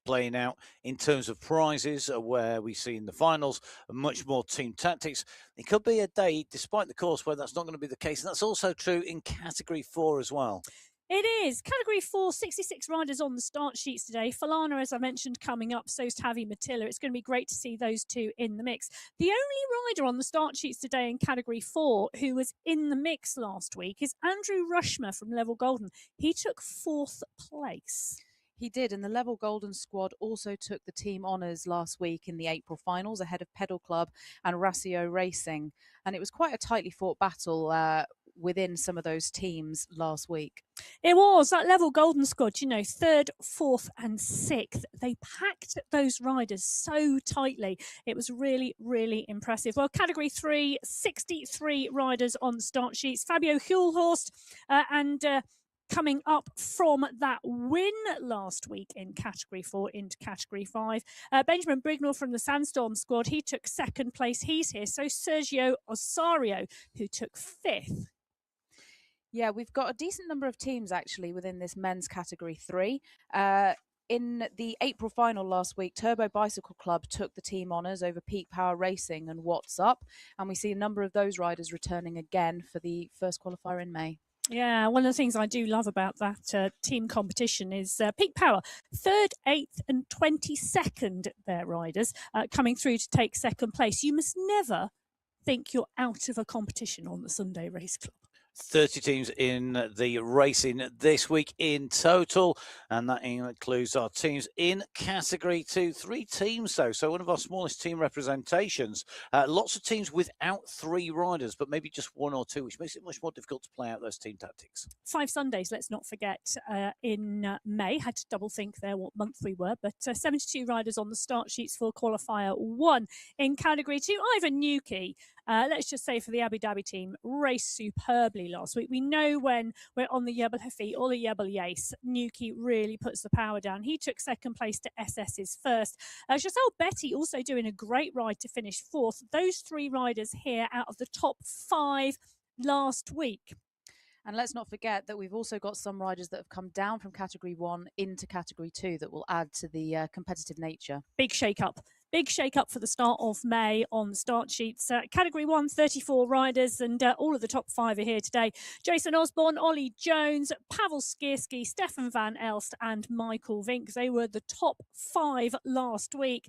playing out in terms of prizes, where we see in the finals much more team tactics, it could be a day, despite the course, where that's not going to be the case. And that's also true in Category 4 as well. It is. Category 4, 66 riders on the start sheets today. Falana, as I mentioned, coming up. So's Tavi Matilla. It's going to be great to see those 2 in the mix. The only rider on the start sheets today in Category 4 who was in the mix last week is Andrew Rushmer from Level Golden. He took 4th place. He did, and the Level Golden squad also took the team honours last week in the April finals ahead of Pedal Club and Racio Racing. And it was quite a tightly fought battle within some of those teams last week. It was that Level Golden squad, 3rd, 4th and 6th. They packed those riders so tightly. It was really, really impressive. Well, Category 3, 63 riders on the start sheets. Fabio Hulhorst and coming up from that win last week in Category 4 into Category 5. Benjamin Brignall from the Sandstorm squad, he took 2nd place. He's here. So Sergio Osario, who took 5th. Yeah, we've got a decent number of teams actually within this men's Category 3. In the April final last week, Turbo Bicycle Club took the team honours over Peak Power Racing and What's Up. And we see a number of those riders returning again for the first qualifier in May. Yeah, one of the things I do love about that team competition is Peak Power, 3rd, 8th and 22nd, their riders, coming through to take 2nd place. You must never think you're out of a competition on the Sunday Race Club. 30 teams in the racing this week in total, and that includes our teams in Category 2. 3 teams, though, so one of our smallest team representations. Lots of teams without 3 riders, but maybe just 1 or 2, which makes it much more difficult to play out those team tactics. 5 Sundays, let's not forget, in May. Had to double think there what month we were, but 72 riders on the start sheets for Qualifier 1 in Category 2. Ivan Newkey, let's just say for the Abu Dhabi team, raced superbly last week. We know when we're on the Jebel Hafi or the Jebel Yais, Newkey really puts the power down. He took 2nd place to SS's 1st. Giselle Betty also doing a great ride to finish 4th. Those 3 riders here out of the top 5 last week. And let's not forget that we've also got some riders that have come down from Category 1 into Category 2 that will add to the competitive nature. Big shake-up. Big shake-up for the start of May on the start sheets. Category 1, 34 riders, and all of the top 5 are here today. Jason Osborne, Ollie Jones, Pavel Skierski, Stefan Van Elst, and Michael Vink. They were the top 5 last week.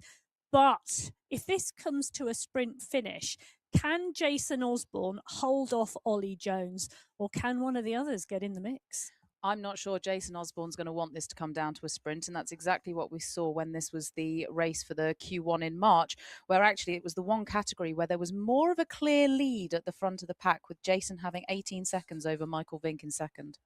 But if this comes to a sprint finish, can Jason Osborne hold off Ollie Jones, or can one of the others get in the mix? I'm not sure Jason Osborne's going to want this to come down to a sprint, and that's exactly what we saw when this was the race for the Q1 in March, where actually it was the one category where there was more of a clear lead at the front of the pack, with Jason having 18 seconds over Michael Vink in second.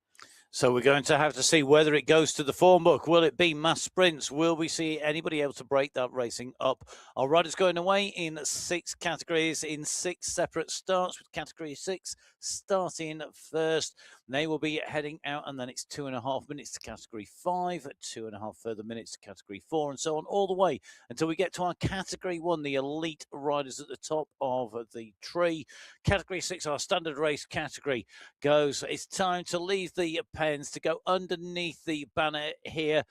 So we're going to have to see whether it goes to the form book. Will it be mass sprints? Will we see anybody able to break that racing up? Our riders going away in 6 categories, in 6 separate starts, with category 6 starting first. They will be heading out, and then it's 2.5 minutes to category 5, 2.5 further minutes to category 4, and so on all the way until we get to our category 1, the elite riders at the top of the tree. Category 6, our standard race category, goes. It's time to leave the pens, to go underneath the banner here.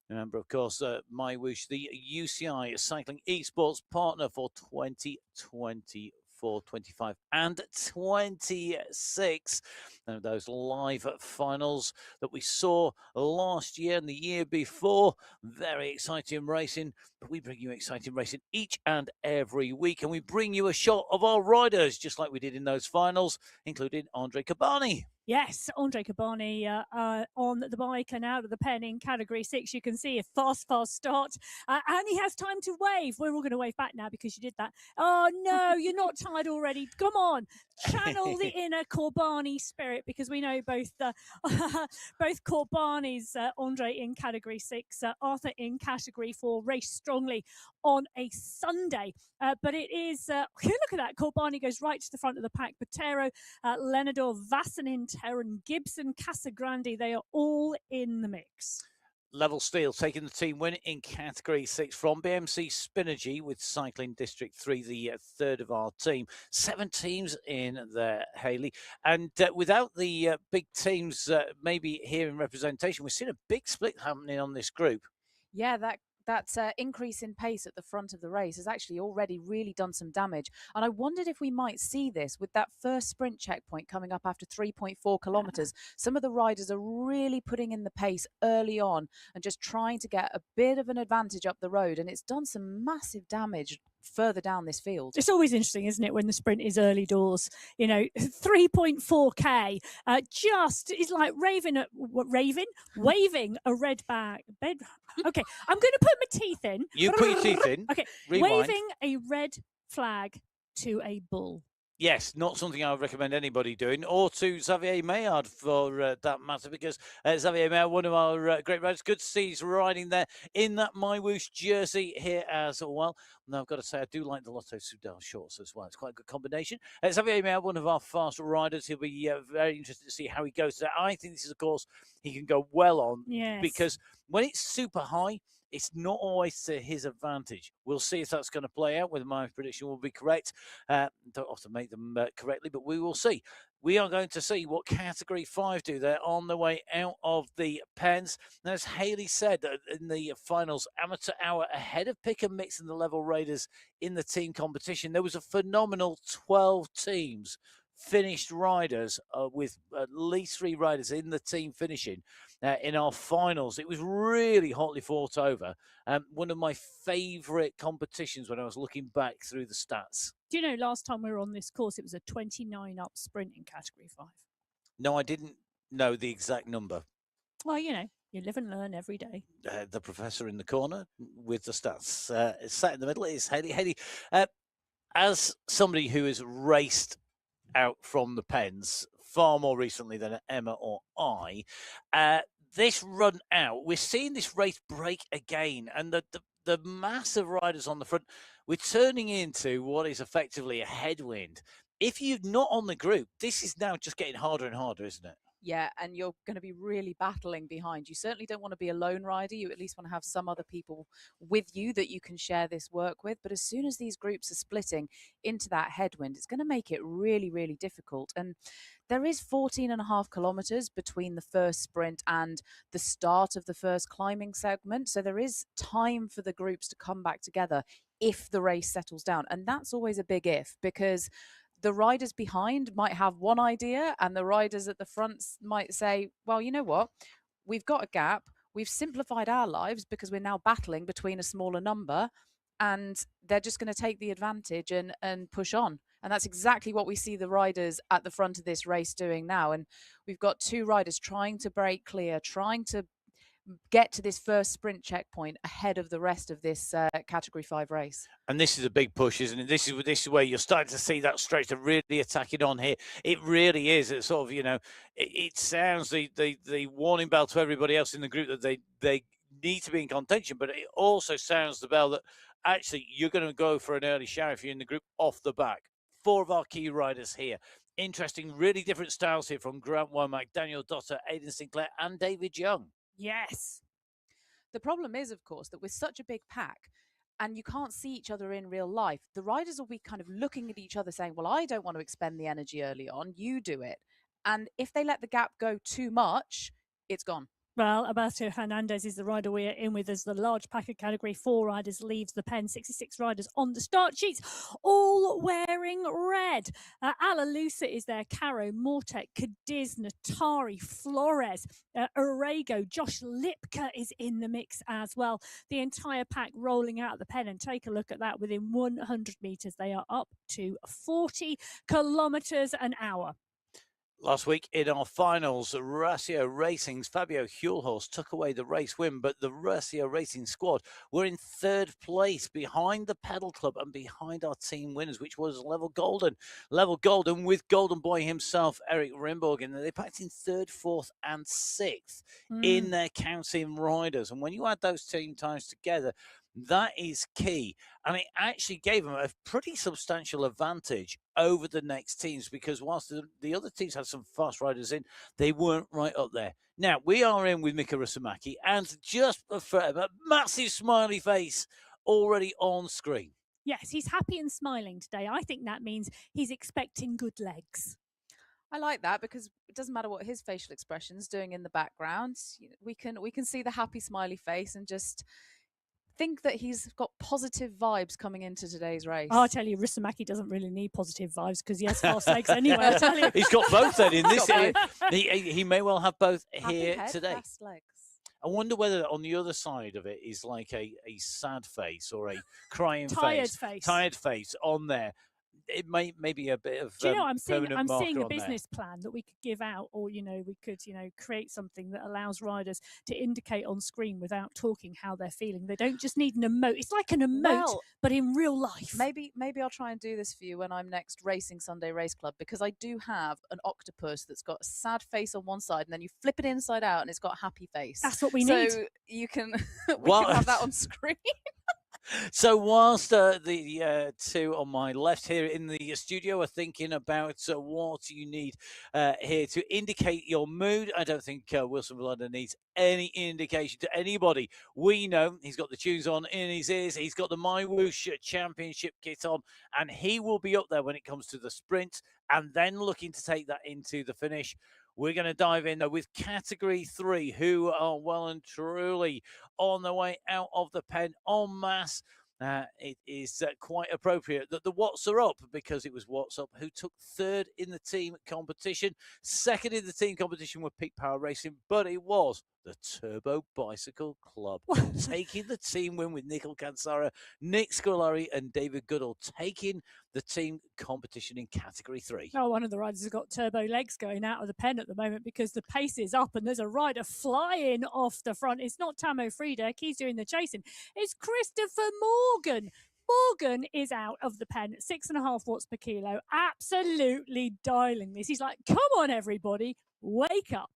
Remember, of course, MyWhoosh, the UCI Cycling Esports partner for 2024, 25 and 26. And those live finals that we saw last year and the year before. Very exciting racing. But we bring you exciting racing each and every week. And we bring you a shot of our riders, just like we did in those finals, including Andre Cabani. Yes, Andre Cabani on the bike and out of the pen in category 6. You can see a fast start. And he has time to wave. We're all going to wave back now because you did that. Oh, no, you're not tired already. Come on. Channel the inner Corbani spirit, because we know both both Corbanis, Andre in category 6, Arthur in category 4, race strongly on a Sunday. But it is, look at that. Corbani goes right to the front of the pack. Botero, Lenador, Vassanin, Terran, Gibson, Casagrande, they are all in the mix. Level Steel taking the team win in category 6 from BMC Spinergy with Cycling District 3, the third of our team. 7 teams in there, Hayley. And without the big teams maybe here in representation, we've seen a big split happening on this group. Yeah, that increase in pace at the front of the race has actually already really done some damage. And I wondered if we might see this with that first sprint checkpoint coming up after 3.4 kilometres. Some of the riders are really putting in the pace early on and just trying to get a bit of an advantage up the road. And it's done some massive damage further down this field. It's always interesting, isn't it, when the sprint is early doors? 3.4k just is like waving a red bag. Okay, I'm going to put my teeth in. You put your teeth in. Okay, rewind. Waving a red flag to a bull. Yes, not something I would recommend anybody doing, or to Xavier Maillard for that matter, because Xavier Maillard, one of our great riders, good to see he's riding there in that MyWhoosh jersey here as well. Now, I've got to say, I do like the Lotto Soudal shorts as well. It's quite a good combination. Xavier Maillard, one of our fast riders, he'll be very interested to see how he goes today. I think this is a course he can go well on, because when it's super high, it's not always to his advantage. We'll see if that's going to play out, whether my prediction will be correct. Don't often make them correctly, but we will see. We are going to see what Category 5 do. They're on the way out of the pens. And as Hayley said in the finals, amateur hour ahead of Pick and Mix and the Level Raiders in the team competition, there was a phenomenal 12 teams finished riders with at least 3 riders in the team finishing in our finals. It was really hotly fought over. One of my favourite competitions when I was looking back through the stats. Do you know, last time we were on this course, it was a 29 up sprint in category 5. No, I didn't know the exact number. Well, you live and learn every day. The professor in the corner with the stats. Sat in the middle is Hayley. Hayley, as somebody who has raced out from the pens far more recently than Emma or I, this run out, we're seeing this race break again, and the massive riders on the front, we're turning into what is effectively a headwind. If you're not on the group, this is now just getting harder and harder, isn't it? Yeah, and you're going to be really battling behind. You certainly don't want to be a lone rider. You at least want to have some other people with you that you can share this work with. But as soon as these groups are splitting into that headwind, it's going to make it really, really difficult. And there is 14.5 kilometers between the first sprint and the start of the first climbing segment. So there is time for the groups to come back together if the race settles down. And that's always a big if, because the riders behind might have one idea and the riders at the front might say, well, you know what? We've got a gap. We've simplified our lives because we're now battling between a smaller number, and they're just going to take the advantage and push on. And that's exactly what we see the riders at the front of this race doing now. And we've got 2 riders trying to break clear, trying to get to this first sprint checkpoint ahead of the rest of this Category 5 race. And this is a big push, isn't it? This is where you're starting to see that stretch to really attacking on here. It really is. It's sort of, it sounds the warning bell to everybody else in the group that they need to be in contention, but it also sounds the bell that actually you're going to go for an early shower if you're in the group off the back. 4 of our key riders here. Interesting, really different styles here from Grant Womack, Daniel Dotter, Aidan Sinclair, and David Young. Yes. The problem is, of course, that with such a big pack and you can't see each other in real life, the riders will be kind of looking at each other saying, well, I don't want to expend the energy early on, you do it. And if they let the gap go too much, it's gone. Well, Alberto Hernandez is the rider we are in with as the large pack of Category 4 riders leaves the pen. 66 riders on the start sheets, all wearing red. Alalusa is there, Caro, Mortek, Cadiz, Natari, Flores, Orego, Josh Lipka is in the mix as well. The entire pack rolling out of the pen, and take a look at that. Within 100 metres, they are up to 40 kilometres an hour. Last week in our finals, Ratio Racing's Fabio Hulhorst took away the race win, but the Ratio Racing squad were in 3rd place behind the Pedal Club and behind our team winners, which was Level Golden. Level Golden with Golden Boy himself, Eric Rimborg, and they packed in 3rd, 4th and 6th in their counting riders. And when you add those team times together, that is key. And it actually gave them a pretty substantial advantage over the next teams, because whilst the other teams had some fast riders in, they weren't right up there. Now, we are in with Mika Rusamaki, and just for a massive smiley face already on screen. Yes, he's happy and smiling today. I think that means he's expecting good legs. I like that, because it doesn't matter what his facial expression's doing in the background. We can see the happy smiley face and just think that he's got positive vibes coming into today's race. Oh, I tell you, Rusamaki doesn't really need positive vibes because he has fast legs anyway. I tell you, he's got both then in this. He may well have both here head, today. fast legs. I wonder whether on the other side of it is like a sad face or a crying tired face on there. It may be a bit of. Do you know, I'm seeing a business plan that we could give out, or we could create something that allows riders to indicate on screen without talking how they're feeling. They don't just need an emote. It's like an emote, but in real life. Maybe I'll try and do this for you when I'm next racing Sunday Race Club, because I do have an octopus that's got a sad face on one side, and then you flip it inside out, and it's got a happy face. That's what we need. So you can we can have that on screen. So whilst the 2 on my left here in the studio are thinking about what you need here to indicate your mood, I don't think Wilson Villada needs any indication to anybody. We know he's got the tunes on in his ears. He's got the MyWhoosh Championship kit on, and he will be up there when it comes to the sprint and then looking to take that into the finish. We're going to dive in, though, with Category 3, who are well and truly on their way out of the pen en masse. It is quite appropriate that the Watts are up, because it was Watts up who took 3rd in the team competition. 2nd in the team competition were Peak Power Racing, but it was the Turbo Bicycle Club taking the team win, with Nicol Cansara, Nick Scolari and David Goodall taking the team competition in Category 3. Oh, one of the riders has got turbo legs going out of the pen at the moment, because the pace is up and there's a rider flying off the front. It's not Tamo Friedeck. He's doing the chasing. It's Christopher Morgan. Morgan is out of the pen, 6.5 watts per kilo, absolutely dialing this. He's like, come on, everybody, wake up.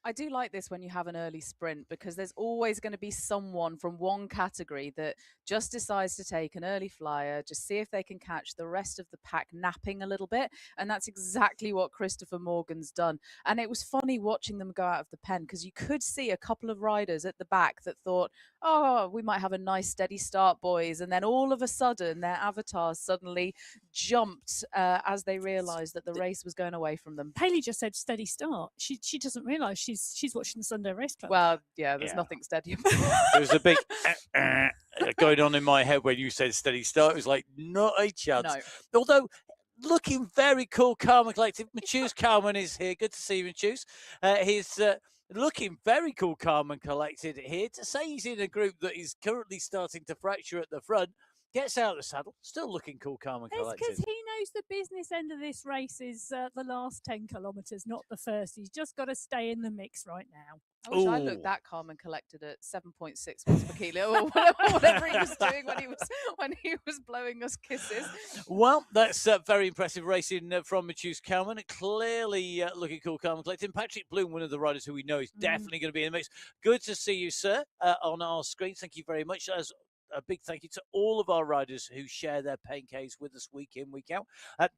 I do like this when you have an early sprint, because there's always going to be someone from one category that just decides to take an early flyer, just see if they can catch the rest of the pack napping a little bit. And that's exactly what Christopher Morgan's done. And it was funny watching them go out of the pen, because you could see a couple of riders at the back that thought, oh, we might have a nice steady start, boys. And then all of a sudden, their avatars suddenly jumped as they realised that the race was going away from them. Haley just said steady start. She doesn't realise she's watching the Sunday Race Club. Well, yeah, there's nothing steady about it. There was a big going on in my head when you said steady start. It was like, not a chance. No. Although, looking very cool, calm and collected. Matheus Kalman is here. Good to see you, Matheus. He's looking very cool, calm and collected here. To say he's in a group that is currently starting to fracture at the front, gets out of the saddle, still looking cool, calm and It's because collected. he knows the business end of this race is the last 10 kilometres, not the first. He's just got to stay in the mix right now. I wish I looked that calm and collected at 7.6 miles per kilo, or whatever he was doing when he was blowing us kisses. Well, that's very impressive racing from MyWhoosh Kalman. Clearly looking cool, calm and collected. Patrick Bloom, one of the riders who we know is definitely going to be in the mix. Good to see you, sir, on our screen. Thank you very much. As a big thank you to all of our riders who share their pancakes with us week in, week out.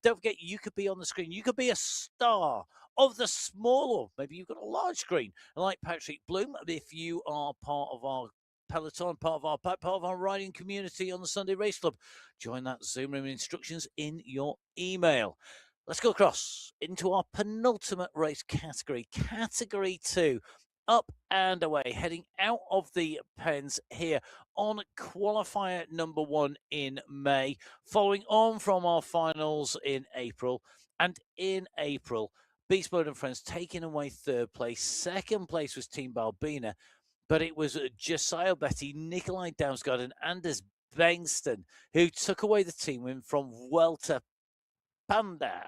Don't forget, you could be on the screen. You could be a star of the small, or maybe you've got a large screen, like Patrick Bloom, if you are part of our peloton, part of our riding community on the Sunday Race Club. Join that Zoom room instructions in your email. Let's go across into our penultimate race category, Category 2. Up and away, heading out of the pens here on qualifier number 1 in May, following on from our finals in April. And in April, Beast Mode and Friends taking away 3rd place. 2nd place was Team Balbina, but it was Josiah Betty, Nikolai Damsgaard, and Anders Bengston who took away the team win from Vuelta Panda.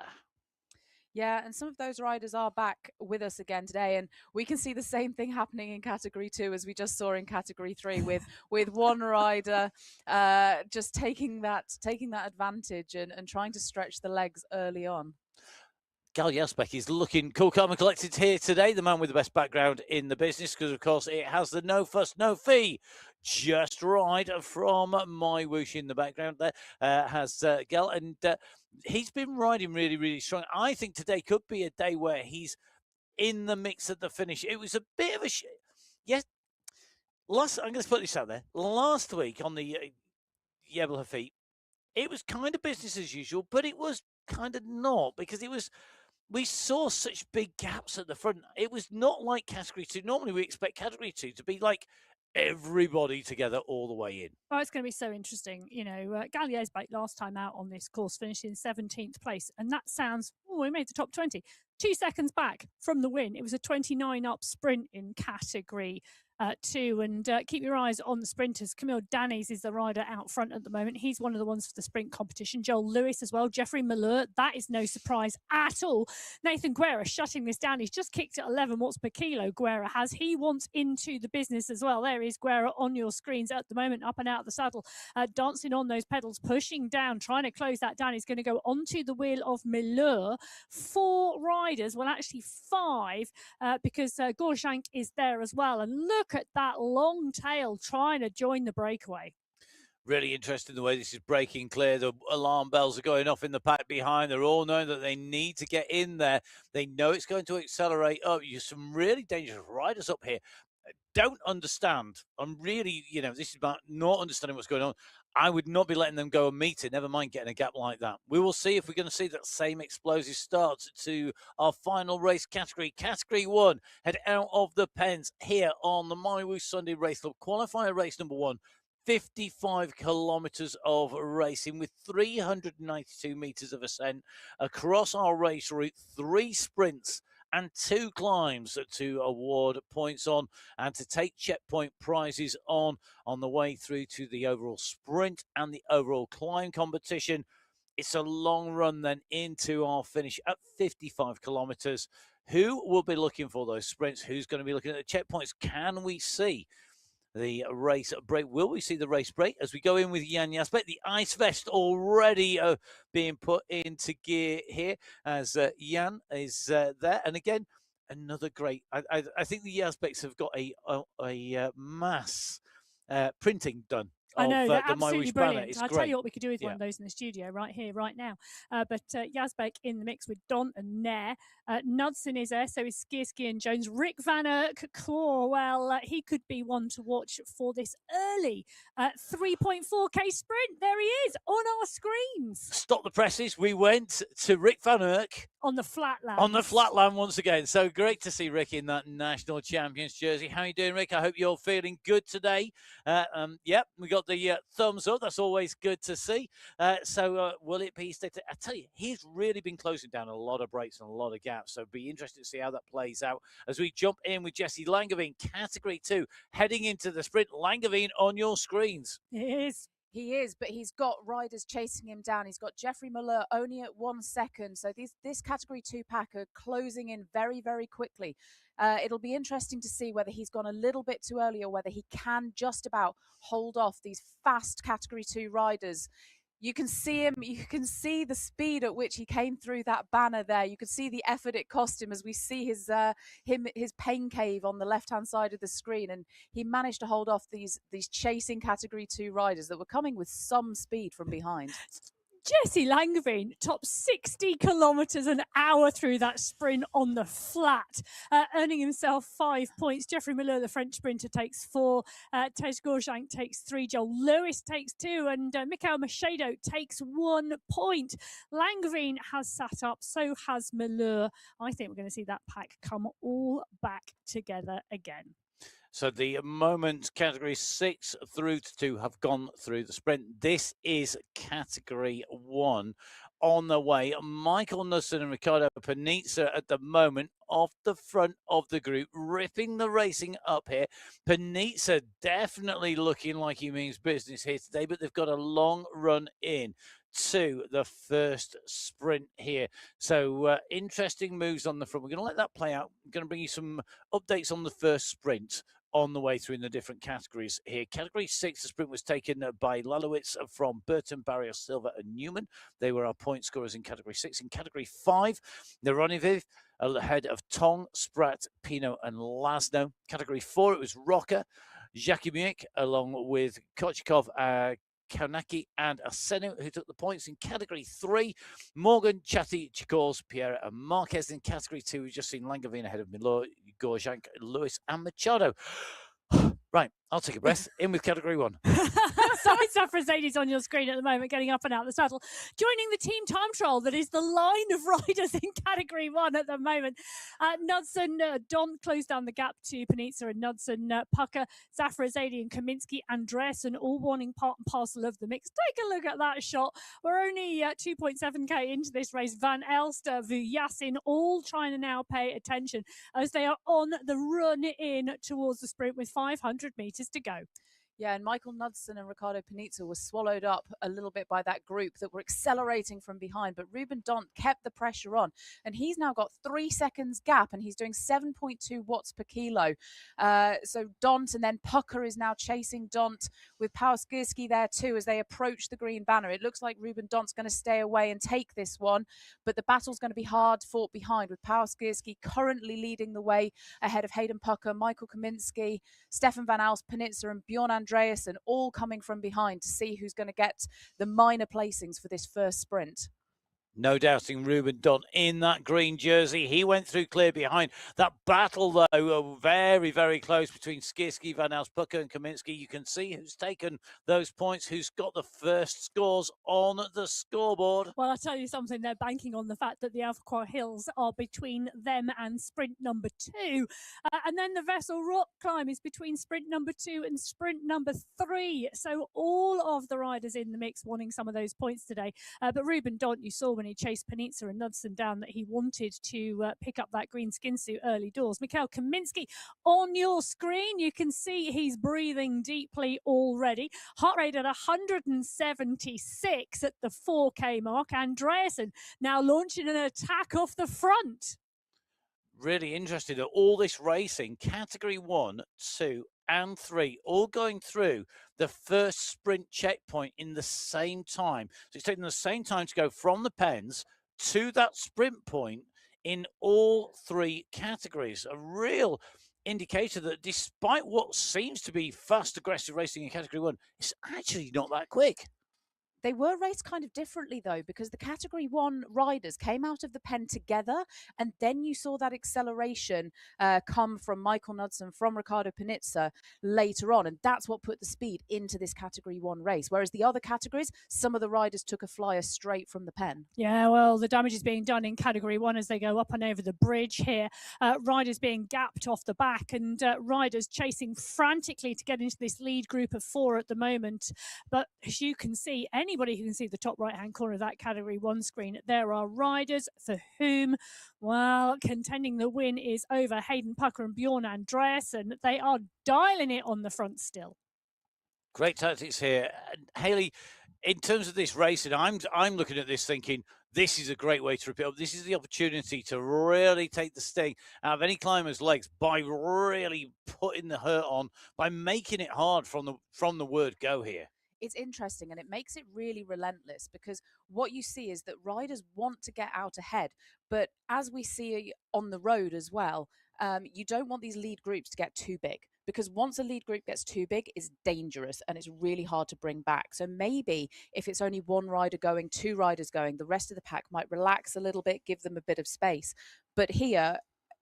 Yeah, and some of those riders are back with us again today, and we can see the same thing happening in Category 2 as we just saw in Category 3 with one rider just taking that advantage and trying to stretch the legs early on. Gal Jasbeck is looking cool, calm and collected here today, the man with the best background in the business, because, of course, it has the no fuss, no fee just right from MyWhoosh in the background there, has Gal, and he's been riding really, really strong. I think today could be a day where he's in the mix at the finish. It was a bit of a... yes, I'm going to put this out there. Last week on the Jebel Hafid, it was kind of business as usual, but it was kind of not, because we saw such big gaps at the front. It was not like Category 2. Normally we expect Category 2 to be like everybody together all the way in. Oh, it's going to be so interesting. You know, Gallier's bike last time out on this course finished in 17th place. And that sounds, we made the top 20. 2 seconds back from the win. It was a 29 up sprint in Category 2. And keep your eyes on the sprinters. Camille Danes is the rider out front at the moment. He's one of the ones for the sprint competition. Joel Lewis as well. Jeffrey Malheur, that is no surprise at all. Nathan Guerra shutting this down. He's just kicked at 11 watts per kilo. Guerra has. He wants into the business as well. There is Guerra on your screens at the moment, up and out of the saddle, dancing on those pedals, pushing down, trying to close that down. He's going to go onto the wheel of Malheur. 4 riders, well, actually 5, because Gorjank is there as well. And look at that long tail trying to join the breakaway. Really interesting the way this is breaking clear. The alarm bells are going off in the pack behind. They're all knowing that they need to get in there. They know it's going to accelerate up. You're some really dangerous riders up here. Don't understand. I'm really, this is about not understanding what's going on. I would not be letting them go a meter, never mind getting a gap like that. We will see if we're going to see that same explosive start to our final race category. Category 1, head out of the pens here on the MyWhoosh Sunday Race Club. Qualifier race number 1, 55 kilometers of racing with 392 meters of ascent across our race route, 3 sprints and 2 climbs to award points on and to take checkpoint prizes on the way through to the overall sprint and the overall climb competition. It's a long run then into our finish at 55 kilometers. Who will be looking for those sprints? Who's going to be looking at the checkpoints? Can we see the race break? Will we see the race break as we go in with Jan Jasbeck? The ice vest already being put into gear here as Jan is there. And again, another great. I think the Jasbecks have got a mass printing done. I know, they're the absolutely MyWhoosh banner. brilliant. It's I'll great. tell you what we could do with one of those in the studio right here, right now. But Jasbeck in the mix with Don and Nair. Knudsen is there, so is Skierski and Jones. Rick Van Erck, well, he could be one to watch for this early 3.4K sprint. There he is on our screens. Stop the presses. We went to Rick Van Erck. On the flatland. On the flatland once again. So great to see Rick in that National Champions jersey. How are you doing, Rick? I hope you're feeling good today. Yep, we got the thumbs up. That's always good to see. So will it be? I tell you, he's really been closing down a lot of breaks and a lot of gaps. So be interested to see how that plays out as we jump in with Jesse Langevin, Category 2, heading into the sprint. Langevin on your screens. It is. He is, but he's got riders chasing him down. He's got Jeffrey Muller only at 1 second. So this Category 2 pack are closing in very, very quickly. It'll be interesting to see whether he's gone a little bit too early or whether he can just about hold off these fast Category 2 riders. You can see him, you can see the speed at which he came through that banner there. You can see the effort it cost him as we see his pain cave on the left-hand side of the screen. And he managed to hold off these chasing Category 2 riders that were coming with some speed from behind. Jesse Langevin tops 60 kilometres an hour through that sprint on the flat, earning himself 5 points. Jeffrey Miller, the French sprinter, takes 4. Tej Gorjank takes 3. Joel Lewis takes 2. And Michael Machado takes 1 point. Langevin has sat up, so has Miller. I think we're going to see that pack come all back together again. So the moment Category 6 through to 2 have gone through the sprint. This is Category 1 on the way. Michael Nussen and Ricardo Panizza at the moment off the front of the group, ripping the racing up here. Panizza definitely looking like he means business here today, but they've got a long run in to the first sprint here. So interesting moves on the front. We're going to let that play out. I'm going to bring you some updates on the first sprint on the way through in the different categories here. Category 6, the sprint was taken by Lalowitz from Burton, Barrios, Silva and Newman. They were our point scorers in Category 6. In Category 5, Neroniviv ahead of Tong, Spratt, Pino and Lasno. Category 4, it was Rocker, Jakimiuk along with Kochikov, Kaunaki and Asenu, who took the points. In Category 3, Morgan, Chatty, Chikors, Pierre and Marquez. In Category 2, we've just seen Langevin ahead of Milo, Gorjank, Lewis and Machado. Right, I'll take a breath. In with Category 1. Sorry, Safrazadi's on your screen at the moment, getting up and out of the saddle. Joining the team time trial that is the line of riders in Category 1 at the moment. Knudsen, Don closed down the gap to Panizza and Knudsen, Pucker, Safrazadi and Kaminsky, Andreasen, all wanting part and parcel of the mix. Take a look at that shot. We're only 2.7k into this race. Van Elster, Vujasin, all trying to now pay attention as they are on the run in towards the sprint with 500 metres to go. Yeah, and Michael Knudsen and Ricardo Panizza were swallowed up a little bit by that group that were accelerating from behind, but Ruben Dont kept the pressure on, and he's now got 3 seconds gap, and he's doing 7.2 watts per kilo. So Dont, and then Pucker is now chasing Dont with Pałaszewski there too as they approach the green banner. It looks like Ruben Dont's going to stay away and take this one, but the battle's going to be hard fought behind, with Pałaszewski currently leading the way ahead of Hayden Pucker, Michael Kaminsky, Stefan Van Aalst, Panizza and Bjorn Andreasen all coming from behind to see who's going to get the minor placings for this first sprint. No doubting Ruben Dont in that green jersey. He went through clear behind. That battle, though, very, very close between Skirski, Van Aalst, Pucker and Kaminsky. You can see who's taken those points, who's got the first scores on the scoreboard. Well, I'll tell you something. They're banking on the fact that the Alpha Hills are between them and sprint number 2. And then the Vessel Rock Climb is between sprint number 2 and sprint number 3. So all of the riders in the mix wanting some of those points today. But Ruben Dont, you saw when he chased Panizza and Knudsen down that he wanted to pick up that green skin suit early doors. Mikhail Kaminsky on your screen. You can see he's breathing deeply already. Heart rate at 176 at the 4K mark. Andreasen now launching an attack off the front. Really interesting that all this racing, Category 1, 2 and 3, all going through the first sprint checkpoint in the same time. So it's taking the same time to go from the pens to that sprint point in all 3 categories. A real indicator that despite what seems to be fast, aggressive racing in Category 1, it's actually not that quick. They were raced kind of differently, though, because the Category 1 riders came out of the pen together, and then you saw that acceleration come from Michael Knudsen, from Ricardo Panizza later on, and that's what put the speed into this Category 1 race. Whereas the other categories, some of the riders took a flyer straight from the pen. Yeah, well, the damage is being done in Category 1 as they go up and over the bridge here. Riders being gapped off the back, and riders chasing frantically to get into this lead group of 4 at the moment. But as you can see, anybody who can see the top right-hand corner of that Category 1 screen, there are riders for whom, well, contending the win is over. Hayden Pucker and Bjorn Andreasen, they are dialing it on the front still. Great tactics here. Haley, in terms of this racing, I'm looking at this thinking this is a great way to rip it up. This is the opportunity to really take the sting out of any climber's legs by really putting the hurt on, by making it hard from the word go here. It's interesting, and it makes it really relentless, because what you see is that riders want to get out ahead, but as we see on the road as well, you don't want these lead groups to get too big, because once a lead group gets too big, it's dangerous and it's really hard to bring back. So maybe if it's only one rider going, two riders going, the rest of the pack might relax a little bit, give them a bit of space. But here,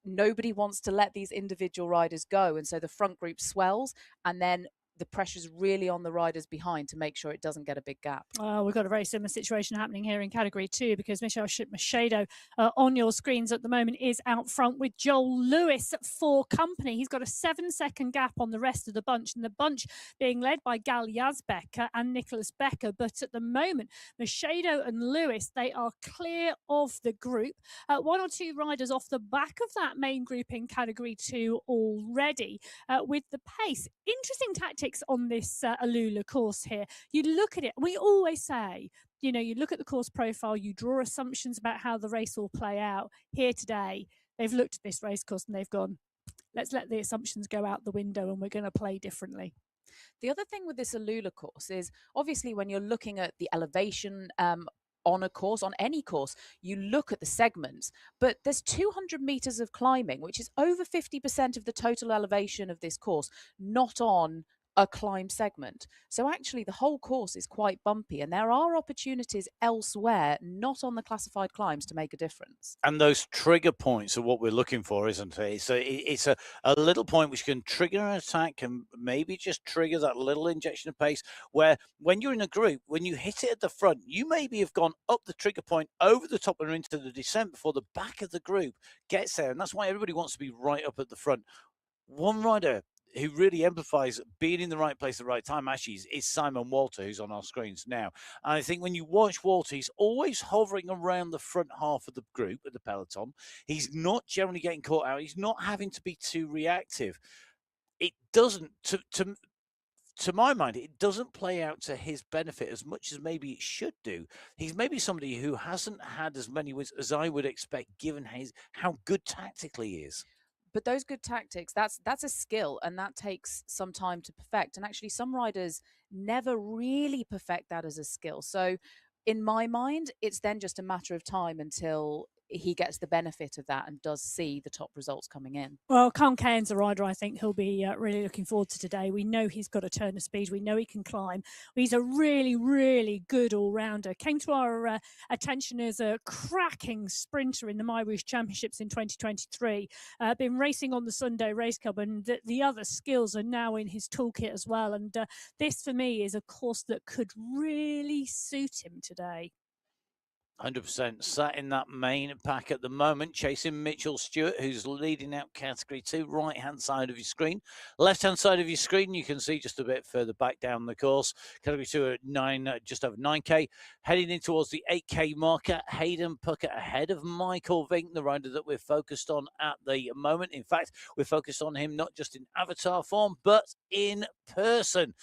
nobody wants to let these individual riders go, and so the front group swells, and then the pressure's really on the riders behind to make sure it doesn't get a big gap. We've got a very similar situation happening here in Category 2, because Michel Machado on your screens at the moment is out front with Joel Lewis for company. He's got a 7-second gap on the rest of the bunch, and the bunch being led by Gal Yazbek and Nicholas Becker. But at the moment, Machado and Lewis, they are clear of the group. One or two riders off the back of that main group in Category 2 already with the pace. Interesting tactics on this Alula course here. You look at it, we always say, you know, you look at the course profile, you draw assumptions about how the race will play out. Here today, they've looked at this race course and they've gone, let's let the assumptions go out the window and we're going to play differently. The other thing with this Alula course is, obviously, when you're looking at the elevation on a course, on any course, you look at the segments, but there's 200 meters of climbing, which is over 50% of the total elevation of this course, not on a climb segment. So actually the whole course is quite bumpy, and there are opportunities elsewhere, not on the classified climbs, to make a difference. And those trigger points are what we're looking for, isn't it? So it's a little point which can trigger an attack and maybe just trigger that little injection of pace, where when you're in a group, when you hit it at the front, you maybe have gone up the trigger point over the top and into the descent before the back of the group gets there. And that's why everybody wants to be right up at the front. One rider who really amplifies being in the right place at the right time actually is Simon Walter, who's on our screens now. And I think when you watch Walter, he's always hovering around the front half of the group, of the peloton. He's not generally getting caught out. He's not having to be too reactive. It doesn't, to my mind, it doesn't play out to his benefit as much as maybe it should do. He's maybe somebody who hasn't had as many wins as I would expect, given how good tactically he is. But those good tactics, that's a skill, and that takes some time to perfect. And actually, some riders never really perfect that as a skill. So in my mind, it's then just a matter of time until he gets the benefit of that and does see the top results coming in. Well, Con Cairns, a rider I think he'll be really looking forward to today. We know he's got a turn of speed. We know he can climb. He's a really, really good all-rounder. Came to our attention as a cracking sprinter in the MyWhoosh Championships in 2023. Been racing on the Sunday Race Club, and the other skills are now in his toolkit as well. And this, for me, is a course that could really suit him today. 100% sat in that main pack at the moment, chasing Mitchell Stewart, who's leading out Category 2, right-hand side of your screen. Left-hand side of your screen, you can see just a bit further back down the course. Category 2 at just over 9K. Heading in towards the 8K marker, Hayden Puckett ahead of Michael Vink, the rider that we're focused on at the moment. In fact, we're focused on him not just in avatar form, but in person.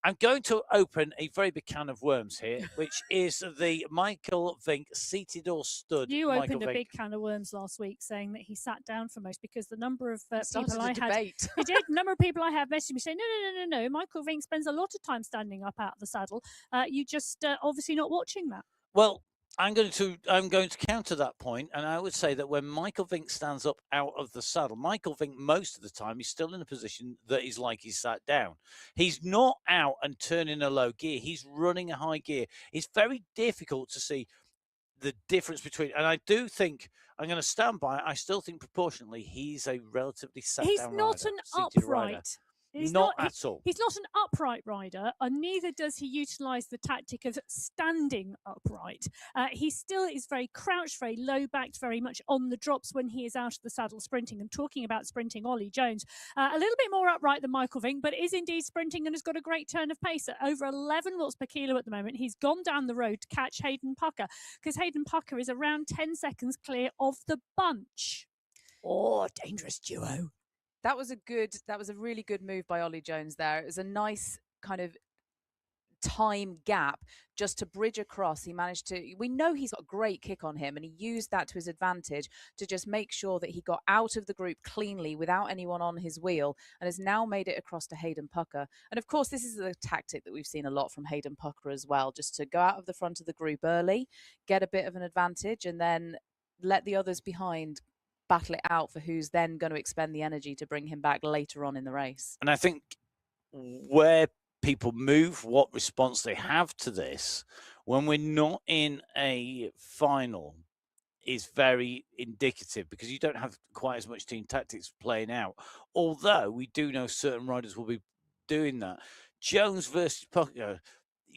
I'm going to open a very big can of worms here, which is the Michael Vink seated or stood. You Michael opened a Vink. big can of worms last week, saying that he sat down for most, because the number of Started people I a had, debate. he did. Number of people I have messaged me saying, no. Michael Vink spends a lot of time standing up out of the saddle. You just obviously not watching that. Well, I'm going to counter that point, and I would say that when Michael Vink stands up out of the saddle, Michael Vink most of the time he's still in a position that is like he's sat down. He's not out and turning a low gear. He's running a high gear. It's very difficult to see the difference between, and I do think I'm going to stand by it. I still think proportionately he's a relatively sat He's down not rider, an seated upright. rider. He's not at all. He's not an upright rider, and neither does he utilise the tactic of standing upright. He still is very crouched, very low-backed, very much on the drops when he is out of the saddle sprinting. And talking about sprinting, Ollie Jones, a little bit more upright than Michael Vink, but is indeed sprinting and has got a great turn of pace at over 11 watts per kilo at the moment. He's gone down the road to catch Hayden Pucker, because Hayden Pucker is around 10 seconds clear of the bunch. Oh, dangerous duo. That was a really good move by Ollie Jones there. It was a nice kind of time gap just to bridge across. He managed to, we know he's got a great kick on him, and he used that to his advantage to just make sure that he got out of the group cleanly without anyone on his wheel, and has now made it across to Hayden Pucker. And of course, this is a tactic that we've seen a lot from Hayden Pucker as well, just to go out of the front of the group early, get a bit of an advantage, and then let the others behind battle it out for who's then going to expend the energy to bring him back later on in the race. And I think where people move, what response they have to this when we're not in a final is very indicative, because you don't have quite as much team tactics playing out. Although we do know certain riders will be doing that. Jones versus Pucker.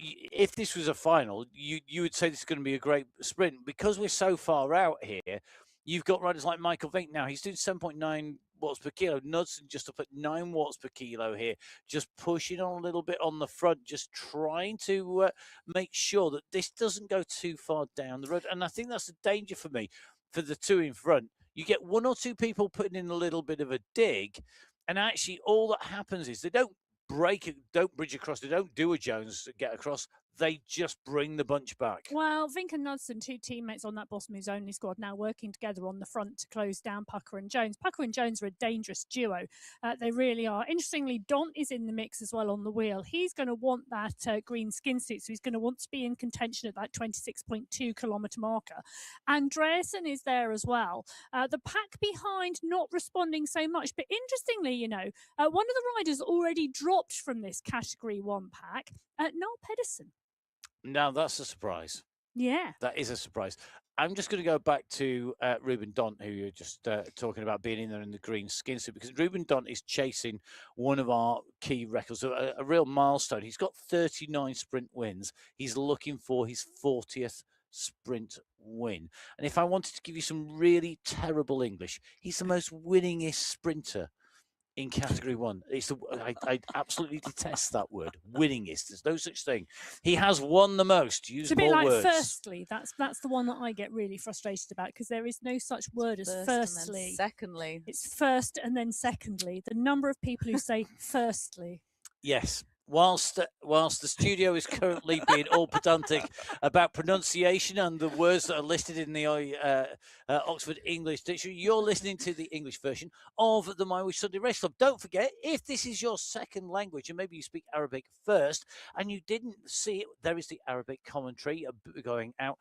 If this was a final, you would say this is going to be a great sprint. Because we're so far out here, you've got riders like Michael Vink now. He's doing 7.9 watts per kilo. Knudsen just up at 9 watts per kilo here, just pushing on a little bit on the front, just trying to make sure that this doesn't go too far down the road. And I think that's the danger for me, for the two in front. You get one or two people putting in a little bit of a dig, and actually all that happens is they don't break it, don't bridge across, they don't do a Jones get across, they just bring the bunch back. Well, Vink and Knudsen, two teammates on that Boss Moves Only squad, now working together on the front to close down Pucker and Jones. Pucker and Jones are a dangerous duo. They really are. Interestingly, Dont is in the mix as well on the wheel. He's going to want that green skin suit, so he's going to want to be in contention at that 26.2 kilometre marker. Andreasen is there as well. The pack behind not responding so much, but interestingly, you know, one of the riders already dropped from this Category 1 pack, Noel Pedersen. Now, that's a surprise. Yeah. That is a surprise. I'm just going to go back to Ruben Dont, who you're just talking about being in there in the green skin suit, because Ruben Dont is chasing one of our key records, a real milestone. He's got 39 sprint wins. He's looking for his 40th sprint win. And if I wanted to give you some really terrible English, he's the most winningest sprinter in Category 1. I absolutely detest that word, winningest. There's no such thing. He has won the most. Use it's a bit more like words. firstly. That's the one that I get really frustrated about, because there is no such word as firstly. And secondly. It's first and then secondly. The number of people who say firstly. Yes. Whilst the studio is currently being all pedantic about pronunciation and the words that are listed in the Oxford English Dictionary, you're listening to the English version of the MyWhoosh Sunday Race Club. Don't forget, if this is your second language and maybe you speak Arabic first and you didn't see it, there is the Arabic commentary going out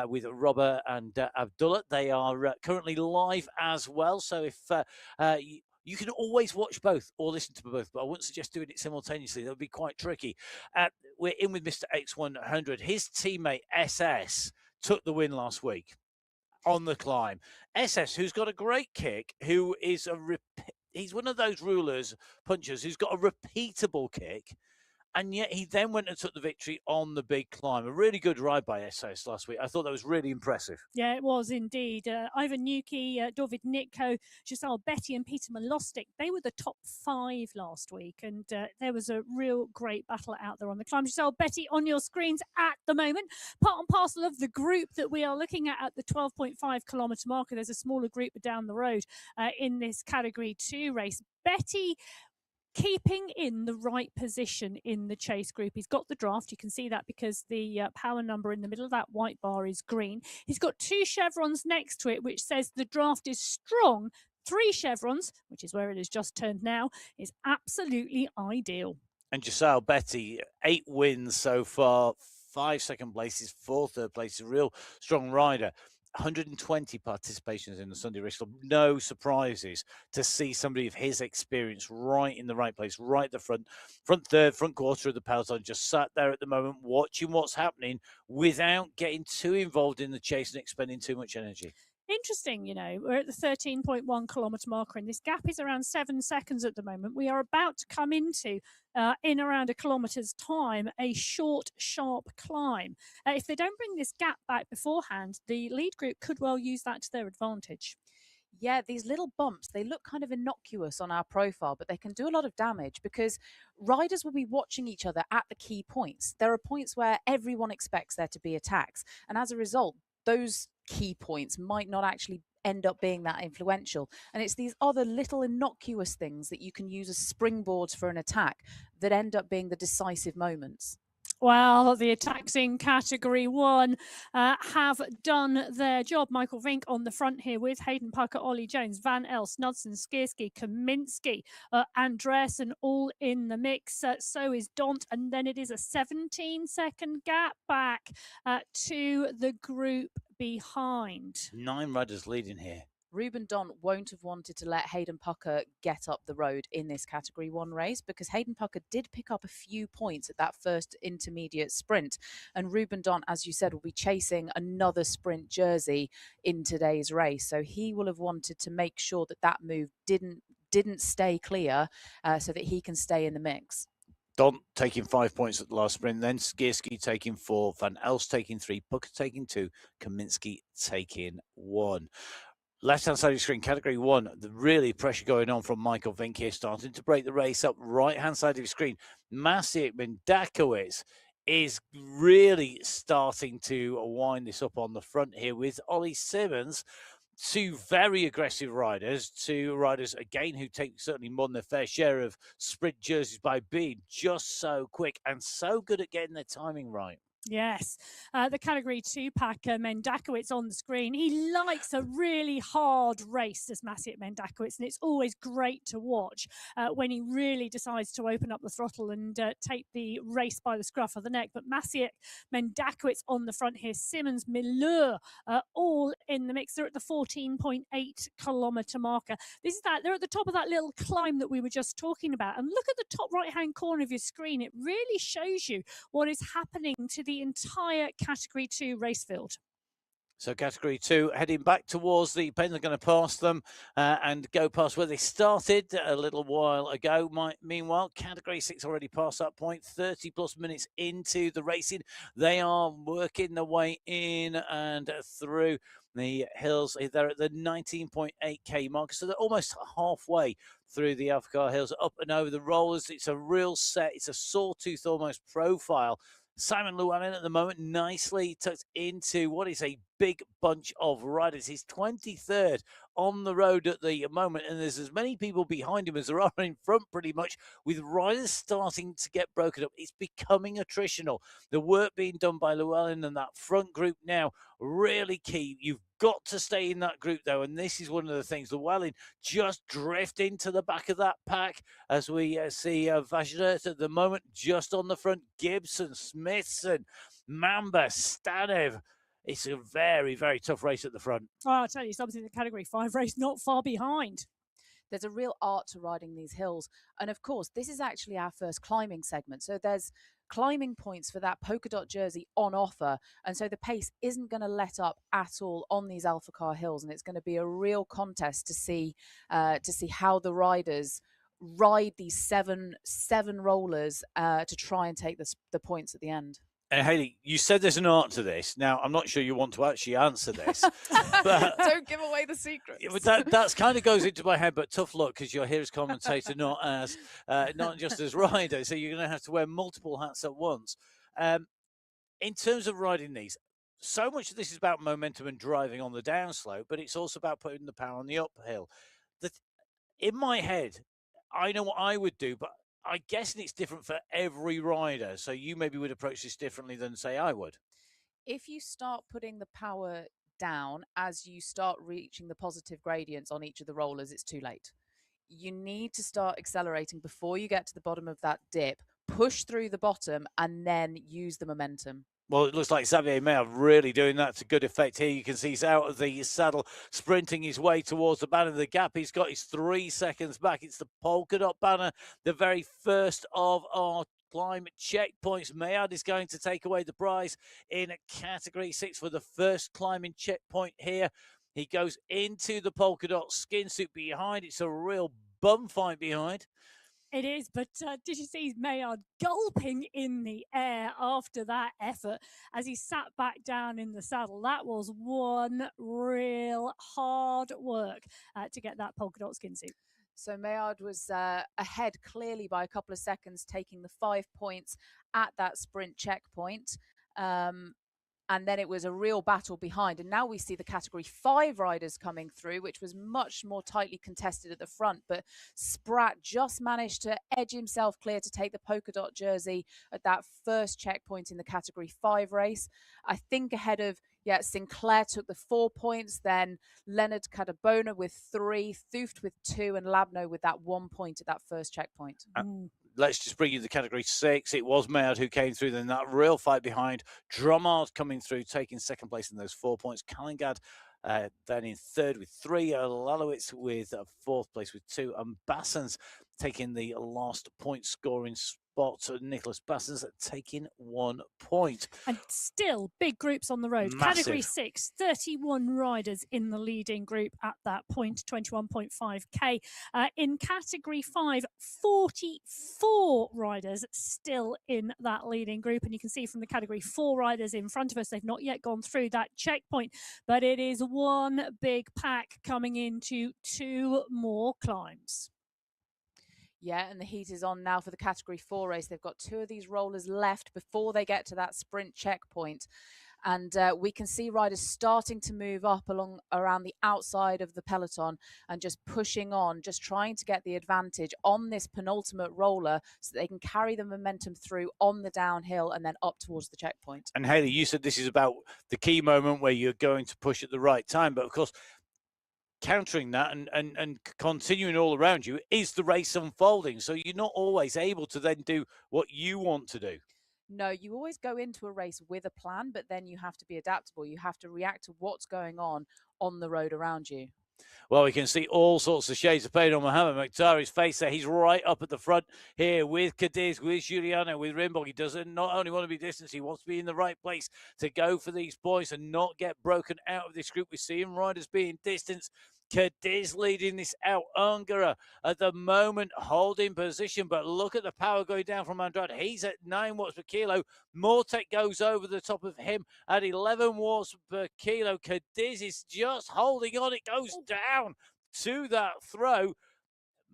with Robert and Abdullah. They are currently live as well. So if you can always watch both or listen to both, but I wouldn't suggest doing it simultaneously. That would be quite tricky. We're in with Mr. X100. His teammate SS took the win last week on the climb. SS, who's got a great kick, who is he's one of those punchers who's got a repeatable kick. And yet he then went and took the victory on the big climb. A really good ride by SS last week. I thought that was really impressive. Yeah, it was indeed. Ivan Nuki, David Nitko, Giselle Betty and Peter Malostik, they were the top 5 last week. And there was a real great battle out there on the climb. Giselle Betty on your screens at the moment. Part and parcel of the group that we are looking at the 12.5 kilometre marker. There's a smaller group down the road in this Category 2 race. Betty keeping in the right position in the chase group. He's got the draft. You can see that because the power number in the middle of that white bar is green. He's got 2 chevrons next to it, which says the draft is strong. 3 chevrons, which is where it has just turned now, is absolutely ideal. And Giselle Betty, 8 wins so far, 5 second places, 4 third places, a real strong rider. 120 participations in the Sunday Race Club. No surprises to see somebody of his experience right in the right place, right at the front third, front quarter of the peloton, just sat there at the moment watching what's happening without getting too involved in the chase and expending too much energy. Interesting, you know, we're at the 13.1 kilometre marker, and this gap is around 7 seconds at the moment. We are about to come into, in around a kilometre's time, a short, sharp climb. If they don't bring this gap back beforehand, the lead group could well use that to their advantage. Yeah, these little bumps, they look kind of innocuous on our profile, but they can do a lot of damage because riders will be watching each other at the key points. There are points where everyone expects there to be attacks, and as a result, those key points might not actually end up being that influential. And it's these other little innocuous things that you can use as springboards for an attack that end up being the decisive moments. Well, the attacks in Category 1 have done their job. Michael Vink on the front here with Hayden Pucker, Ollie Jones, Van El, Snodson, Skierski, Kaminsky, Andreessen all in the mix. So is Dont. And then it is a 17-second gap back to the group behind. 9 riders leading here. Ruben Dont won't have wanted to let Hayden Pucker get up the road in this Category 1 race, because Hayden Pucker did pick up a few points at that first intermediate sprint. And Ruben Dont, as you said, will be chasing another sprint jersey in today's race. So he will have wanted to make sure that that move didn't stay clear, so that he can stay in the mix. Dont taking 5 points at the last sprint, then Skierski taking 4, Van Elst taking 3, Pucker taking 2, Kaminsky taking 1. Left-hand side of the screen, Category 1, the really pressure going on from Michael Vink here, starting to break the race up. Right-hand side of the screen, Maciej Mendakowicz is really starting to wind this up on the front here with Ollie Simmons. 2 very aggressive riders, 2 riders, again, who take certainly more than their fair share of sprint jerseys by being just so quick and so good at getting their timing right. Yes, the Category 2 packer, Mendakowicz on the screen. He likes a really hard race, does Maciej Mendakowicz, and it's always great to watch when he really decides to open up the throttle and take the race by the scruff of the neck. But Maciej Mendakowicz on the front here, Simmons, Mileur, all in the mix. They're at the 14.8 kilometre marker. They're at the top of that little climb that we were just talking about. And look at the top right-hand corner of your screen. It really shows you what is happening to the entire Category 2 race field. So Category 2 heading back towards the pen. They're going to pass them and go past where they started a little while ago. Meanwhile, Category 6 already past that point, 30 plus minutes into the racing. They are working their way in and through the hills. They're at the 19.8k mark, so they're almost halfway through the Alphacar Hills, up and over the rollers. It's a real set. It's a sawtooth almost profile. Simon Llewellyn at the moment nicely tucked into what is a big bunch of riders. He's 23rd on the road at the moment, and there's as many people behind him as there are in front pretty much, with riders starting to get broken up. It's becoming attritional. The work being done by Llewellyn and that front group now, really key. You've got to stay in that group, though, and this is one of the things. Llewellyn just drift into the back of that pack as we see Vajret at the moment just on the front. Gibson, Smithson, Mamba, Stanev. It's a very, very tough race at the front. Oh, I'll tell you something, the Category 5 race not far behind. There's a real art to riding these hills. And of course, this is actually our first climbing segment. So there's climbing points for that polka dot jersey on offer. And so the pace isn't going to let up at all on these Alphacar hills. And it's going to be a real contest to see how the riders ride these seven rollers to try and take the points at the end. And Hayley, you said there's an art to this. Now, I'm not sure you want to actually answer this. But don't give away the secrets. That's kind of goes into my head, but tough luck because you're here as commentator, not just as rider. So you're going to have to wear multiple hats at once. In terms of riding these, so much of this is about momentum and driving on the downslope, but it's also about putting the power on the uphill. In my head, I know what I would do, but I guess it's different for every rider. So you maybe would approach this differently than, say, I would. If you start putting the power down as you start reaching the positive gradients on each of the rollers, it's too late. You need to start accelerating before you get to the bottom of that dip, push through the bottom, and then use the momentum. Well, it looks like Xavier Maillard really doing that to good effect here. You can see he's out of the saddle, sprinting his way towards the banner. The gap, he's got his 3 seconds back. It's the polka dot banner, the very first of our climb checkpoints. Maillard is going to take away the prize in Category 6 for the first climbing checkpoint here. He goes into the polka dot skin suit behind. It's a real bum fight behind. It is, but did you see Maillard gulping in the air after that effort as he sat back down in the saddle? That was one real hard work to get that polka dot skin suit. So Maillard was ahead clearly by a couple of seconds, taking the 5 points at that sprint checkpoint. and then it was a real battle behind. And now we see the Category 5 riders coming through, which was much more tightly contested at the front. But Spratt just managed to edge himself clear to take the polka dot jersey at that first checkpoint in the Category 5 race. I think ahead of, Sinclair took the 4 points, then Leonard Cadabona with 3, Thuft with 2, and Labno with that 1 point at that first checkpoint. Let's just bring you the Category 6. It was Maynard who came through, then that real fight behind. Drummond coming through, taking second place in those 4 points. Kalingad then in third with 3. Lalowitz with fourth place with 2. And Bassens taking the last point scoring spot. Nicholas Bassens taking 1 point. And still big groups on the road. Massive. Category 6, 31 riders in the leading group at that point, 21.5k. In Category 5, 44 riders still in that leading group. And you can see from the Category 4 riders in front of us, they've not yet gone through that checkpoint. But it is one big pack coming into 2 more climbs. Yeah, and the heat is on now for the Category 4 race. They've got 2 of these rollers left before they get to that sprint checkpoint. And we can see riders starting to move up around the outside of the peloton and just pushing on, just trying to get the advantage on this penultimate roller so that they can carry the momentum through on the downhill and then up towards the checkpoint. And Hayley, you said this is about the key moment where you're going to push at the right time. But of course, countering that and continuing all around you is the race unfolding. So you're not always able to then do what you want to do. No, you always go into a race with a plan, but then you have to be adaptable. You have to react to what's going on the road around you. Well, we can see all sorts of shades of pain on Mohamed Mokhtari's face there. He's right up at the front here with Cadiz, with Giuliano, with Rimbaud. He doesn't not only want to be distance, he wants to be in the right place to go for these points and not get broken out of this group. We're seeing riders being distance. Cadiz leading this out. Ungara at the moment holding position, but look at the power going down from Andrade. He's at 9 watts per kilo. Mortek goes over the top of him at 11 watts per kilo. Cadiz is just holding on. It goes down to that throw.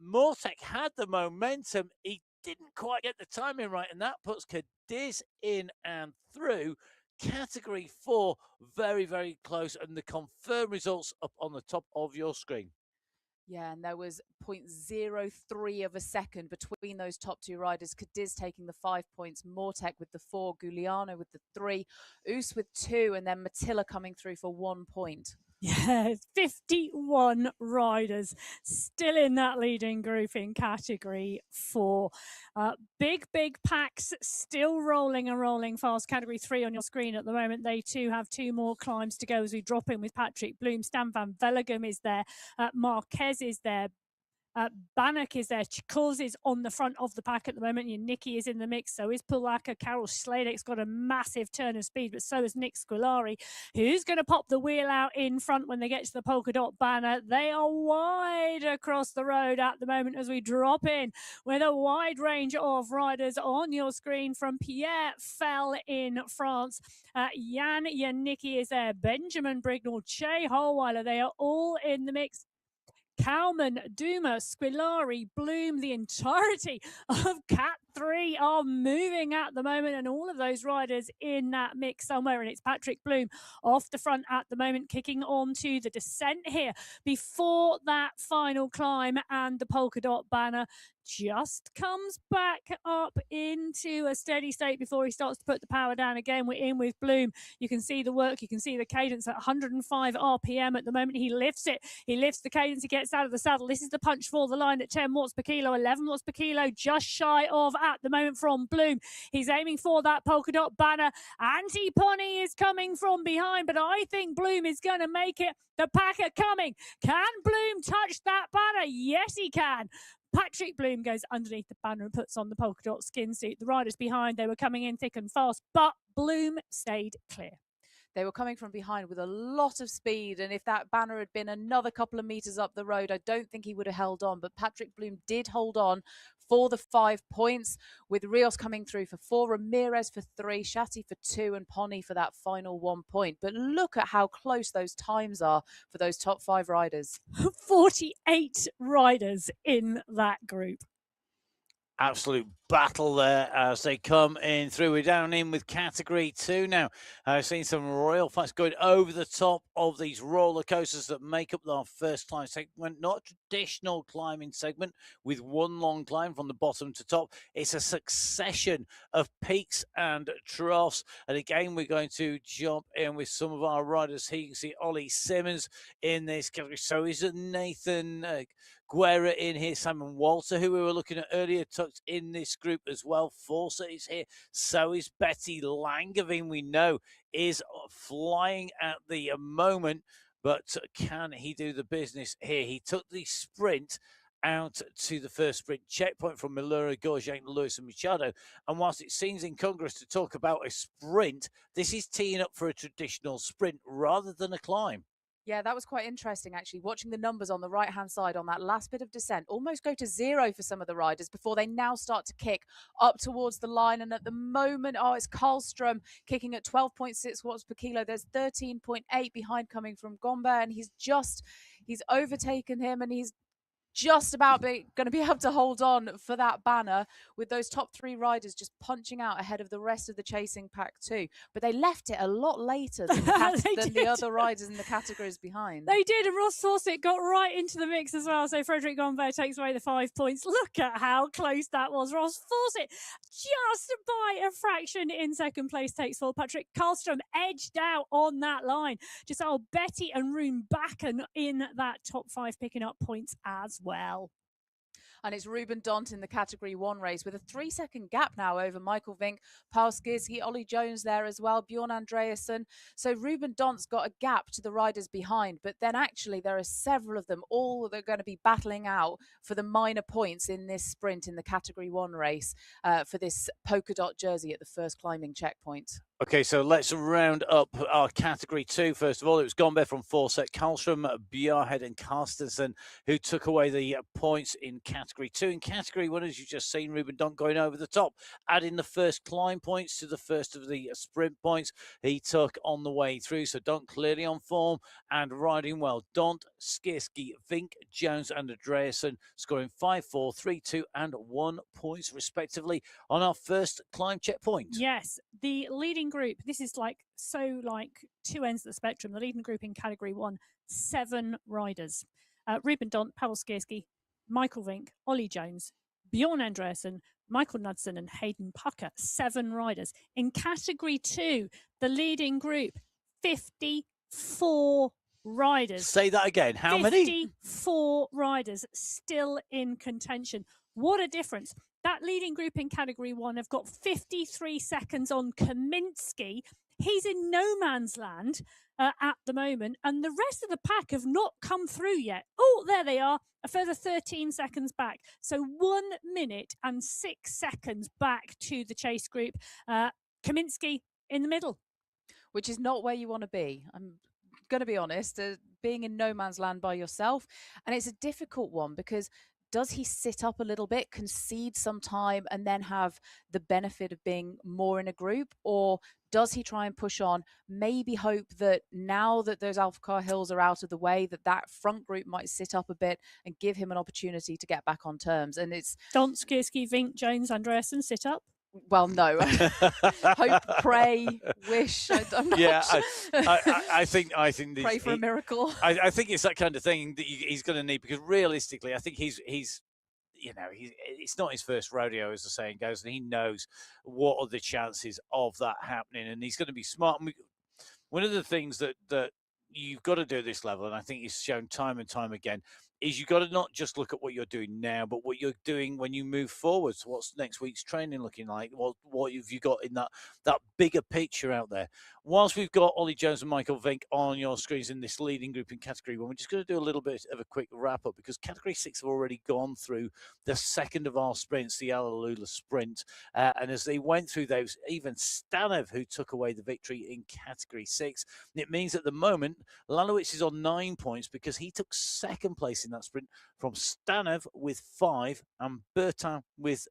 Mortek had the momentum. He didn't quite get the timing right, and that puts Cadiz in and through. Category 4, very, very close, and the confirmed results up on the top of your screen. Yeah, and there was 0.03 of a second between those top 2 riders. Cadiz taking the 5 points, Mortek with the 4, Giuliano with the 3, Oos with 2, and then Matilla coming through for 1 point. Yeah, 51 riders still in that leading group in Category 4. Big packs still rolling and rolling fast. Category 3 on your screen at the moment. They too have 2 more climbs to go as we drop in with Patrick Bloom. Stan van Vellegem is there. Marquez is there. Bannock is there. Chikoz is on the front of the pack at the moment. Nikki is in the mix. So is Pulaka. Carol Sladek's got a massive turn of speed, but so is Nick Squilari, who's going to pop the wheel out in front when they get to the polka dot banner. They are wide across the road at the moment as we drop in with a wide range of riders on your screen from Pierre Fell in France. Jan Janicki is there. Benjamin Brignall, Che Holweiler. They are all in the mix. Kalman, Duma, Squilari, Bloom, the entirety of Cat 3 are moving at the moment, and all of those riders in that mix somewhere. And it's Patrick Bloom off the front at the moment, kicking on to the descent here before that final climb, and the polka dot banner just comes back up into a steady state before he starts to put the power down again. We're in with Bloom. You can see the work, you can see the cadence at 105 RPM at the moment. He lifts it, he lifts the cadence, he gets out of the saddle. This is the punch for the line at 10 watts per kilo, 11 watts per kilo, just shy of at the moment from Bloom. He's aiming for that polka dot banner. Anti-Pony is coming from behind, but I think Bloom is going to make it. The pack are coming. Can Bloom touch that banner? Yes, he can. Patrick Bloom goes underneath the banner and puts on the polka dot skin suit. The riders behind, they were coming in thick and fast, but Bloom stayed clear. They were coming from behind with a lot of speed, and if that banner had been another couple of meters up the road, I don't think he would have held on. But Patrick Bloom did hold on for the 5 points, with Rios coming through for 4, Ramirez for 3, Shatti for 2, and Pony for that final 1 point. But look at how close those times are for those top 5 riders. 48 riders in that group. Absolute battle there as they come in through. We're down in with category 2 now. I've seen some royal fights going over the top of these roller coasters that make up our first climb segment. Not a traditional climbing segment with one long climb from the bottom to top. It's a succession of peaks and troughs. And again, we're going to jump in with some of our riders here. You can see Ollie Simmons in this category. So is Nathan Guerra in here, Simon Walter, who we were looking at earlier, tucked in this group as well. Forster is here. So is Betty Langevin, we know, is flying at the moment. But can he do the business here? He took the sprint out to the first sprint checkpoint from Milura, Gorgian, Lewis and Machado. And whilst it seems incongruous to talk about a sprint, this is teeing up for a traditional sprint rather than a climb. Yeah, that was quite interesting, actually, watching the numbers on the right-hand side on that last bit of descent almost go to 0 for some of the riders before they now start to kick up towards the line. And at the moment, it's Karlstrom kicking at 12.6 watts per kilo. There's 13.8 behind coming from Gombe, and he's overtaken him, and he's just about going to be able to hold on for that banner with those top 3 riders just punching out ahead of the rest of the chasing pack too. But they left it a lot later than the other riders in the categories behind. They did, and Ross Fawcett got right into the mix as well. So Frederick Gombe takes away the 5 points. Look at how close that was. Ross Fawcett just by a fraction in second place takes 4. Patrick Karlstrom edged out on that line. Just Betty and Rune Bakken in that top 5 picking up points as well. And it's Ruben Dont in the category 1 race with a 3-second gap now over Michael Vink, Paul Skirski, Ollie Jones there as well, Bjorn Andreasen. So Ruben Dont's got a gap to the riders behind, but then actually there are several of them all that are going to be battling out for the minor points in this sprint in the category 1 race for this polka dot jersey at the first climbing checkpoint. Okay, so let's round up our category 2. First of all, it was Gombe from Forset, Karlstrom, Bjarhead and Carstensen who took away the points in category 2. In category 1, as you just seen, Ruben Dont going over the top, adding the first climb points to the first of the sprint points he took on the way through. So Dont clearly on form and riding well. Dont, Skirski, Vink, Jones and Andreasen scoring 5, 4, 3, 2 and 1 points respectively on our first climb checkpoint. Yes, the leading group, this is like 2 ends of the spectrum. The leading group in category 1, 7 riders. Ruben Dont, Pavel Skirski, Michael Vink, Ollie Jones, Bjorn Andreasen, Michael Knudsen and Hayden Pucker, 7 riders. In category 2, the leading group, 54 riders. Say that again. How 54 many? 54 riders still in contention. What a difference. That leading group in category 1 have got 53 seconds on Kaminsky. He's in no man's land at the moment, and the rest of the pack have not come through yet. Oh, there they are, a further 13 seconds back. So 1 minute and 6 seconds back to the chase group. Kaminsky in the middle. Which is not where you want to be. I'm going to be honest, being in no man's land by yourself. And it's a difficult one because does he sit up a little bit, concede some time, and then have the benefit of being more in a group? Or does he try and push on, maybe hope that now that those Alpha Car Hills are out of the way, that front group might sit up a bit and give him an opportunity to get back on terms? And it's Dont, Skirski, Vink, Jones, Andreasen, sit up. Well, no. Hope, pray, wish. I'm not sure. I think pray for a miracle. I think it's that kind of thing that he's going to need, because realistically, I think he's it's not his first rodeo, as the saying goes, and he knows what are the chances of that happening, and he's going to be smart. And one of the things that you've got to do at this level, and I think he's shown time and time again, is you've got to not just look at what you're doing now, but what you're doing when you move forward. So what's next week's training looking like? What have you got in that bigger picture out there? Whilst we've got Ollie Jones and Michael Vink on your screens in this leading group in category 1, we're just going to do a little bit of a quick wrap up, because category 6 have already gone through the second of our sprints, the Alalula sprint. And as they went through those, even Stanev, who took away the victory in category 6, it means at the moment, Lalowitz is on 9 points because he took second place in that sprint from Stanev with 5 and Bertin with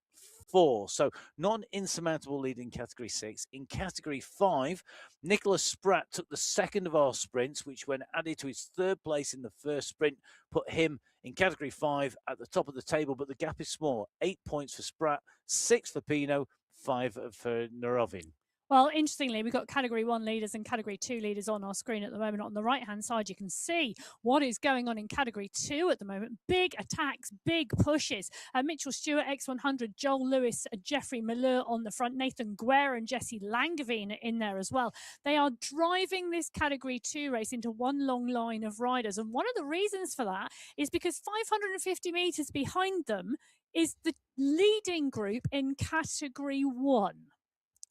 4. So not an insurmountable lead in Category 6. In Category 5, Nicholas Spratt took the second of our sprints, which when added to his third place in the first sprint, put him in Category 5 at the top of the table, but the gap is small. 8 points for Spratt, 6 for Pino, 5 for Narovin. Well, interestingly, we've got Category 1 leaders and Category 2 leaders on our screen at the moment. On the right-hand side, you can see what is going on in Category 2 at the moment. Big attacks, big pushes. Mitchell Stewart, X100, Joel Lewis, Jeffrey Malheur on the front. Nathan Guerra and Jesse Langevin are in there as well. They are driving this Category 2 race into one long line of riders. And one of the reasons for that is because 550 metres behind them is the leading group in Category 1.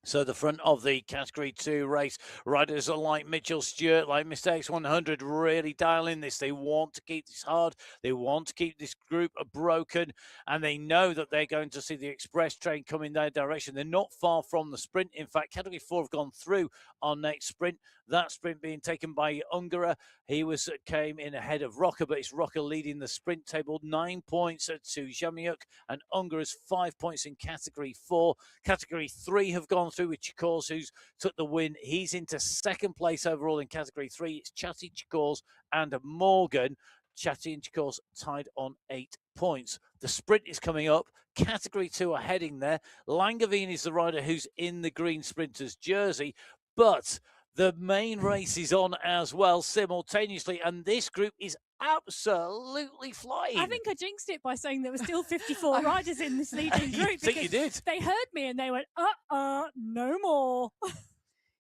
So the front of the Category 2 race, riders are like Mitchell Stewart, like Mr. X100, really dialing this. They want to keep this hard. They want to keep this group broken, and they know that they're going to see the express train come in their direction. They're not far from the sprint. In fact, Category 4 have gone through our next sprint. That sprint being taken by Ungara. He came in ahead of Rocker, but it's Rocker leading the sprint table. 9 points to Jamiuk, and Ungara's 5 points in Category 4. Category 3 have gone through with Chikors, who's took the win. He's into second place overall in Category 3. It's Chatty, Chikors, and Morgan. Chatty and Chikors tied on 8 points. The sprint is coming up. Category 2 are heading there. Langevin is the rider who's in the green sprinter's jersey, but the main race is on as well simultaneously, and this group is absolutely flying. I think I jinxed it by saying there were still 54 riders in this leading group. I think you did. They heard me and they went, no more.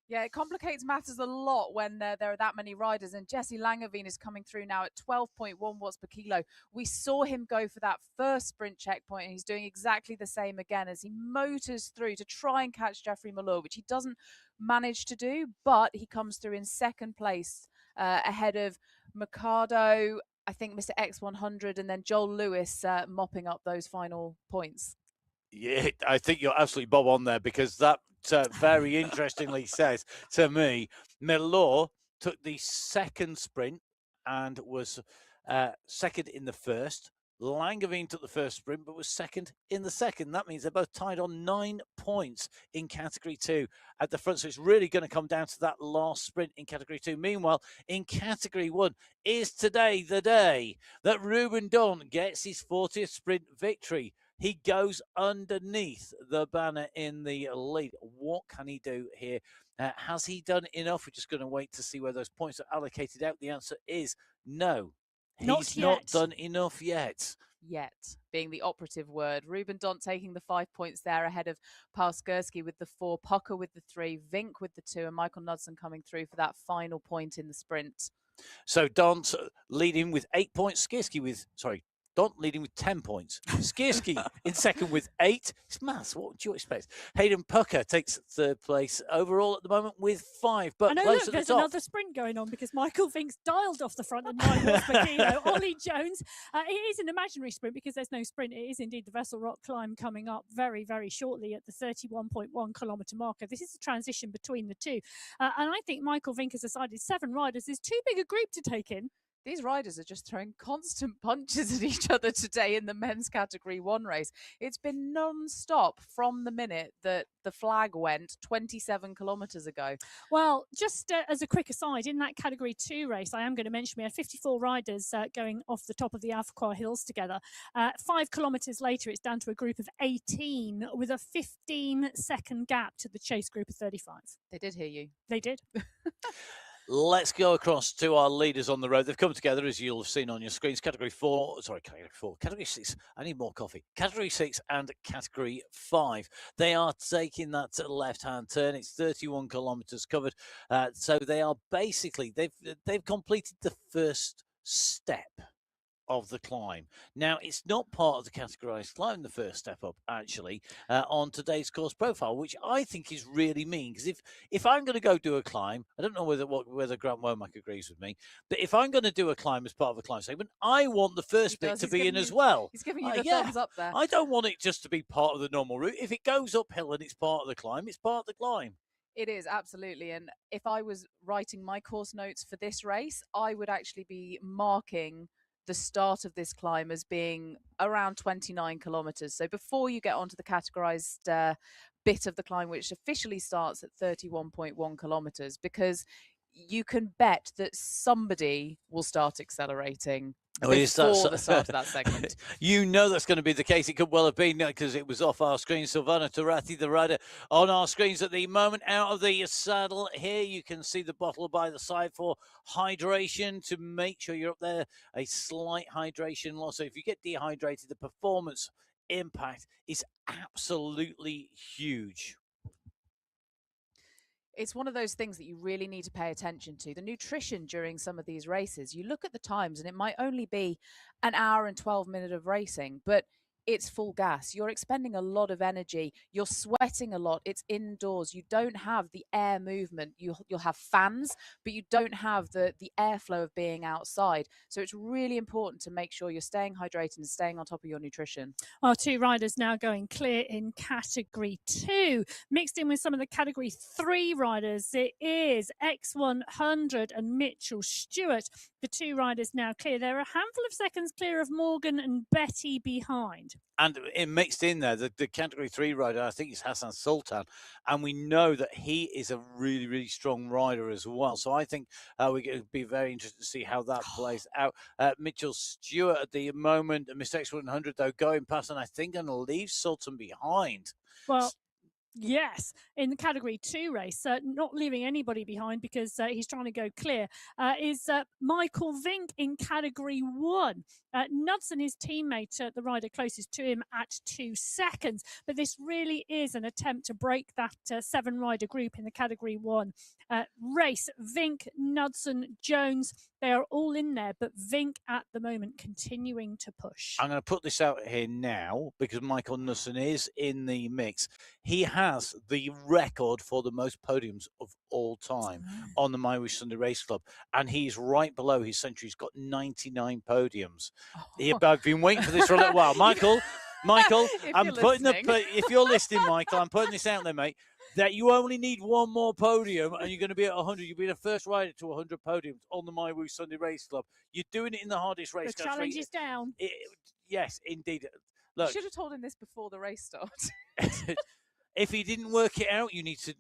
Yeah, it complicates matters a lot when there are that many riders. And Jesse Langevin is coming through now at 12.1 watts per kilo. We saw him go for that first sprint checkpoint, and he's doing exactly the same again as he motors through to try and catch Jeffrey Malheur, which he doesn't manage to do, but he comes through in second place ahead of Mercado, I think Mr. X100, and then Joel Lewis mopping up those final points. Yeah, I think you're absolutely bob on there, because that very interestingly says to me, Malheur took the second sprint and was second in the first. Langevin took the first sprint but was second in the second. That means they're both tied on 9 points in Category 2 at the front. So it's really going to come down to that last sprint in Category 2. Meanwhile, in Category 1, is today the day that Ruben Don gets his 40th sprint victory. He goes underneath the banner in the lead. What can he do here? Has he done enough? We're just going to wait to see where those points are allocated out. The answer is no. He's not done enough yet. Yet, being the operative word. Ruben Dont taking the 5 points there ahead of Paul Skursky with the 4, Pucker with the 3, Vink with the 2, and Michael Knudsen coming through for that final point in the sprint. So Dont leading with 8 points, Dont leading with 10 points. Skierski in second with 8. It's maths. What would you expect? Hayden Pucker takes third place overall at the moment with 5. But close at the there's top. another sprint going on because Michael Vink's dialed off the front at 9 watts per kilo. Ollie Jones, it is an imaginary sprint because there's no sprint. It is indeed the Vessel Rock climb coming up very, very shortly at the 31.1 kilometre marker. This is the transition between the two. And I think Michael Vink has decided 7 riders is too big a group to take in. These riders are just throwing constant punches at each other today in the men's Category 1 race. It's been non-stop from the minute that the flag went 27 kilometres ago. Well, just as a quick aside, in that Category 2 race, I am going to mention we had 54 riders going off the top of the Alpha Hills together. 5 kilometres later, it's down to a group of 18 with a 15-second gap to the chase group of 35. They did hear you. They did. Let's go across to our leaders on the road. They've come together, as you'll have seen on your screens. Category 6. I need more coffee. Category 6 and Category 5. They are taking that left-hand turn. It's 31 kilometres covered. So they are basically, they've completed the first step of the climb. Now, it's not part of the categorized climb, the first step up, actually, on today's course profile, which I think is really mean, because if I'm going to go do a climb, I don't know whether Grant Womack agrees with me, but if I'm going to do a climb as part of a climb segment, I want the first bit to be in as well. He's giving you the thumbs up there. I don't want it just to be part of the normal route. If it goes uphill and it's part of the climb, it's part of the climb. It is, absolutely. And if I was writing my course notes for this race, I would actually be marking the start of this climb as being around 29 kilometers. So before you get onto the categorized bit of the climb, which officially starts at 31.1 kilometers, because you can bet that somebody will start accelerating before the start of that segment. You know that's going to be the case. It could well have been, because it was off our screen. Silvana Tarathi, the rider, on our screens at the moment, out of the saddle. Here you can see the bottle by the side for hydration, to make sure you're up there. A slight hydration loss. So if you get dehydrated, the performance impact is absolutely huge. It's one of those things that you really need to pay attention to. The nutrition during some of these races, you look at the times and it might only be an hour and 12 minutes of racing, but it's full gas. You're expending a lot of energy. You're sweating a lot. It's indoors. You don't have the air movement. You'll have fans, but you don't have the airflow of being outside. So it's really important to make sure you're staying hydrated and staying on top of your nutrition. Our 2 riders now going clear in category 2. Mixed in with some of the category 3 riders, it is X100 and Mitchell Stewart. The 2 riders now clear. They're a handful of seconds clear of Morgan and Betty behind. And it mixed in there, the category 3 rider, I think it's Hassan Sultan. And we know that he is a really, really strong rider as well. So I think we're going to be very interested to see how that plays out. Mitchell Stewart at the moment, Mr. X100, though, going past, and I think going to leave Sultan behind. Well, yes, in the category 2 race, not leaving anybody behind because he's trying to go clear, is Michael Vink in category 1. Knudsen, his teammate, the rider closest to him, at 2 seconds. But this really is an attempt to break that 7-rider group in the category 1 race. Vink, Knudsen, Jones, they are all in there, but Vink at the moment continuing to push. I'm going to put this out here now because Michael Knudsen is in the mix. He has the record for the most podiums of all time on the MyWhoosh Sunday Race Club, and he's right below his century. He's got 99 podiums. I've been waiting for this for a little while. Michael, I'm putting if you're listening, Michael, I'm putting this out there, mate, that you only need one more podium and you're going to be at 100. You'll be the first rider to 100 podiums on the MyWhoosh Sunday Race Club. You're doing it in the hardest race. The challenge is down. Yes, indeed. Look, you should have told him this before the race started. If he didn't work it out, you need to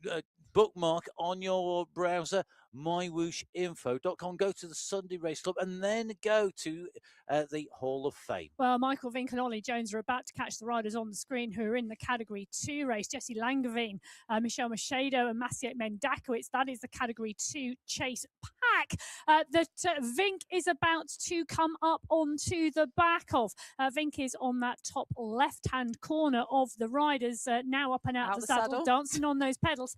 bookmark on your browser mywhooshinfo.com. Go to the Sunday Race Club and then go to the Hall of Fame. Well, Michael Vink and Ollie Jones are about to catch the riders on the screen who are in the category 2 race. Jesse Langevin, Michelle Machedo and Maciej Mendakowicz. That is the category 2 chase pack that Vink is about to come up onto the back of. Vink is on that top left-hand corner of the riders, now up and out of the saddle, dancing on those pedals.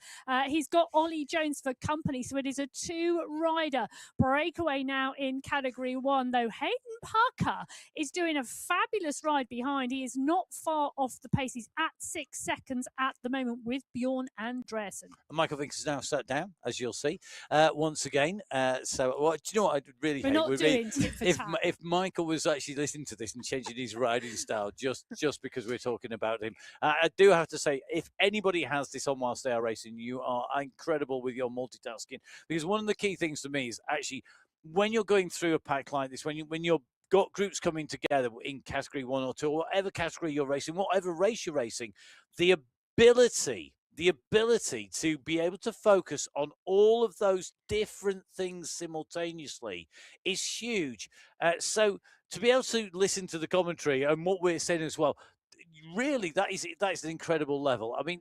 He's got Ollie Jones for company, so it is a 2-rider breakaway now in category 1, though Hayden Parker is doing a fabulous ride behind. He is not far off the pace. He's at 6 seconds at the moment with Bjorn Andreasen. Michael Vink is now sat down, as you'll see, once again. So, do you know what I'd really We're hate? not doing tit for tat. If Michael was actually listening to this and changing his riding style just because we're talking about him. I do have to say, if anybody has this on whilst they are racing, you are incredible with your multitasking. Because one of the key things to me is actually when you're going through a pack like this, when you're got groups coming together in category 1 or 2, or whatever category you're racing, whatever race you're racing, the ability to be able to focus on all of those different things simultaneously is huge. So to be able to listen to the commentary and what we're saying as well, really, that is an incredible level. I mean,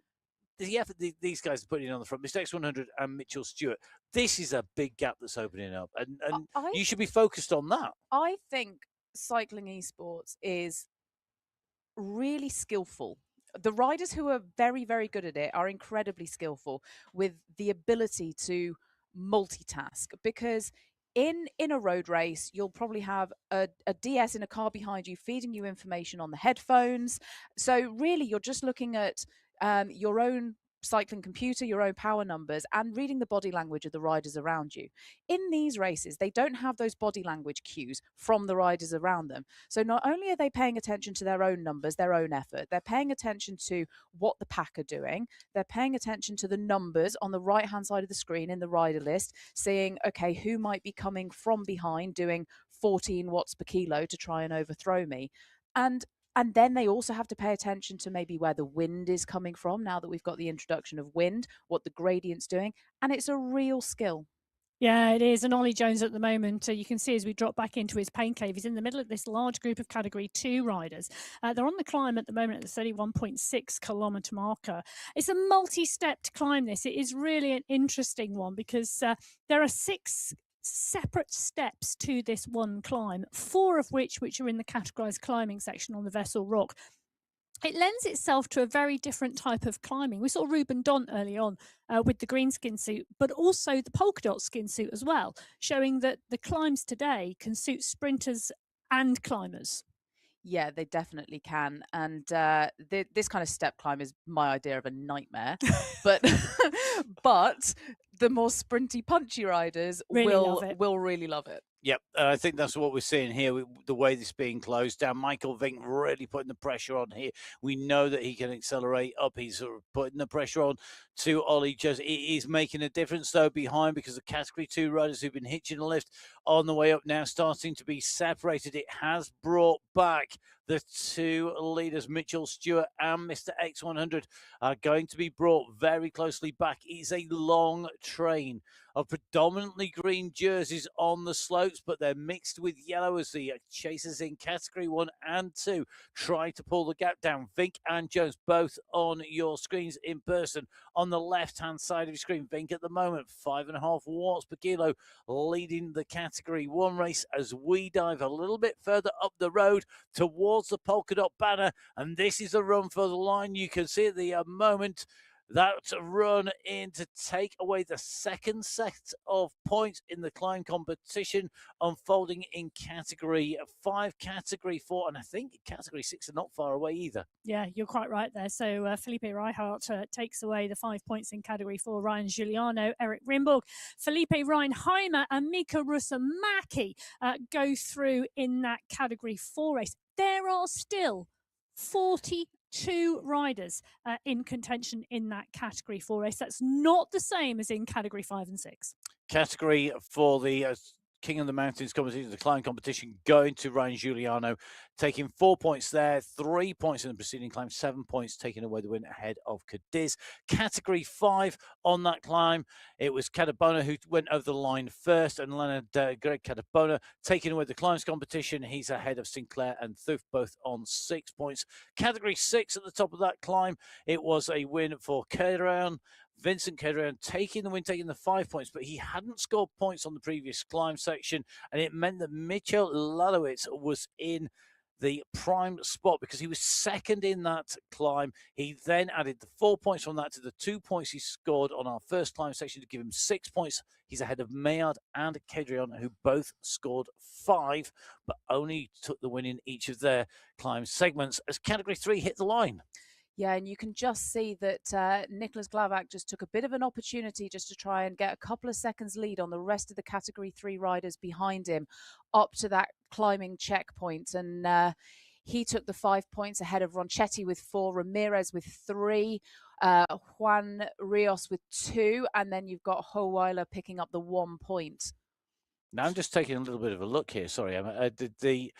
the effort these guys are putting in on the front, Mr. X100 and Mitchell Stewart, this is a big gap that's opening up, and you should be focused on that. I think cycling esports is really skillful. The riders who are very, very good at it are incredibly skillful with the ability to multitask, because in a road race, you'll probably have a DS in a car behind you feeding you information on the headphones. So really, you're just looking at your own cycling computer, your own power numbers, and reading the body language of the riders around you. In these races, they don't have those body language cues from the riders around them. So not only are they paying attention to their own numbers, their own effort, they're paying attention to what the pack are doing. They're paying attention to the numbers on the right-hand side of the screen in the rider list, seeing, okay, who might be coming from behind, doing 14 watts per kilo to try and overthrow me. And then they also have to pay attention to maybe where the wind is coming from now that we've got the introduction of wind, what the gradient's doing. And it's a real skill. Yeah, it is. And Ollie Jones at the moment, you can see as we drop back into his pain cave, he's in the middle of this large group of Category 2 riders. They're on the climb at the moment at the 31.6 kilometre marker. It's a multi-stepped climb, this. It is really an interesting one because there are 6 separate steps to this one climb, 4 of which are in the categorised climbing section on the Vessel Rock. It lends itself to a very different type of climbing. We saw Ruben Dont early on with the green skin suit, but also the polka dot skin suit as well, showing that the climbs today can suit sprinters and climbers. Yeah, they definitely can. And this kind of step climb is my idea of a nightmare. but but the more sprinty, punchy riders will really love it. Yep, I think that's what we're seeing here with the way this being closed down. Michael Vink really putting the pressure on here. We know that he can accelerate up. He's sort of putting the pressure on to Ollie. Just it is making a difference though behind, because the Category 2 riders who've been hitching a lift on the way up now starting to be separated. It has brought back the 2 leaders, Mitchell Stewart and Mr. X100, are going to be brought very closely back. It's a long train of predominantly green jerseys on the slopes, but they're mixed with yellow as the chasers in Category 1 and 2 try to pull the gap down. Vink and Jones both on your screens in person. On the left-hand side of your screen, Vink at the moment, 5.5 watts per kilo, leading the Category 1 race as we dive a little bit further up the road towards the polka dot banner. And this is the run for the line. You can see at the moment that run in to take away the second set of points in the climb competition, unfolding in Category 5, Category 4, and I think Category 6 are not far away either. Yeah, you're quite right there. So Felipe Reichardt takes away the 5 points in Category 4. Ryan Giuliano, Eric Rimborg, Felipe Reinheimer and Mika Rusamaki go through in that Category 4 race. There are still 42 riders in contention in that Category 4 race. That's not the same as in Category 5 and 6. Category for the King of the Mountains competition, the climb competition, going to Ryan Giuliano, taking 4 points there, 3 points in the preceding climb, 7 points, taking away the win ahead of Cadiz. Category 5 on that climb, it was Cadabona who went over the line first, and Leonard Greg Cadabona taking away the climbs competition. He's ahead of Sinclair and Thuf, both on 6 points. Category 6 at the top of that climb, it was a win for Kedran. Vincent Kedran taking the win, taking the 5 points, but he hadn't scored points on the previous climb section, and it meant that Mitchell Lalowitz was in the prime spot because he was second in that climb. He then added the 4 points from that to the 2 points he scored on our first climb section to give him 6 points. He's ahead of Mayard and Kedrion, who both scored 5, but only took the win in each of their climb segments as Category 3 hit the line. Yeah, and you can just see that Nicholas Glavak just took a bit of an opportunity just to try and get a couple of seconds lead on the rest of the Category 3 riders behind him up to that climbing checkpoint. And he took the 5 points ahead of Ronchetti with 4, Ramirez with 3, Juan Rios with 2, and then you've got Howeiler picking up the 1 point. Now I'm just taking a little bit of a look here. Sorry, the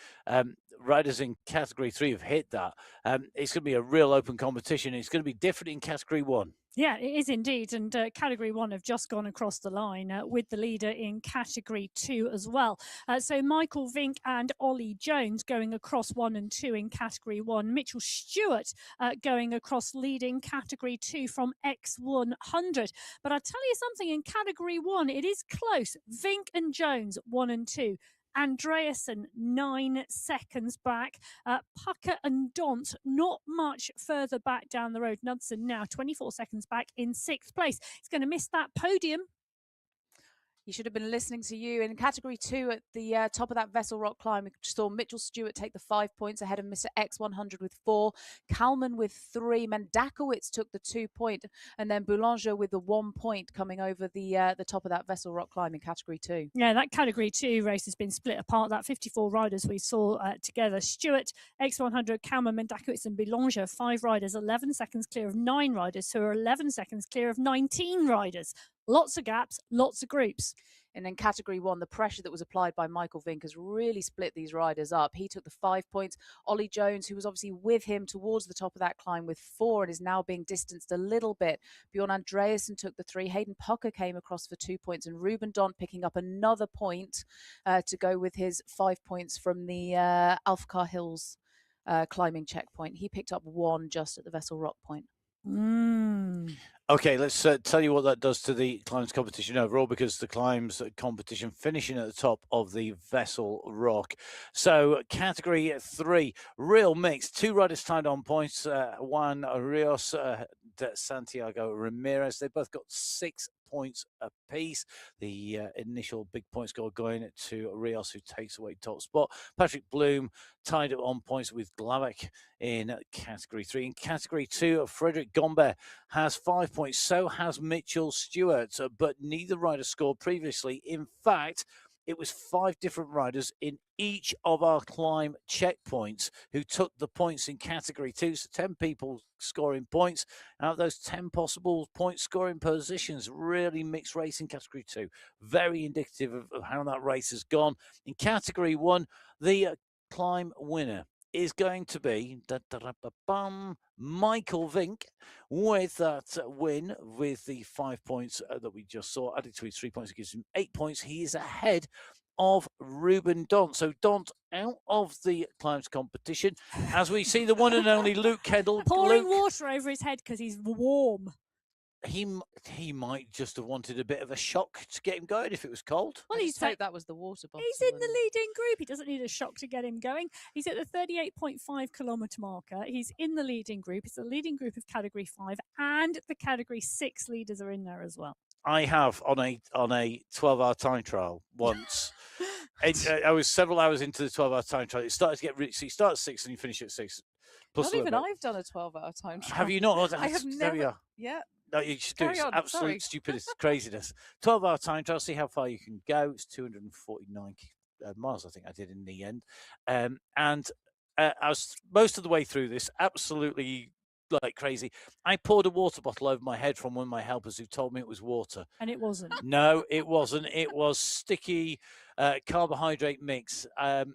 riders in Category 3 have hit that. It's going to be a real open competition. It's going to be different in Category 1. Yeah, it is indeed. And Category 1 have just gone across the line with the leader in Category 2 as well. So Michael Vink and Ollie Jones going across 1 and 2 in Category 1. Mitchell Stewart going across leading Category 2 from X100. But I'll tell you something, in Category 1, it is close. Vink and Jones, 1 and 2. Andreasen 9 seconds back. Pucker and Dont not much further back down the road. Knudsen now 24 seconds back in 6th place. He's going to miss that podium. He should have been listening to you. In Category 2 at the top of that Vessel Rock climb, we saw Mitchell Stewart take the 5 points ahead of Mr. X100 with 4, Kalman with 3, Mendakowicz took the 2 point, and then Boulanger with the 1 point coming over the top of that Vessel Rock climb in Category 2. Yeah, that Category 2 race has been split apart. That 54 riders we saw together. Stewart, X100, Kalman, Mendakowicz and Boulanger, 5 riders, 11 seconds clear of 9 riders, who are 11 seconds clear of 19 riders. Lots of gaps, lots of groups. And in category 1, the pressure that was applied by Michael Vink has really split these riders up. He took the 5 points. Ollie Jones, who was obviously with him towards the top of that climb with 4 and is now being distanced a little bit. Bjorn Andreasen took the 3. Hayden Pucker came across for 2 points, and Ruben Dont picking up another point to go with his 5 points from the Alfcar Hills climbing checkpoint. He picked up 1 just at the Vessel Rock point. Okay, let's tell you what that does to the climbs competition overall, because the climbs competition finishing at the top of the Vessel Rock. So category 3, real mix. 2 riders tied on points. Juan Rios de Santiago Ramirez. They both got 6 points apiece. The initial big point score going to Rios, who takes away top spot. Patrick Bloom tied up on points with Glavak in category 3. In category 2, Frederick Gombe has 5 points. So has Mitchell Stewart, but neither rider scored previously. In fact, it was 5 different riders in each of our climb checkpoints who took the points in category 2. So 10 people scoring points. Out of those 10 possible point scoring positions, really mixed race in category 2. Very indicative of how that race has gone. In category 1, the climb winner is going to be Michael Vink with that win, with the 5 points that we just saw added to his 3 points. It gives him 8 points. He is ahead of Ruben Dont. So Dont out of the climbs competition, as we see the one and only Luke Kendall pouring water over his head because he's warm. He might just have wanted a bit of a shock to get him going if it was cold. Well, he's hope that was the water bottle. He's in the leading group. He doesn't need a shock to get him going. He's at the 38.5 kilometre marker. He's in the leading group. It's the leading group of category 5, and the category 6 leaders are in there as well. I have on a 12-hour time trial once. I was several hours into the 12-hour time trial. It started to get really. So you start at 6 and you finish at 6. Plus not even I've done a 12-hour time trial. Have you not? I have never. Yeah. No, you should do it. It's absolute stupidity, craziness. 12-hour time trial, see how far you can go. It's 249 miles, I think I did in the end. And I was most of the way through this, absolutely like crazy. I poured a water bottle over my head from one of my helpers who told me it was water. And it wasn't. No, it wasn't. It was sticky carbohydrate mix. And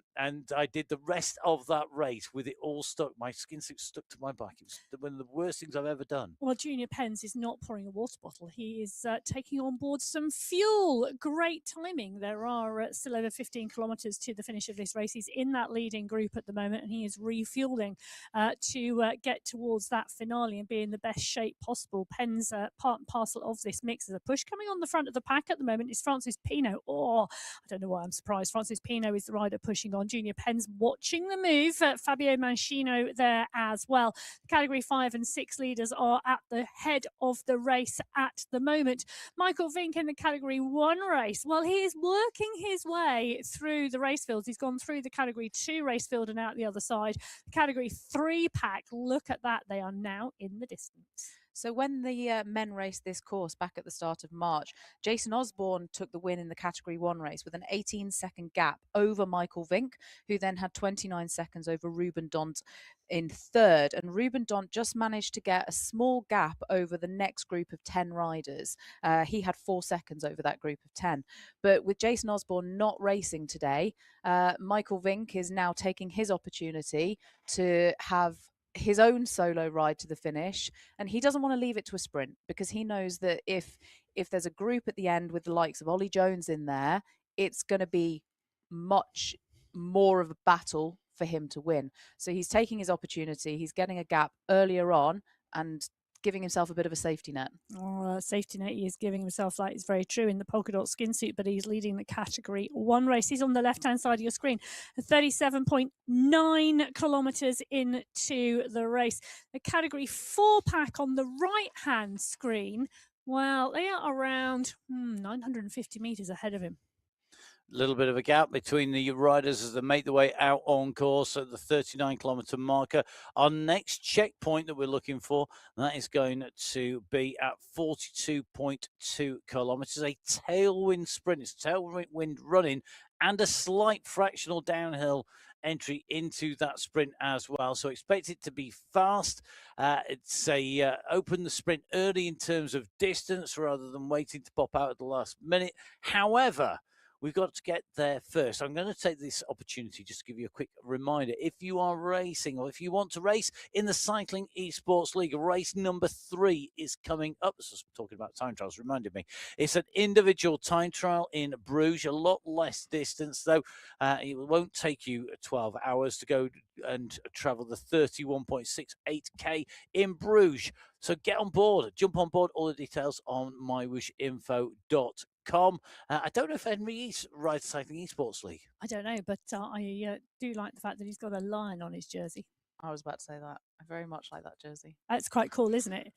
I did the rest of that race with it all stuck. My skin suit stuck to my back. It was one of the worst things I've ever done. Well, Junior Pence is not pouring a water bottle. He is taking on board some fuel. Great timing. There are still over 15 kilometres to the finish of this race. He's in that leading group at the moment, and he is refueling to get towards that finale and be in the best shape possible. Penn's part and parcel of this mix as a push. Coming on the front of the pack at the moment is Francis Pino. I don't know why I'm surprised. Francis Pino is the rider pushing on. Junior Penn's watching the move. Fabio Mancino there as well. Category 5 and 6 leaders are at the head of the race at the moment. Michael Vink in the Category 1 race. Well, he is working his way through the race fields. He's gone through the Category 2 race field and out the other side. The Category 3 pack, look at that. They are now in the distance. So when the men raced this course back at the start of March, Jason Osborne took the win in the Category 1 race with an 18-second gap over Michael Vink, who then had 29 seconds over Ruben Dont in third. And Ruben Dont just managed to get a small gap over the next group of 10 riders. He had 4 seconds over that group of 10. But with Jason Osborne not racing today, Michael Vink is now taking his opportunity to have his own solo ride to the finish, and he doesn't want to leave it to a sprint, because he knows that if there's a group at the end with the likes of Ollie Jones in there, it's going to be much more of a battle for him to win. So he's taking his opportunity. He's getting a gap earlier on and giving himself a bit of a safety net. Safety net he is giving himself. That is very true in the polka dot skin suit, but he's leading the Category 1 race. He's on the left-hand side of your screen, 37.9 kilometres into the race. The Category 4 pack on the right-hand screen, well, they are around 950 metres ahead of him. Little bit of a gap between the riders as they make their way out on course at the 39-kilometre marker. Our next checkpoint that we're looking for, that is going to be at 42.2 kilometres. A tailwind sprint. It's tailwind running and a slight fractional downhill entry into that sprint as well. So expect it to be fast. It's open the sprint early in terms of distance rather than waiting to pop out at the last minute. However, we've got to get there first. I'm going to take this opportunity just to give you a quick reminder. If you are racing or if you want to race in the Cycling Esports League, race number 3 is coming up. This is talking about time trials, reminded me. It's an individual time trial in Bruges, a lot less distance, though. It won't take you 12 hours to go and travel the 31.68k in Bruges. So get on board, jump on board. All the details on mywhooshinfo.com. I don't know if Henry rides Cycling Esports League. I don't know, but I do like the fact that he's got a lion on his jersey. I was about to say that. I very much like that jersey. That's quite cool, isn't it?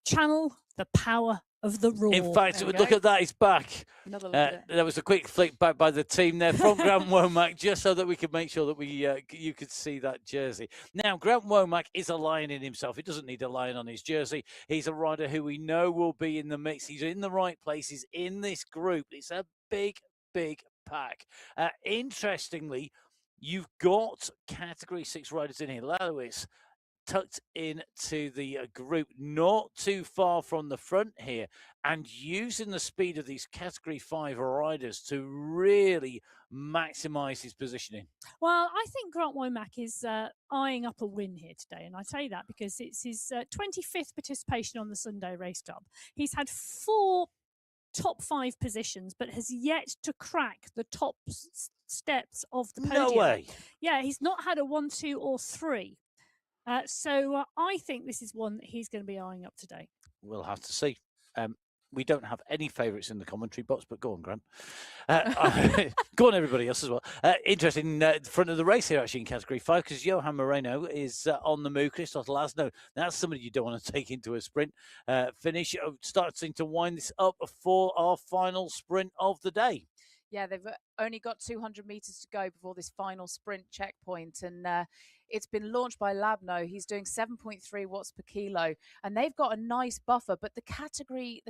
Channel the power of the roar. In fact, look at that, he's back. Another look at it. There was a quick flick back by the team there from Grant Womack, just so that we could make sure that you could see that jersey. Now, Grant Womack is a lion in himself. He doesn't need a lion on his jersey. He's a rider who we know will be in the mix. He's in the right places in this group. It's a big, big pack. Interestingly, you've got Category 6 riders in here. Lewis tucked into the group, not too far from the front here, and using the speed of these Category 5 riders to really maximise his positioning. Well, I think Grant Womack is eyeing up a win here today, and I say that because it's his 25th participation on the Sunday Race Club. He's had 4 top 5 positions, but has yet to crack the top steps of the podium. No way. Yeah, he's not had a 1, 2, or 3. So I think this is one that he's going to be eyeing up today. We'll have to see. We don't have any favourites in the commentary box, but go on, Grant. Go on, everybody else as well. Interesting front of the race here, actually, in Category 5, because Johan Moreno is on the move. Christoph Laszlo, that's somebody you don't want to take into a sprint finish. Starting to wind this up for our final sprint of the day. Yeah, they've only got 200 meters to go before this final sprint checkpoint, and it's been launched by Labno. He's doing 7.3 watts per kilo, and they've got a nice buffer. But the category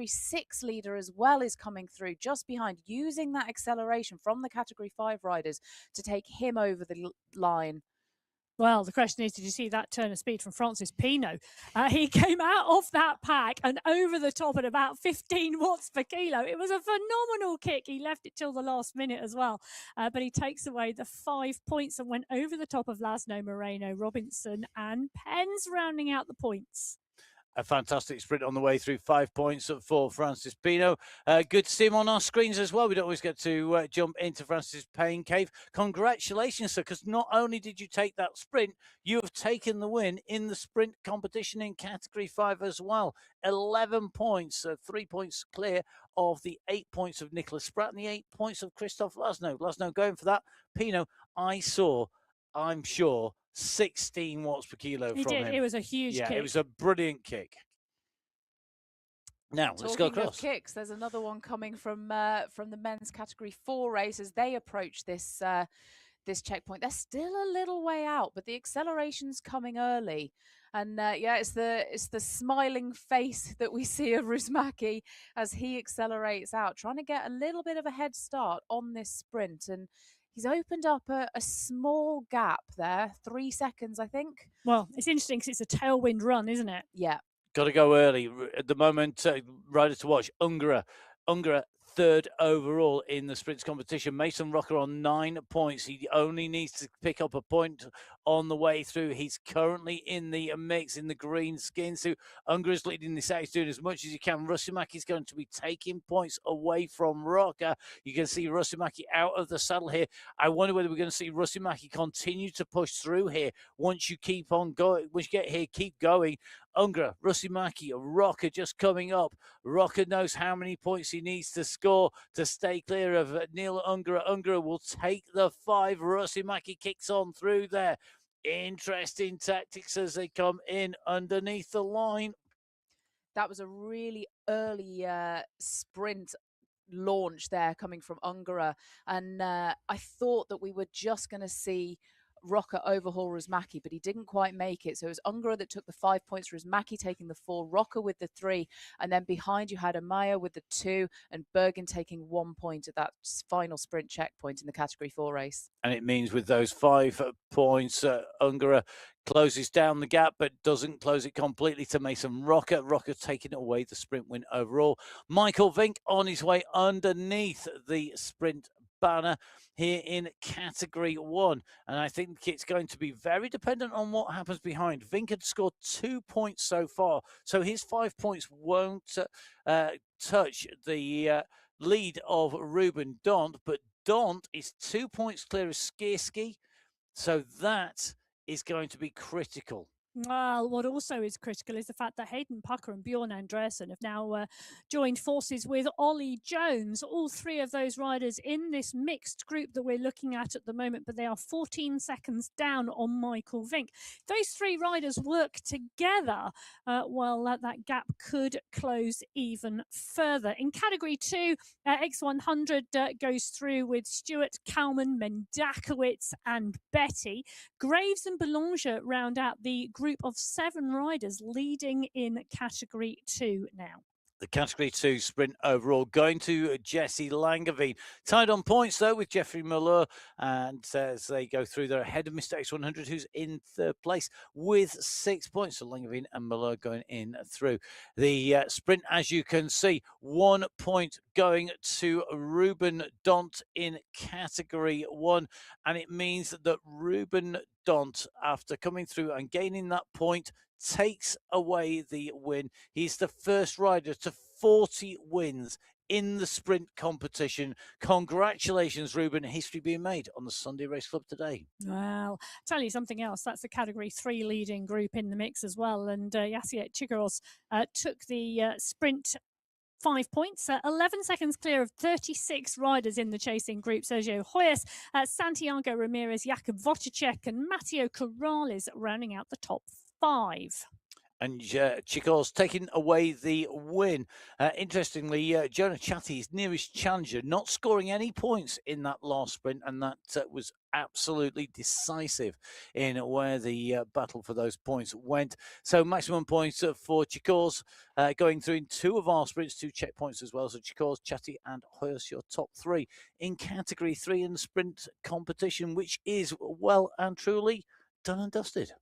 6 leader as well is coming through just behind, using that acceleration from the Category 5 riders to take him over the line. Well, the question is, did you see that turn of speed from Francis Pino? He came out of that pack and over the top at about 15 watts per kilo. It was a phenomenal kick. He left it till the last minute as well. But he takes away the 5 points and went over the top of Laszlo, Moreno, Robinson and Pence, rounding out the points. A fantastic sprint on the way through. 5 points for Francis Pino. Good to see him on our screens as well. We don't always get to jump into Francis' pain cave. Congratulations, sir, because not only did you take that sprint, you have taken the win in the sprint competition in Category 5 as well. 11 points, 3 points clear of the 8 points of Nicholas Spratt and the 8 points of Christoph Laszlo. Laszlo going for that. Pino, I'm sure, 16 watts per kilo from him. It was a huge kick. Yeah, it was a brilliant kick. Now, let's go across. Talking of kicks, there's another one coming from the men's Category 4 race as they approach this this checkpoint. They're still a little way out, but the acceleration's coming early. And it's the smiling face that we see of Rusmaki as he accelerates out, trying to get a little bit of a head start on this sprint. And he's opened up a small gap there, 3 seconds, I think. Well, it's interesting because it's a tailwind run, isn't it? Yeah. Got to go early. At the moment, rider to watch, Ungara, third overall in the sprints competition. Mason Rocker on 9 points. He only needs to pick up a point on the way through. He's currently in the mix in the green skin. So Ungara's leading this out. He's doing as much as he can. Rusumaki is going to be taking points away from Rocker. You can see Rusumaki out of the saddle here. I wonder whether we're going to see Rusumaki continue to push through here. Once you keep on going, once you get here, keep going. Ungara, Rusumaki, Rocker just coming up. Rocker knows how many points he needs to score to stay clear of Neil Ungara. Ungara will take the 5. Rusumaki kicks on through there. Interesting tactics as they come in underneath the line. That was a really early sprint launch there coming from Ungara. And I thought that we were just going to see Rocker overhaul Rusmaki, but he didn't quite make it. So it was Ungara that took the 5 points, Rusmaki taking the 4, Rocker with the 3, and then behind you had Amaya with the 2, and Bergen taking 1 point at that final sprint checkpoint in the Category 4 race. And it means with those 5 points, Ungara closes down the gap, but doesn't close it completely to Mason Rocker. Rocker taking away the sprint win overall. Michael Vink on his way underneath the sprint banner here in Category 1. And I think it's going to be very dependent on what happens behind. Vink had scored 2 points so far, so his 5 points won't touch the lead of Ruben Dont, but Dont is 2 points clear of Skierski, so that is going to be critical. Well, what also is critical is the fact that Hayden Pucker and Bjorn Andreasen have now joined forces with Ollie Jones. All 3 of those riders in this mixed group that we're looking at the moment, but they are 14 seconds down on Michael Vink. Those 3 riders work together. That gap could close even further. In Category 2, X100 goes through with Stewart, Kalman, Mendakowicz and Betty. Graves and Belanger round out the group of 7 riders leading in Category 2 now. The Category 2 sprint overall going to Jesse Langevin. Tied on points, though, with Jeffrey Muller. And as they go through, they're ahead of Mr. X100, who's in 3rd place with 6 points. So Langevin and Muller going in through. The sprint, as you can see, 1 point going to Ruben Dont in Category 1. And it means that Ruben Dont, after coming through and gaining that point, takes away the win. He's the first rider to 40 wins in the sprint competition. Congratulations, Ruben. History being made on the Sunday Race Club today. Well, tell you something else. That's the Category 3 leading group in the mix as well. And Yassier Chigaros took the sprint 5 points, 11 seconds clear of 36 riders in the chasing group. Sergio Hoyas, Santiago Ramirez, Jakub Wojciech and Matteo Corrales rounding out the top 5. And Chicos taking away the win. Interestingly, Jonah Chatty's nearest challenger, not scoring any points in that last sprint, and that was absolutely decisive in where the battle for those points went. So maximum points for Chicos going through in 2 of our sprints, 2 checkpoints as well. So Chicos, Chatty and Hoyas, your top 3 in Category 3 in the sprint competition, which is well and truly done and dusted.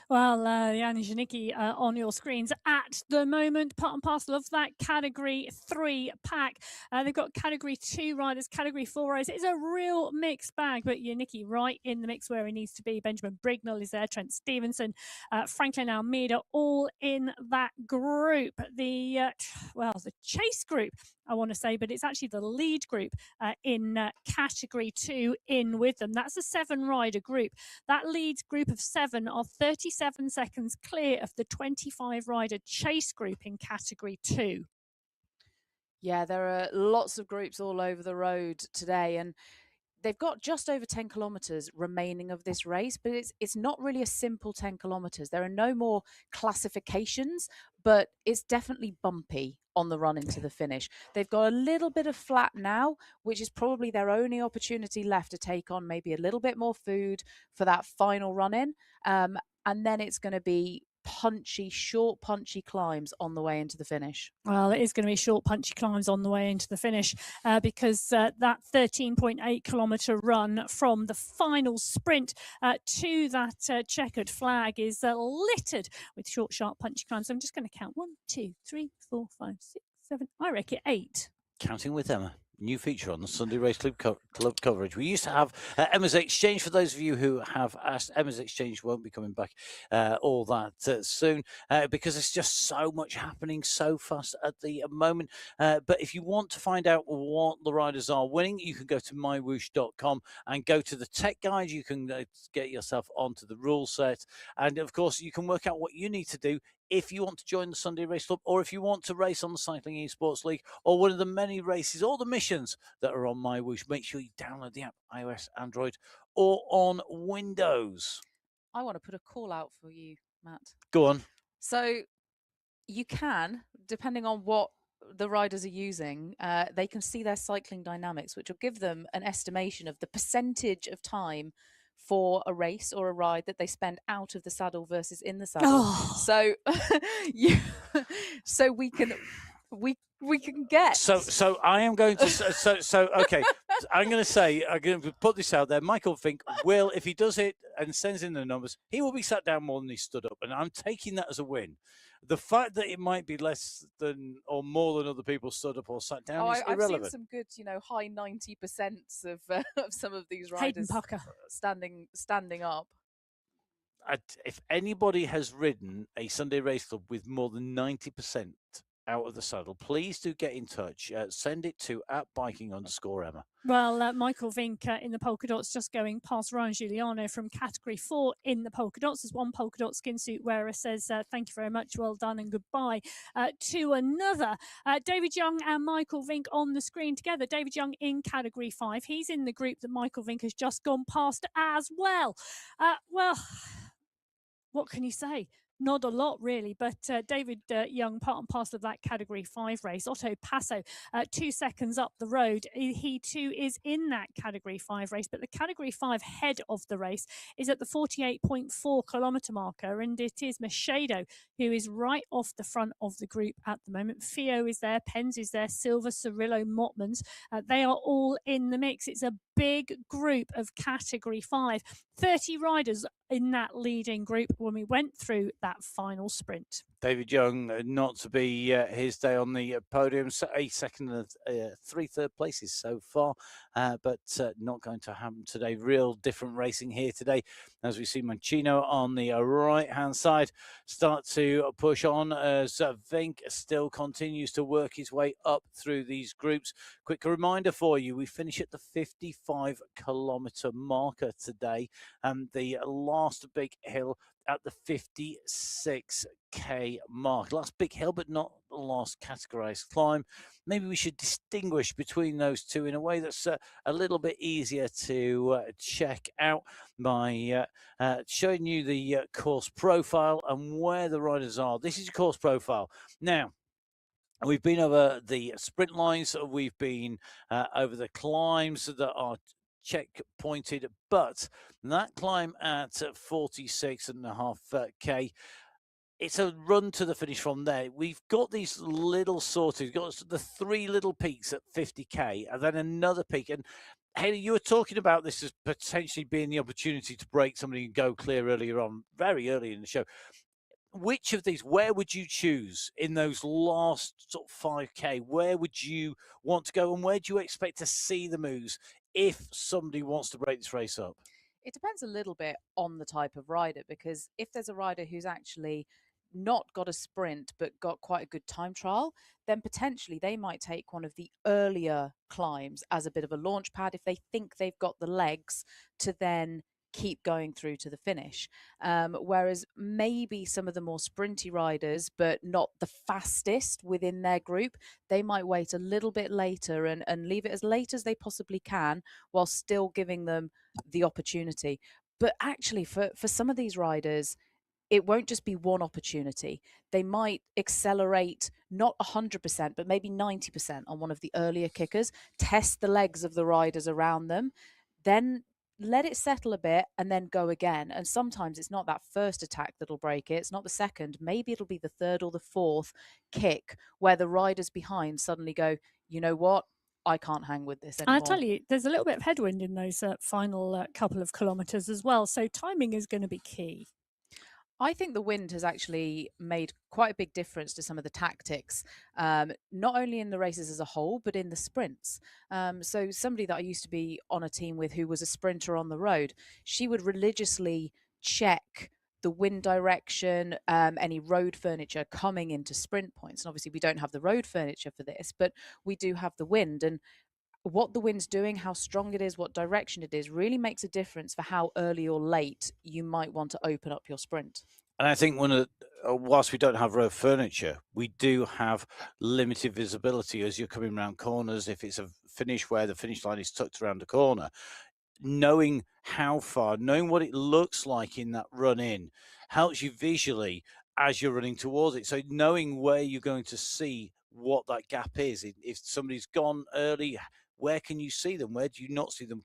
Well, Yanni Janicki on your screens at the moment, part and parcel of that Category 3 pack. They've got Category 2 riders, Category 4 riders. It's a real mixed bag, but Janicki right in the mix where he needs to be. Benjamin Brignall is there, Trent Stevenson, Franklin Almeida, all in that group. The chase group, I want to say, but it's actually the lead group in Category 2 in with them. That's a 7-rider group. That lead group of 7 are 37 seconds clear of the 25-rider chase group in Category 2. Yeah, there are lots of groups all over the road today, and they've got just over 10 kilometers remaining of this race, but it's not really a simple 10 kilometers. There are no more classifications, but it's definitely bumpy on the run into the finish. They've got a little bit of flat now, which is probably their only opportunity left to take on maybe a little bit more food for that final run in. And then it's going to be short, punchy climbs on the way into the finish. Well, it is going to be short, punchy climbs on the way into the finish because that 13.8 kilometre run from the final sprint to that checkered flag is littered with short, sharp, punchy climbs. So I'm just going to count 1, 2, 3, 4, 5, 6, 7. I reckon 8. Counting with Emma. New feature on the Sunday Race Club coverage. We used to have Emma's Exchange. For those of you who have asked, Emma's Exchange won't be coming back all that soon because there's just so much happening so fast at the moment. But if you want to find out what the riders are winning, you can go to MyWhoosh.com and go to the tech guide. You can get yourself onto the rule set. And of course, you can work out what you need to do if you want to join the Sunday Race Club, or if you want to race on the Cycling Esports League, or one of the many races or the missions that are on MyWhoosh. Make sure you download the app, iOS, Android, or on Windows. I want to put a call out for you, Matt. Go on. So you can, depending on what the riders are using, they can see their cycling dynamics, which will give them an estimation of the percentage of time for a race or a ride that they spend out of the saddle versus in the saddle. So so we can get so I am going to so okay, I'm going to put this out there. Michael Fink will, if he does it and sends in the numbers, he will be sat down more than he stood up, and I'm taking that as a win. The fact that it might be less than or more than other people stood up or sat down is irrelevant. I've seen some good, high 90% of some of these Hayden riders Pucker. standing up. If anybody has ridden a Sunday Race Club with more than 90% out of the saddle, please do get in touch. Send it to @biking_Emma. Well, Michael Vink in the polka dots just going past Ryan Giuliano from category 4 in the polka dots. As one polka dot skin suit wearer says, thank you very much, well done and goodbye to another. David Young and Michael Vink on the screen together. David Young in category 5. He's in the group that Michael Vink has just gone past as well. Well, what can you say? Not a lot, really, but David Young, part and parcel of that Category 5 race. Otto Paso, 2 seconds up the road. He too is in that Category 5 race, but the Category 5 head of the race is at the 48.4 kilometre marker, and it is Machado who is right off the front of the group at the moment. Fio is there, Pens is there, Silva, Cirillo, Motmans. They are all in the mix. It's a big group of Category 5. 30 riders in that leading group when we went through that final sprint. David Young, not to be his day on the podium, a second and 3 third places so far, but not going to happen today. Real different racing here today, as we see Mancino on the right-hand side start to push on as Vink still continues to work his way up through these groups. Quick reminder for you, we finish at the 55-kilometre marker today, and the last big hill at the 56k mark. Last big hill, but not the last categorized climb. Maybe we should distinguish between those two in a way that's a little bit easier to check out by showing you the course profile and where the riders are. This is your course profile. Now, we've been over the sprint lines, we've been over the climbs that are checkpointed, but that climb at 46.5k, it's a run to the finish from there. We've got these little we've got the 3 little peaks at 50k and then another peak. And Haley, you were talking about this as potentially being the opportunity to break somebody and go clear earlier on, very early in the show. Which of these, where would you choose in those last sort of 5k? Where would you want to go, and where do you expect to see the moves if somebody wants to break this race up? It depends a little bit on the type of rider, because if there's a rider who's actually not got a sprint but got quite a good time trial, then potentially they might take one of the earlier climbs as a bit of a launch pad if they think they've got the legs to then keep going through to the finish. Whereas maybe some of the more sprinty riders, but not the fastest within their group, they might wait a little bit later and leave it as late as they possibly can while still giving them the opportunity. But actually, for some of these riders, it won't just be one opportunity. They might accelerate not 100%, but maybe 90% on one of the earlier kickers, test the legs of the riders around them, then let it settle a bit and then go again. And sometimes it's not that first attack that'll break it. It's not the second. Maybe it'll be the third or the fourth kick where the riders behind suddenly go, you know what? I can't hang with this anymore. I tell you, there's a little bit of headwind in those final couple of kilometres as well. So timing is going to be key. I think the wind has actually made quite a big difference to some of the tactics, not only in the races as a whole, but in the sprints. So somebody that I used to be on a team with who was a sprinter on the road, she would religiously check the wind direction, any road furniture coming into sprint points. And obviously we don't have the road furniture for this, but we do have the wind. And what the wind's doing, how strong it is, what direction it is, really makes a difference for how early or late you might want to open up your sprint. And I think whilst we don't have road furniture, we do have limited visibility as you're coming around corners. If it's a finish where the finish line is tucked around the corner, knowing how far, knowing what it looks like in that run in helps you visually as you're running towards it. So knowing where you're going to see what that gap is, if somebody's gone early, where can you see them? Where do you not see them?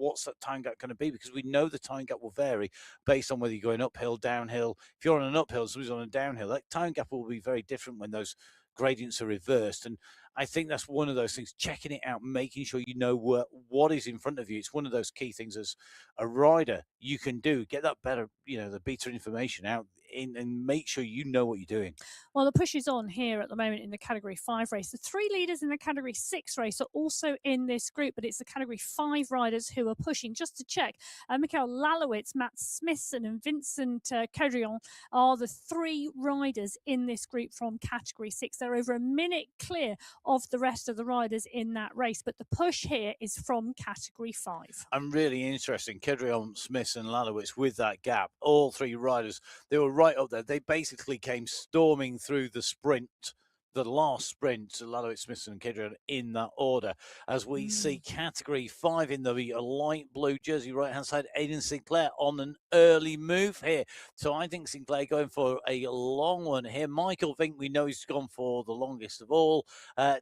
what's that time gap going to be, because we know the time gap will vary based on whether you're going uphill, downhill. If you're on an uphill, somebody's on a downhill, that time gap will be very different when those gradients are reversed. And I think that's one of those things, checking it out, making sure you know what is in front of you. It's one of those key things as a rider you can do. Get that better, the better information out and make sure you know what you're doing. Well, the push is on here at the moment in the Category 5 race. The 3 leaders in the Category 6 race are also in this group, but it's the Category 5 riders who are pushing. Just to check, Michael Lalowitz, Matt Smithson and Vincent Kedrion are the 3 riders in this group from Category 6. They're over a minute clear of the rest of the riders in that race, but the push here is from Category 5. I'm really interested. Kedrion, Smith and Lalowitz with that gap. All 3 riders, they were right up there. They basically came storming through the sprint, the last sprint, Lalowitz, Smithson and Kedrion in that order. As we see Category 5 in the light blue jersey, right-hand side, Aidan Sinclair on an early move here. So I think Sinclair going for a long one here. Michael Vink, we know he's gone for the longest of all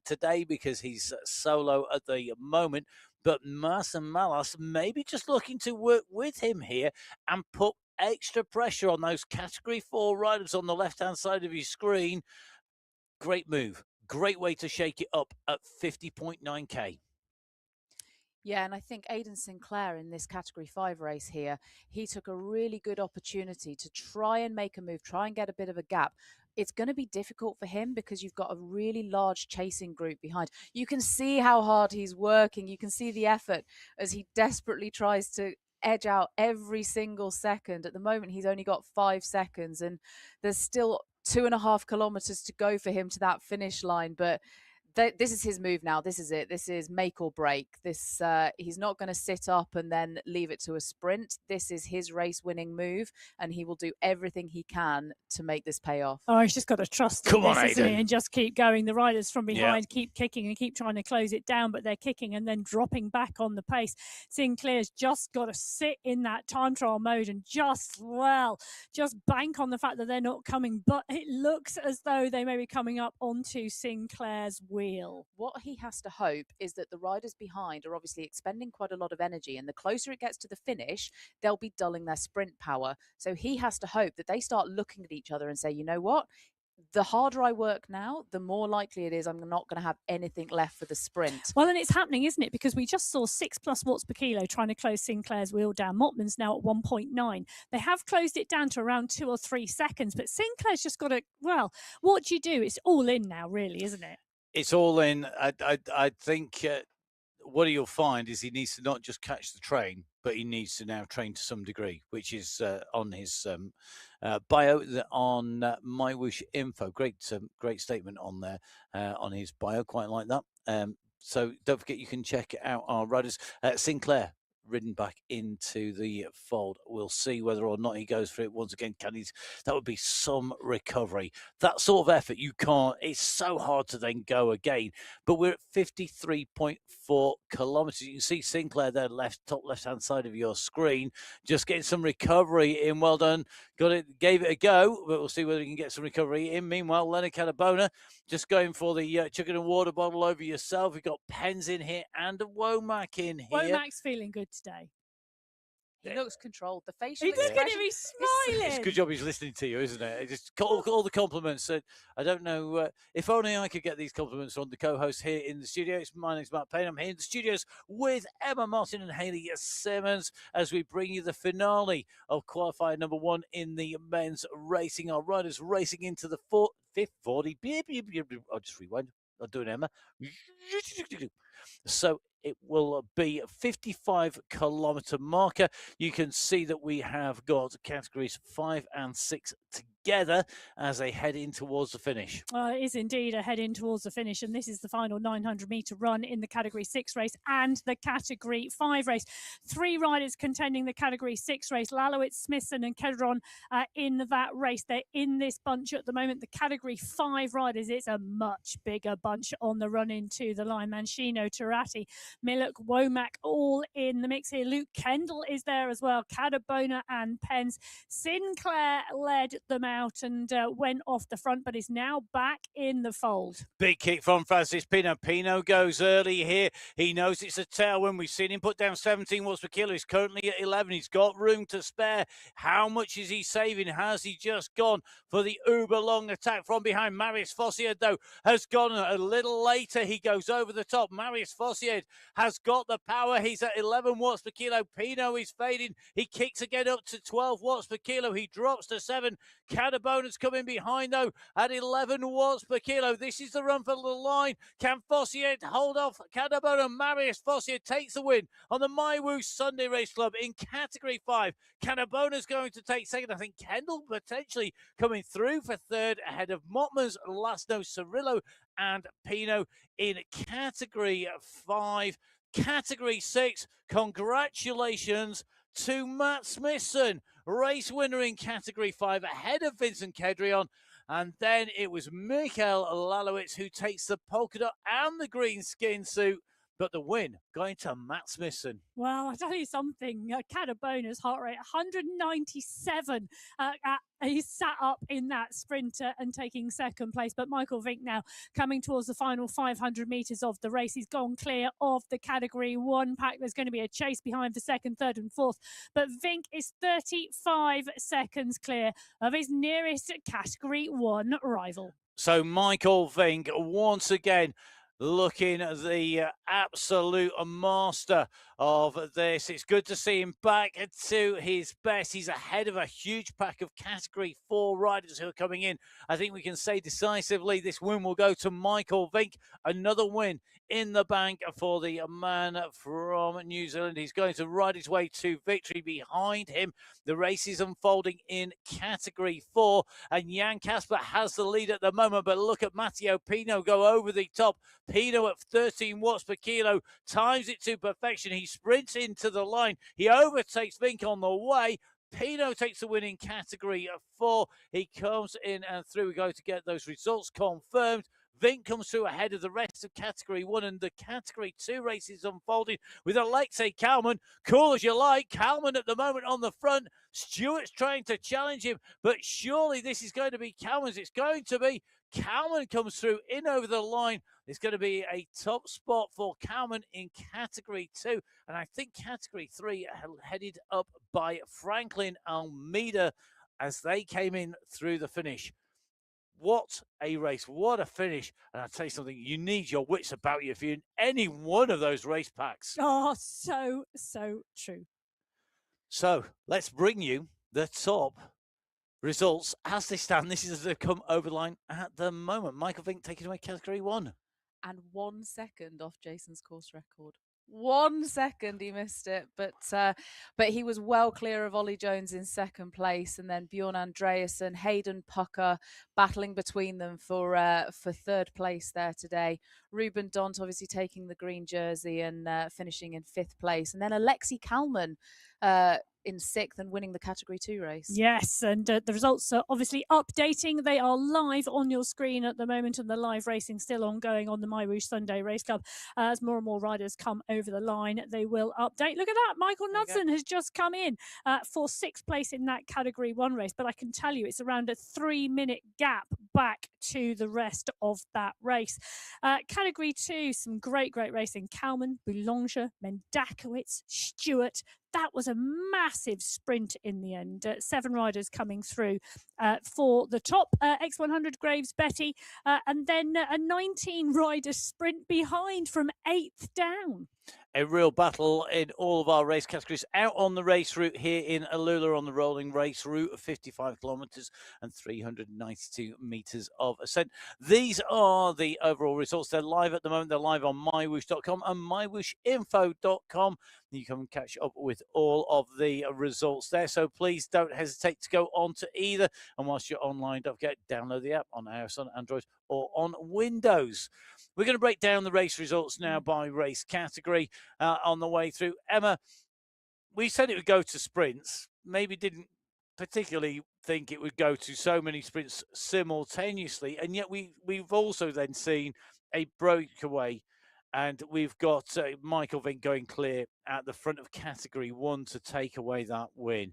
today because he's solo at the moment. But Marcin Malas maybe just looking to work with him here and put extra pressure on those Category 4 riders on the left-hand side of your screen. Great move. Great way to shake it up at 50.9k. Yeah, and I think Aidan Sinclair in this Category 5 race here, he took a really good opportunity to try and make a move, try and get a bit of a gap. It's going to be difficult for him because you've got a really large chasing group behind. You can see how hard he's working. You can see the effort as he desperately tries to edge out every single second. At the moment, he's only got 5 seconds, and there's still 2.5 kilometers to go for him to that finish line. But this is his move now. This is it. This is make or break. This he's not going to sit up and then leave it to a sprint. This is his race-winning move, and he will do everything he can to make this pay off. Oh, he's just got to trust in this, isn't he? And just keep going. The riders from behind keep kicking and keep trying to close it down, but they're kicking and then dropping back on the pace. Sinclair's just got to sit in that time trial mode and just bank on the fact that they're not coming. But it looks as though they may be coming up onto Sinclair's wheel. What he has to hope is that the riders behind are obviously expending quite a lot of energy, and the closer it gets to the finish, they'll be dulling their sprint power. So he has to hope that they start looking at each other and say, you know what? The harder I work now, the more likely it is I'm not going to have anything left for the sprint. Well, and it's happening, isn't it? Because we just saw 6+ watts per kilo trying to close Sinclair's wheel down. Mottman's now at 1.9. They have closed it down to around 2 or 3 seconds, but Sinclair's just got to, well, what do you do? It's all in now, really, isn't it? It's all in. I think what you'll find is he needs to not just catch the train, but he needs to now train to some degree, which is on his bio on MyWhoosh info. Great statement on there on his bio. Quite like that. So don't forget, you can check out our riders. Sinclair ridden back into the fold. We'll see whether or not he goes for it once again. That would be some recovery. That sort of effort, you can't, it's so hard to then go again. But we're at 53.4 kilometers. You can see Sinclair there, top left-hand side of your screen, just getting some recovery in. Well done. Gave it a go, but we'll see whether he can get some recovery in. Meanwhile, Leonard Cadabona just going for the chicken and water bottle over yourself. We've got Pens in here and a Womack in here. Womack's feeling good today. He looks controlled. The facial He's expression. looking at me smiling. It's a good job he's listening to you, isn't it? Just all the compliments. I don't know if only I could get these compliments from the co-hosts here in the studio. My name's Matt Payne. I'm here in the studios with Emma Martin and Hayley Simmons as we bring you the finale of qualifier number 1 in the men's racing. Our riders racing into the fifth 40. I'll just rewind. I'll do it, Emma. So it will be a 55-kilometer marker. You can see that we have got categories 5 and 6 together as they head in towards the finish. It is indeed a head in towards the finish, and this is the final 900-meter run in the Category 6 race and the Category 5 race. 3 riders contending the Category 6 race, Lalowitz, Smithson and Kedron in that race. They're in this bunch at the moment. The Category 5 riders, it's a much bigger bunch on the run into the line. Mancino, Turati, Millock, Womack, all in the mix here. Luke Kendall is there as well, Cadabona and Pence. Sinclair led the out and went off the front, but is now back in the fold. Big kick from Francis Pino. Pino goes early here. He knows it's a tailwind. We've seen him put down 17 watts per kilo. He's currently at 11. He's got room to spare. How much is he saving? Has he just gone for the uber long attack from behind? Marius Fossier, though, has gone a little later. He goes over the top. Marius Fossier has got the power. He's at 11 watts per kilo. Pino is fading. He kicks again up to 12 watts per kilo. He drops to 7. Catabona's coming behind, though, at 11 watts per kilo. This is the run for the line. Can Fossier hold off Catabona? Marius Fossier takes the win on the MyWhoosh Sunday Race Club in Category 5. Catabona's going to take second. I think Kendall potentially coming through for third ahead of Motmans, Lasno, Cirillo and Pino in Category 5. Category 6, congratulations to Matt Smithson, race winner in Category 5 ahead of Vincent Kedrion. And then it was Mikael Lalowitz who takes the polka dot and the green skin suit, but the win going to Matt Smithson. Well, I'll tell you something. Catabona's heart rate, 197. He sat up in that sprinter and taking second place. But Michael Vink now coming towards the final 500 metres of the race. He's gone clear of the Category 1 pack. There's going to be a chase behind for second, third and fourth. But Vink is 35 seconds clear of his nearest Category 1 rival. So Michael Vink once again looking at the absolute master of this. It's good to see him back to his best. He's ahead of a huge pack of Category 4 riders who are coming in. I think we can say decisively this win will go to Michael Vink. Another win in the bank for the man from New Zealand. He's going to ride his way to victory. Behind him, the race is unfolding in Category 4, and Jan Kasper has the lead at the moment, but look at Matteo Pino go over the top. Pino at 13 watts per kilo, times it to perfection. He sprints into the line. He overtakes Vink on the way. Pino takes the win in Category 4. He comes in and through. We go to get those results confirmed. Vink comes through ahead of the rest of Category 1, and the Category 2 race is unfolding with Alexei Kalman. Cool as you like. Kalman at the moment on the front. Stewart's trying to challenge him, but surely this is going to be Kalman's. It's going to be. Kalman comes through in over the line. It's going to be a top spot for Kalman in Category 2. And I think Category 3 headed up by Franklin Almeida as they came in through the finish. What a race. What a finish. And I'll tell you something, you need your wits about you if you're in any one of those race packs. Oh, so true. So let's bring you the top results as they stand. This is as they come over the line at the moment. Michael Vink taking away Category 1. And 1 second off Jason's course record. 1 second he missed it, but he was well clear of Ollie Jones in second place, and then Bjorn Andreasen, Hayden Pucker battling between them for third place there today. Ruben Dont obviously taking the green jersey and finishing in 5th place, and then Alexei Kalman in 6th and winning the Category 2 race. Yes, and the results are obviously updating. They are live on your screen at the moment, and the live racing still ongoing on the MyWhoosh Sunday Race Club. As more and more riders come over the line, they will update. Look at that. Michael Knudsen has just come in for 6th place in that Category 1 race, but I can tell you it's around a 3-minute gap back to the rest of that race. Category 2, some great racing. Kalman, Boulanger, Mendakowicz, Stewart. That was a massive sprint in the end. 7 riders coming through for the top. X100 Graves, Betty, and then a 19-rider sprint behind from 8th down. A real battle in all of our race categories. Out on the race route here in Alula on the rolling race route of 55 kilometres and 392 metres of ascent. These are the overall results. They're live at the moment. They're live on mywhoosh.com and mywhooshinfo.com. You can catch up with all of the results there. So please don't hesitate to go on to either. And whilst you're online, don't forget, download the app on iOS, on Android, or on Windows. We're going to break down the race results now by race category on the way through. Emma, we said it would go to sprints. Maybe didn't particularly think it would go to so many sprints simultaneously. And yet we've also then seen a breakaway. And we've got Michael Vink going clear at the front of Category 1 to take away that win.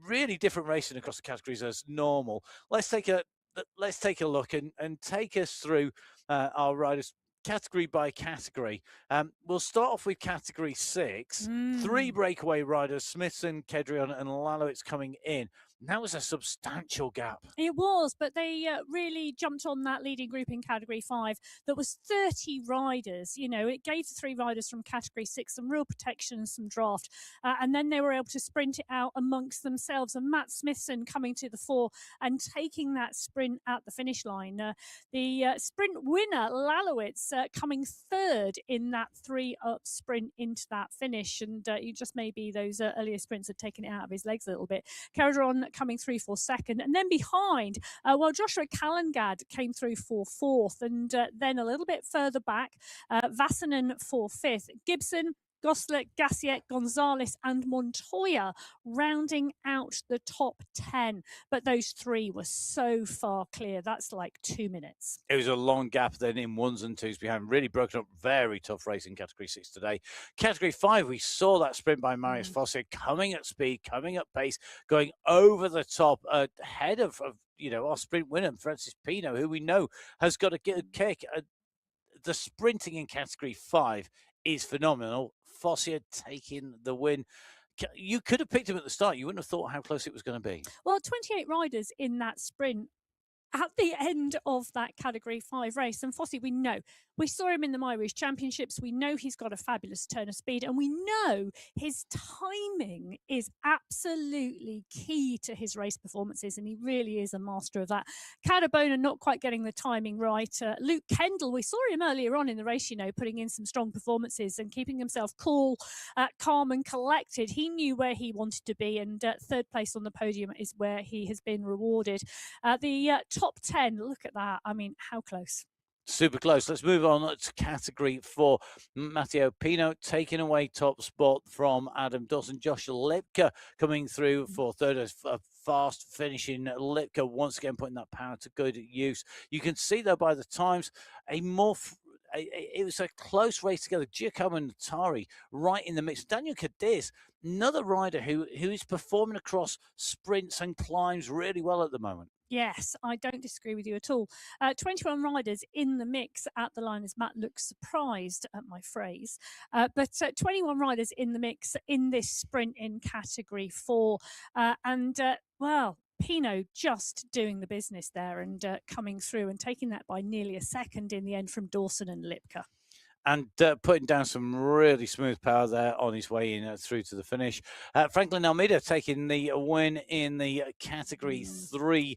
really different racing across the categories as normal. Let's take a look and take us through our riders category by category. We'll start off with category 6. 3 breakaway riders, Smithson, Kedrion and Lalowitz coming in. And that was a substantial gap. It was, but they really jumped on that leading group in category 5. There was 30 riders. You know, it gave the 3 riders from category 6 some real protection and some draft. And then they were able to sprint it out amongst themselves. And Matt Smithson coming to the fore and taking that sprint at the finish line. The sprint winner, Lalowitz, coming 3rd in that 3-up sprint into that finish. And you just maybe those earlier sprints had taken it out of his legs a little bit. Caradron coming through for 2nd, and then behind, Joshua Callangad came through for 4th, and then a little bit further back, Vassanen for 5th. Gibson, Gosler, Gassiet, Gonzalez and Montoya rounding out the top 10. But those 3 were so far clear. That's like 2 minutes. It was a long gap then in 1s and 2s behind. Really broken up. Very tough race in category 6 today. Category 5, we saw that sprint by Marius Fosse coming at speed, coming at pace, going over the top ahead of our sprint winner, Francis Pino, who we know has got a kick. The sprinting in category 5 is phenomenal. Fosse taking the win. You could have picked him at the start. You wouldn't have thought how close it was going to be. Well, 28 riders in that sprint at the end of that category 5 race. And Fosse, we saw him in the MyWhoosh Championships. We know he's got a fabulous turn of speed, and we know his timing is absolutely key to his race performances, and he really is a master of that. Cadabona not quite getting the timing right. Luke Kendall, we saw him earlier on in the race, putting in some strong performances and keeping himself cool, calm and collected. He knew where he wanted to be, and 3rd place on the podium is where he has been rewarded. The top 10, look at that. I mean, how close? Super close. Let's move on to category 4. Matteo Pino taking away top spot from Adam Dawson. Josh Lipka coming through for 3rd. A fast finishing Lipka once again putting that power to good use. You can see though by the times it was a close race together. Giacomo Natari right in the mix. Daniel Cadiz, another rider who is performing across sprints and climbs really well at the moment. Yes, I don't disagree with you at all. 21 riders in the mix at the line, as Matt looks surprised at my phrase. But 21 riders in the mix in this sprint in category 4. Pino just doing the business there and coming through and taking that by nearly a second in the end from Dawson and Lipka. And putting down some really smooth power there on his way in through to the finish. Franklin Almeida taking the win in the category 3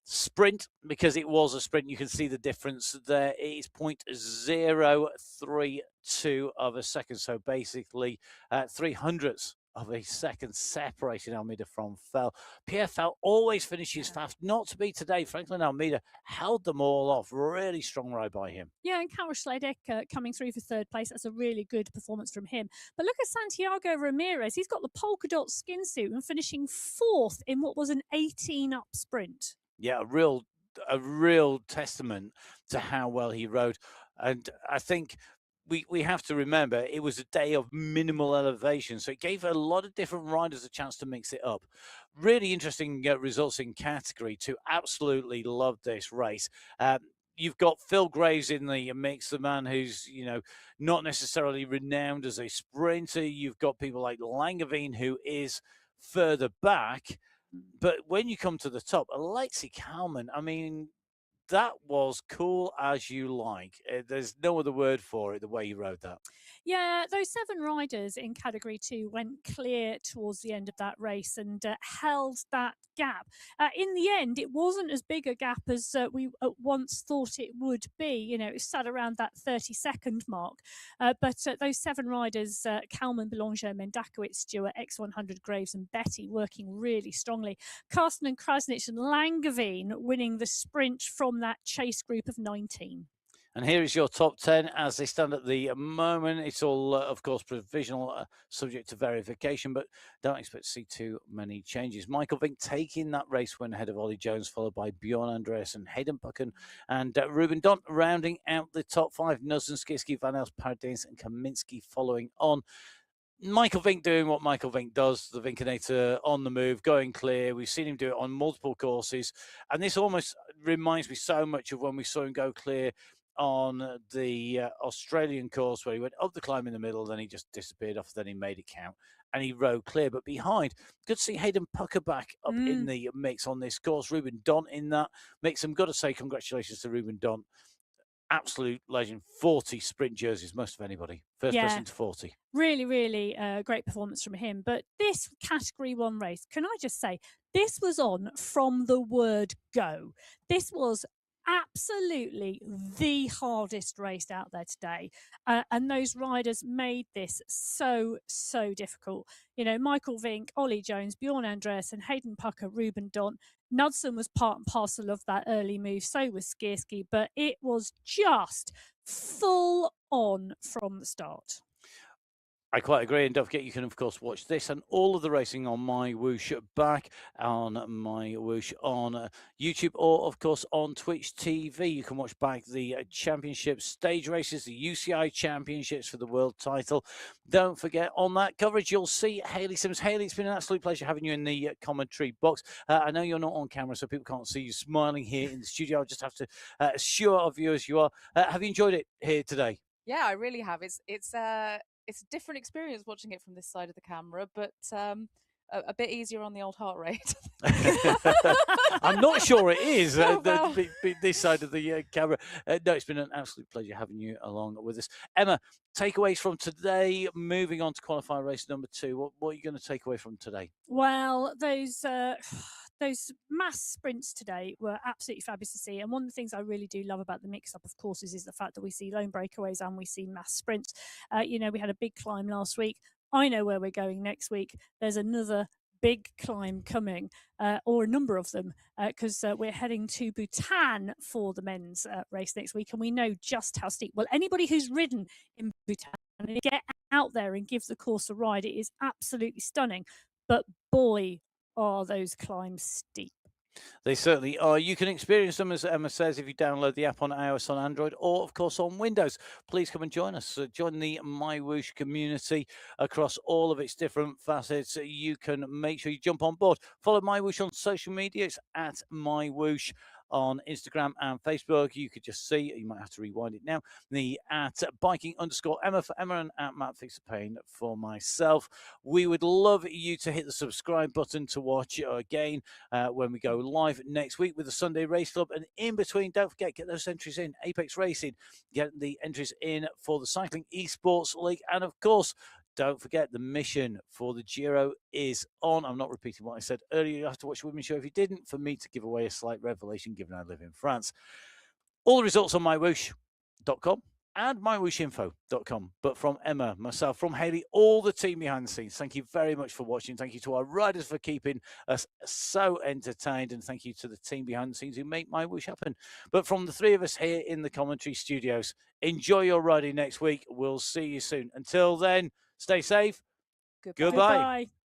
sprint, because it was a sprint. You can see the difference there. It is 0.032 of a second. So basically 300ths of a second separating Almeida from Fell. Pierre Fell always finishes fast. Not to be today. Franklin Almeida held them all off. Really strong ride by him. Yeah, and Karel Schledek coming through for 3rd place. That's a really good performance from him. But look at Santiago Ramirez. He's got the polka dot skin suit and finishing 4th in what was an 18-up sprint. Yeah, a real testament to how well he rode. And I think we have to remember it was a day of minimal elevation, so it gave a lot of different riders a chance to mix it up. Really interesting results in category 2. Absolutely loved this race. You've got Phil Graves in the mix, the man who's, not necessarily renowned as a sprinter. You've got people like Langevin, who is further back. But when you come to the top, Alexei Kalman, I mean, that was cool as you like. There's no other word for it, the way you rode that. Yeah, those 7 riders in category 2 went clear towards the end of that race and held that gap. In the end, it wasn't as big a gap as we once thought it would be. It sat around that 30-second mark. But those 7 riders, Kalman, Belanger, Mendakowicz, Stewart, X100, Graves and Betty working really strongly. Carsten and Krasnich and Langevin winning the sprint from that chase group of 19. And here is your top 10 as they stand at the moment. It's all, of course, provisional, subject to verification, but don't expect to see too many changes. Michael Vink taking that race win ahead of Ollie Jones, followed by Bjorn Andreas and Hayden Buchan and Ruben Dont rounding out the top 5. Nussen, Skiski, Van Els, Paradines and Kaminski following on. Michael Vink doing what Michael Vink does, the Vinkinator on the move, going clear. We've seen him do it on multiple courses. And this almost reminds me so much of when we saw him go clear on the Australian course, where he went up the climb in the middle, then he just disappeared off, then he made it count and he rode clear. But behind, good to see Hayden Pucker back up in the mix on this course. Ruben Dont in that mix. I'm got to say congratulations to Ruben Dont. Absolute legend. 40 sprint jerseys, most of anybody. First person to 40. Really, really great performance from him. But this Category 1 race, can I just say, this was on from the word go. This was absolutely the hardest race out there today. And those riders made this so, so difficult. You know, Michael Vink, Ollie Jones, Bjorn Andreasen, Hayden Pucker, Ruben Dont. Knudsen was part and parcel of that early move. So was Skierski. But it was just full on from the start. I quite agree. And don't forget, you can, of course, watch this and all of the racing on MyWhoosh back on MyWhoosh on YouTube or, of course, on Twitch TV. You can watch back the championship stage races, the UCI championships for the world title. Don't forget, on that coverage, you'll see Hayley Sims. Hayley, it's been an absolute pleasure having you in the commentary box. I know you're not on camera, so people can't see you smiling here in the studio. I'll just have to assure our viewers you are. Have you enjoyed it here today? Yeah, I really have. It's a different experience watching it from this side of the camera, but a bit easier on the old heart rate. I'm not sure it is well. this side of the camera. No, it's been an absolute pleasure having you along with us. Emma, takeaways from today, moving on to qualifier race number 2. What are you going to take away from today? Well, those mass sprints today were absolutely fabulous to see. And one of the things I really do love about the mix-up of courses is the fact that we see lone breakaways and we see mass sprints. You know, we had a big climb last week. I know where we're going next week. There's another big climb coming, or a number of them, because we're heading to Bhutan for the men's race next week. And we know just how steep. Well, anybody who's ridden in Bhutan, get out there and give the course a ride. It is absolutely stunning. But boy, are those climbs steep. They certainly are. You can experience them, as Emma says, if you download the app on iOS, on Android, or, of course, on Windows. Please come and join us. Join the MyWhoosh community across all of its different facets. You can make sure you jump on board. Follow MyWhoosh on social media. It's at MyWhoosh on Instagram and Facebook. You could just see, you might have to rewind it now, the at biking_Emma for Emma and at Matt Fixerpayne for myself. We would love you to hit the subscribe button to watch again when we go live next week with the Sunday Race Club. And in between, don't forget, get those entries in. Apex Racing, get the entries in for the Cycling Esports League. And of course, don't forget, the mission for the Giro is on. I'm not repeating what I said earlier. You have to watch the women's show if you didn't, for me to give away a slight revelation, given I live in France. All the results on mywhoosh.com and mywhooshinfo.com. But from Emma, myself, from Hayley, all the team behind the scenes, thank you very much for watching. Thank you to our riders for keeping us so entertained. And thank you to the team behind the scenes who make MyWhoosh happen. But from the three of us here in the commentary studios, enjoy your riding next week. We'll see you soon. Until then, stay safe. Goodbye. Goodbye. Goodbye.